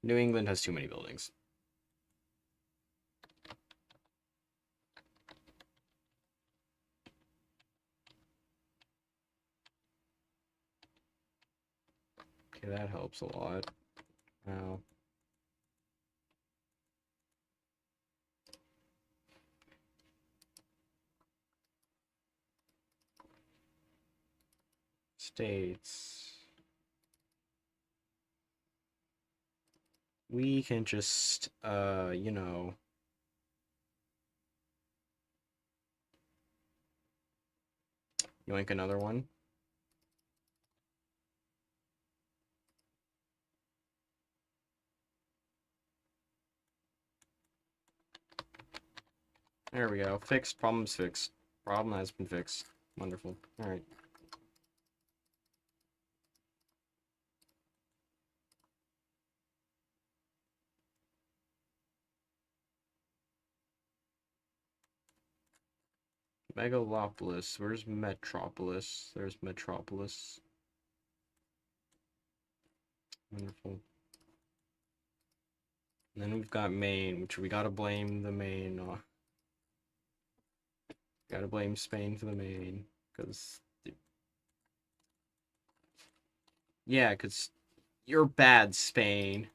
New England has too many buildings. Okay, that helps a lot. Wow. States. We can just, you know, yoink another one. There we go. Fixed. Problem's fixed. Problem has been fixed. Wonderful. Alright. Megalopolis. Where's Metropolis? There's Metropolis. Wonderful. And then we've got Maine, which we gotta blame the Maine. Gotta blame Spain for the Maine. Because... Yeah, because you're bad, Spain.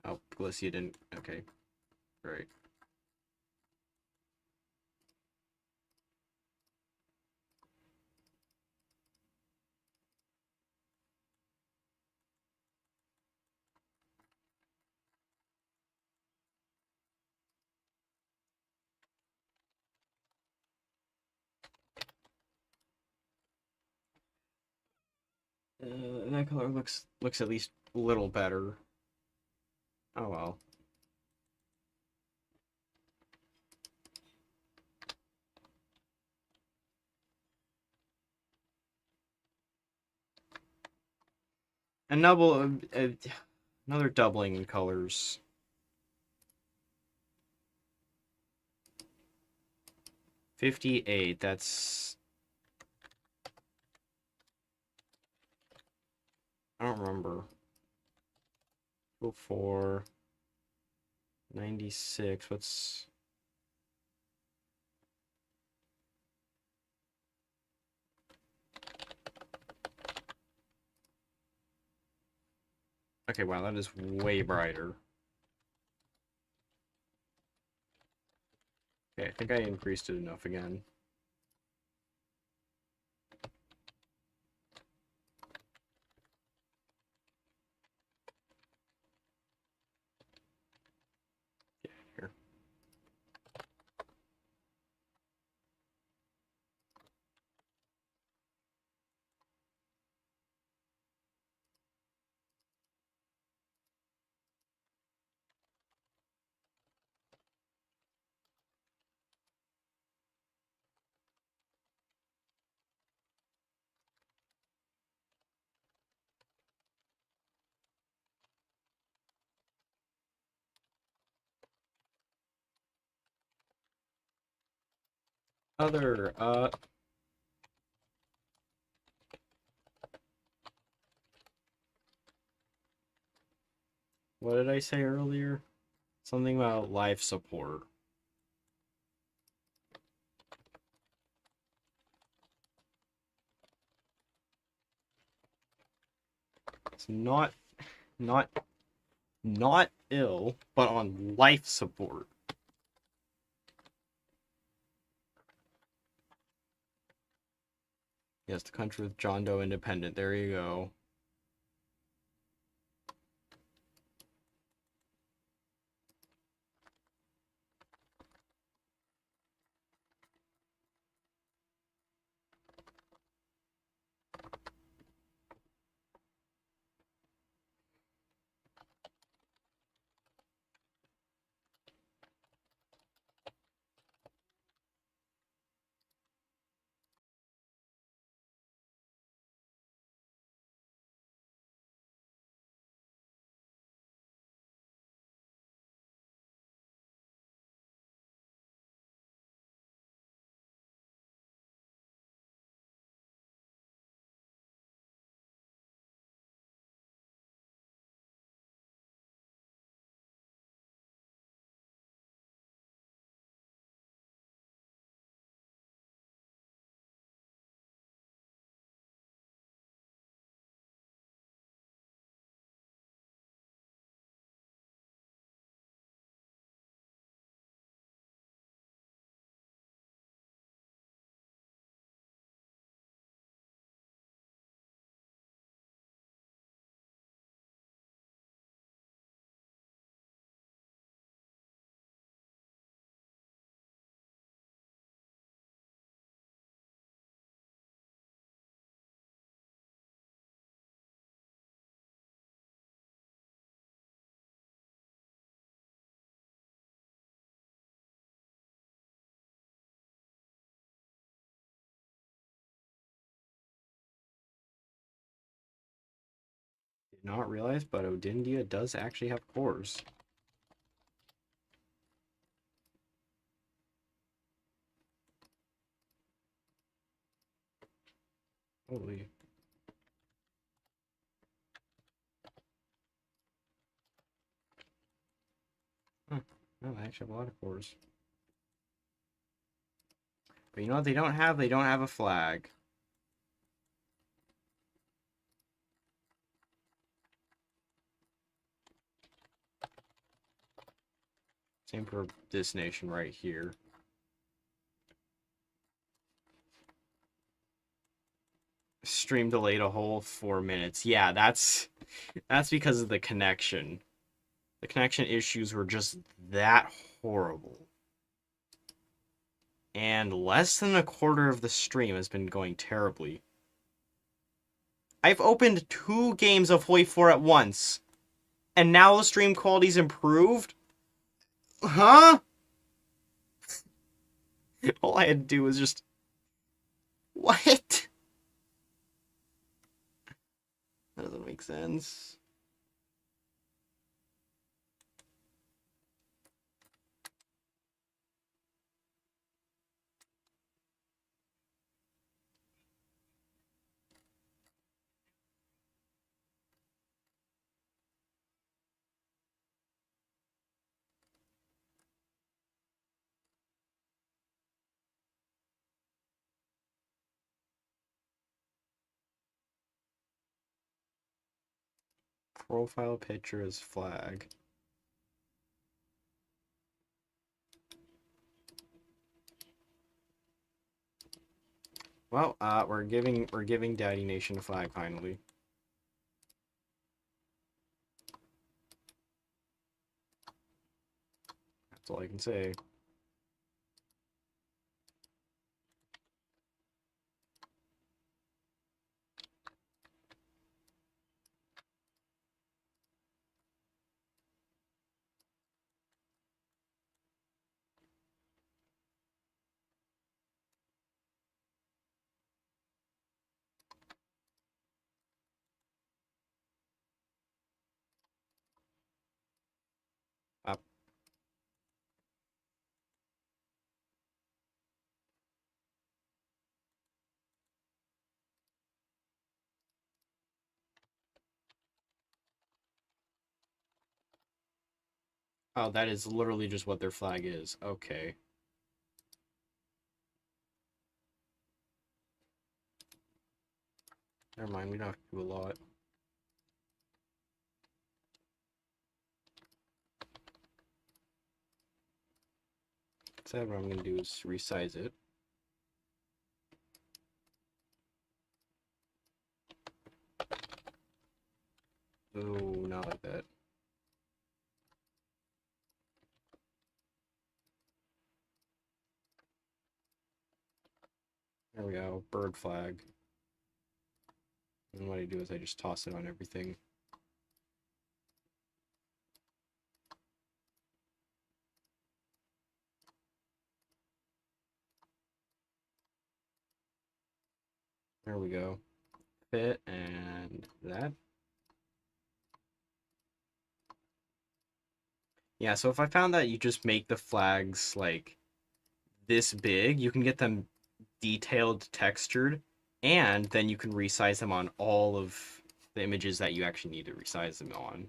Oh, Galicia didn't... Okay. Great. That color looks at least a little better. Oh well. And Another doubling in colors. $58, that's... I don't remember. 04, 96, what's... Okay, wow, that is way brighter. Okay, I think I increased it enough again. Yeah, here. Other, what did I say earlier? Something about life support. It's not ill, but on life support. Yes, the country with John Doe independent. There you go. Did not realize, but Odindia does actually have cores. Holy. Huh. No, they actually have a lot of cores. But you know what they don't have? They don't have a flag. Same for this nation right here. Stream delayed a whole 4 minutes. Yeah, that's because of the connection. The connection issues were just that horrible. And less than a quarter of the stream has been going terribly. I've opened 2 games of Hoi 4 at once. And now the stream quality's improved? Huh? All I had to do was just... What? That doesn't make sense. Profile picture is flag. Well, we're giving Daddy Nation a flag finally. That's all I can say. Up. Oh, that is literally just what their flag is. Okay. Never mind, we don't have to do a lot. Instead, what I'm going to do is resize it. Oh, not like that. There we go, bird flag. And what I do is I just toss it on everything. There we go. Fit and that. Yeah, so if I found that you just make the flags like this big, you can get them detailed textured, and then you can resize them on all of the images that you actually need to resize them on.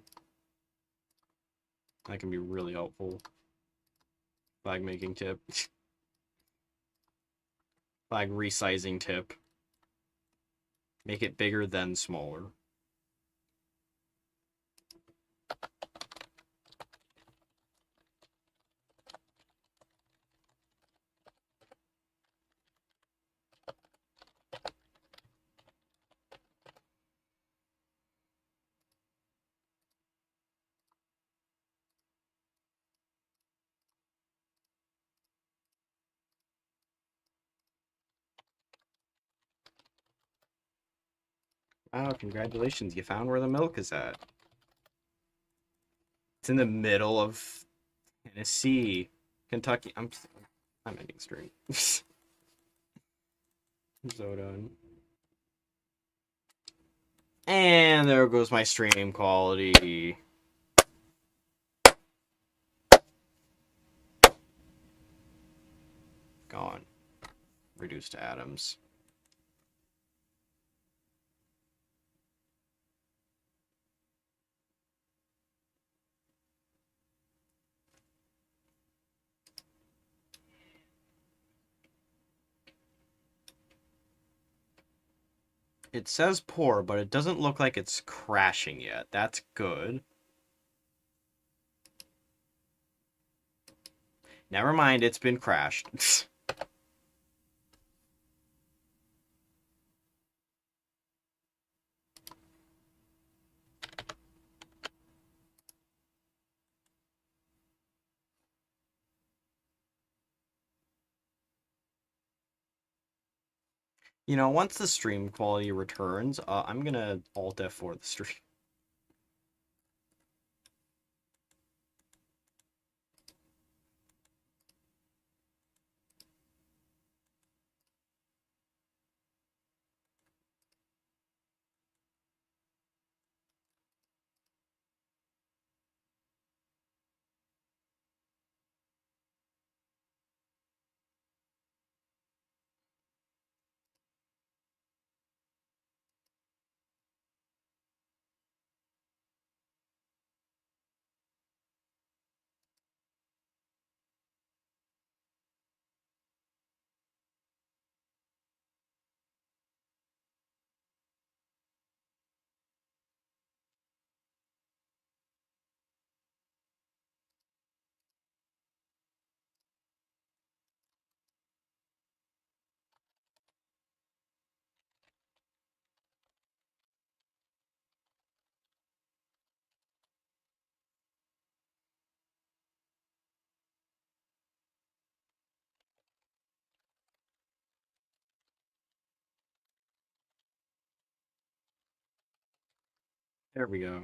That can be really helpful. Flag making tip. Flag resizing tip. Make it bigger then smaller. Wow, congratulations, you found where the milk is at. It's in the middle of Tennessee, Kentucky. I'm ending stream. I'm so done. And there goes my stream quality. Gone. Reduced to atoms. It says poor, but it doesn't look like it's crashing yet. That's good. Never mind, it's been crashed. You know, once the stream quality returns, I'm gonna Alt F4 the stream. There we go.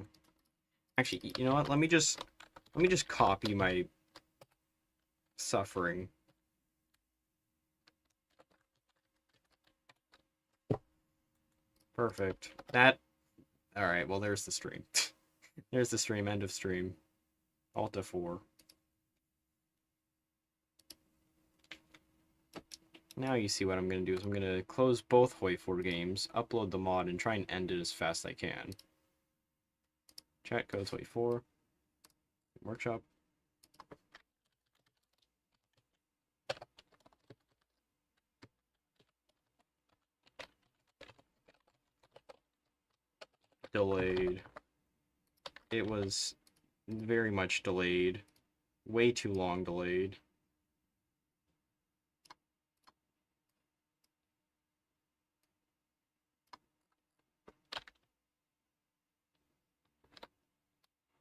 Actually, you know what? Let me just copy my suffering. Perfect. That. All right. Well, there's the stream. There's the stream. End of stream. Alt F4. Now you see what I'm going to do is I'm going to close both Hoi4 games, upload the mod, and try and end it as fast as I can. Chat codes Hoi4. Workshop. Delayed. It was very much delayed. Way too long delayed.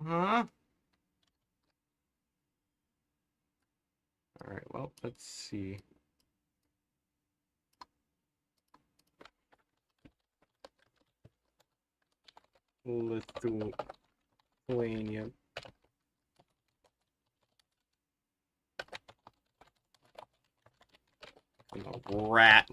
Huh? Alright, well, let's see. Lithuania. Rat.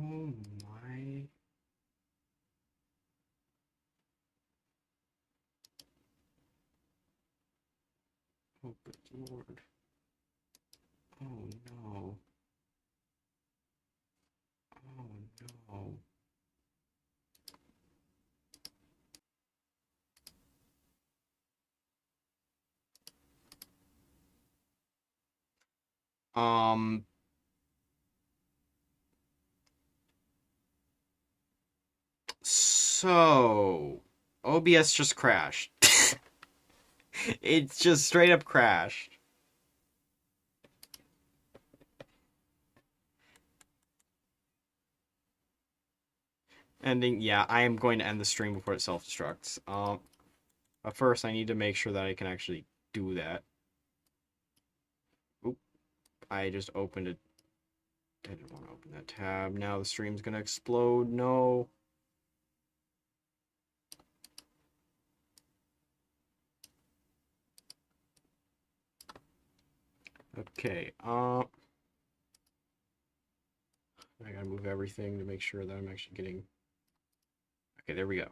Oh my. Oh, good lord. Oh no. Oh no. Um, so OBS just crashed. It's just straight up crashed. Ending, yeah, I am going to end the stream before it self-destructs. But first I need to make sure that I can actually do that. Oop, I just opened it. I didn't want to open that tab. Now the stream's gonna explode. No. Okay, I gotta move everything to make sure that I'm actually getting... Okay, there we go.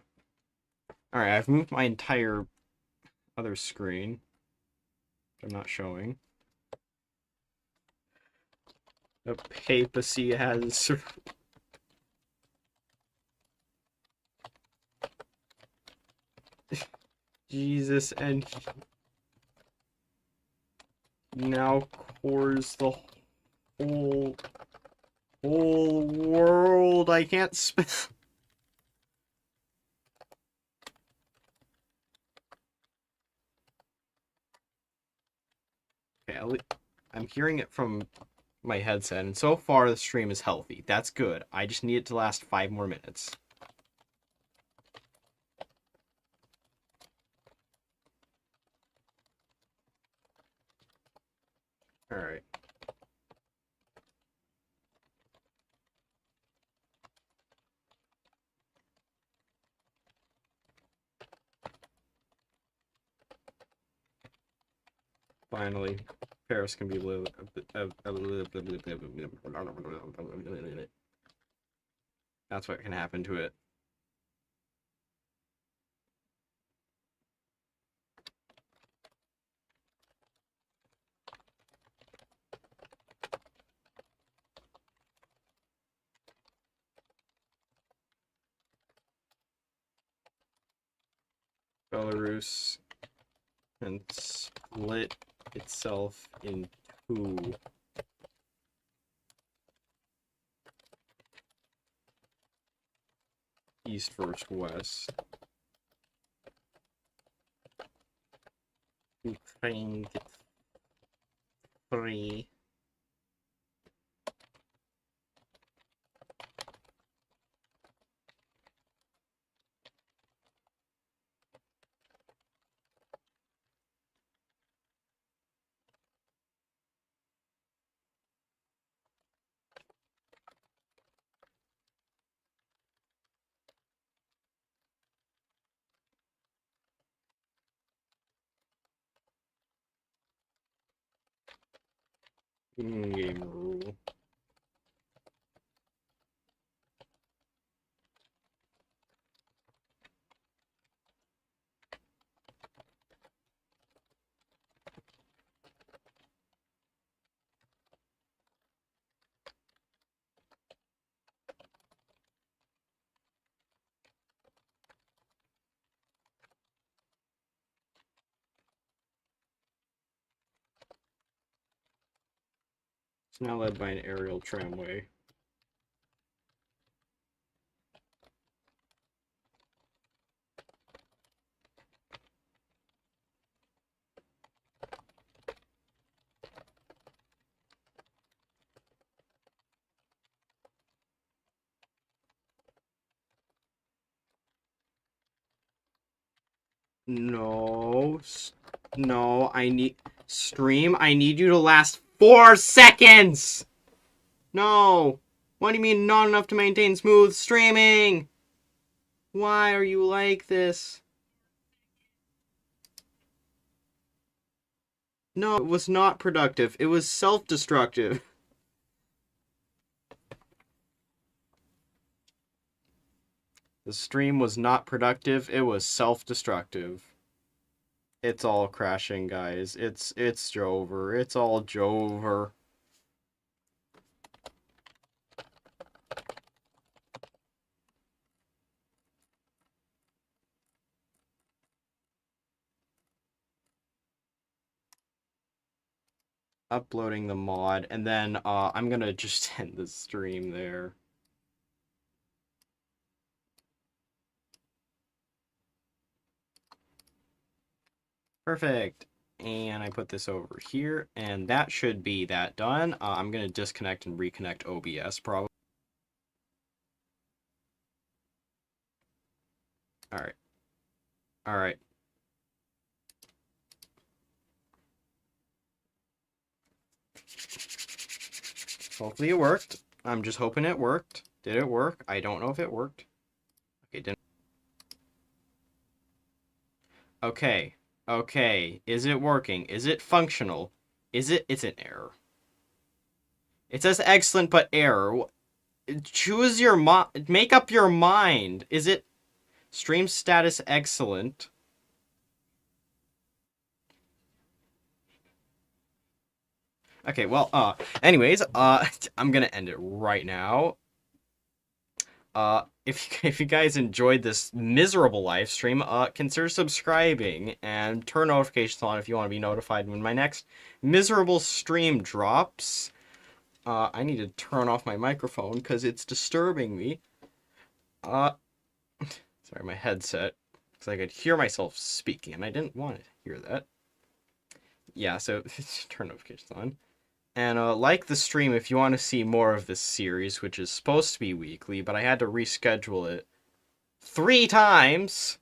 Alright, I've moved my entire other screen, which I'm not showing. The papacy has... Jesus, and now cores the whole world. I can't spell. Okay, I'm hearing it from my headset, and so far the stream is healthy. That's good. I just need it to last 5 more minutes. Alright. Finally, Paris can be lived. That's what can happen to it. reduce and split itself in two. East versus west. To find it free. Game rule. It's now led by an aerial tramway. No. No, I need... Stream, I need you to last 4 seconds! No! What do you mean not enough to maintain smooth streaming? Why are you like this? No, it was not productive. It was self-destructive. The stream was not productive. It was self-destructive. It's all crashing, guys. It's Jover. It's all Jover. Uploading the mod, and then I'm gonna just end the stream there. Perfect. And I put this over here, and that should be that done. I'm gonna disconnect and reconnect OBS probably. Alright. Alright. Hopefully it worked. I'm just hoping it worked. Did it work? I don't know if it worked. Okay, didn't. Okay. Okay. Is it working? Is it functional? Is it? It's an error. It says excellent, but error. Choose your make up your mind. Is it stream status excellent? Okay, well, anyways, I'm gonna end it right now. If you guys enjoyed this miserable live stream, consider subscribing and turn notifications on if you want to be notified when my next miserable stream drops. I need to turn off my microphone because it's disturbing me. Sorry, my headset, because I could hear myself speaking, and I didn't want to hear that. Yeah, so turn notifications on. And like the stream if you want to see more of this series, which is supposed to be weekly, but I had to reschedule it 3 times.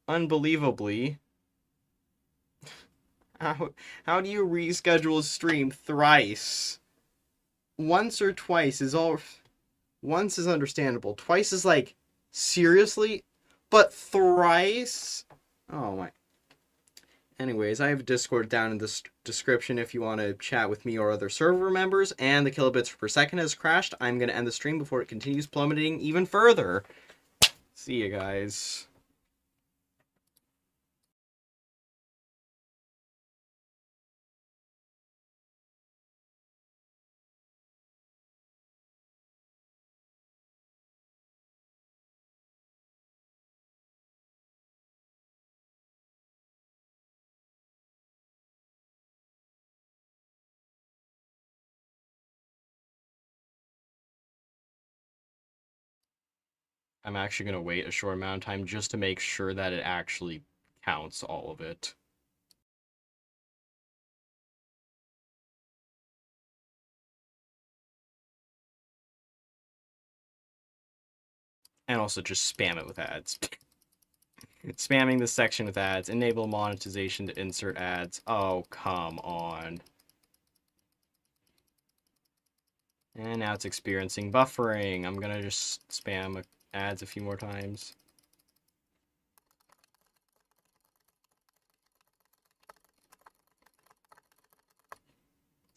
Unbelievably. How do you reschedule a stream thrice? Once or twice is all... Once is understandable. Twice is like, seriously? But thrice? Oh my... Anyways, I have a Discord down in the description if you want to chat with me or other server members, and the kilobits per second has crashed. I'm going to end the stream before it continues plummeting even further. See you guys. I'm actually going to wait a short amount of time just to make sure that it actually counts all of it. And also just spam it with ads. Spamming this section with ads. Enable monetization to insert ads. Oh, come on. And now it's experiencing buffering. I'm gonna just spam ads a few more times.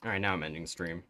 Alright, now I'm ending the stream.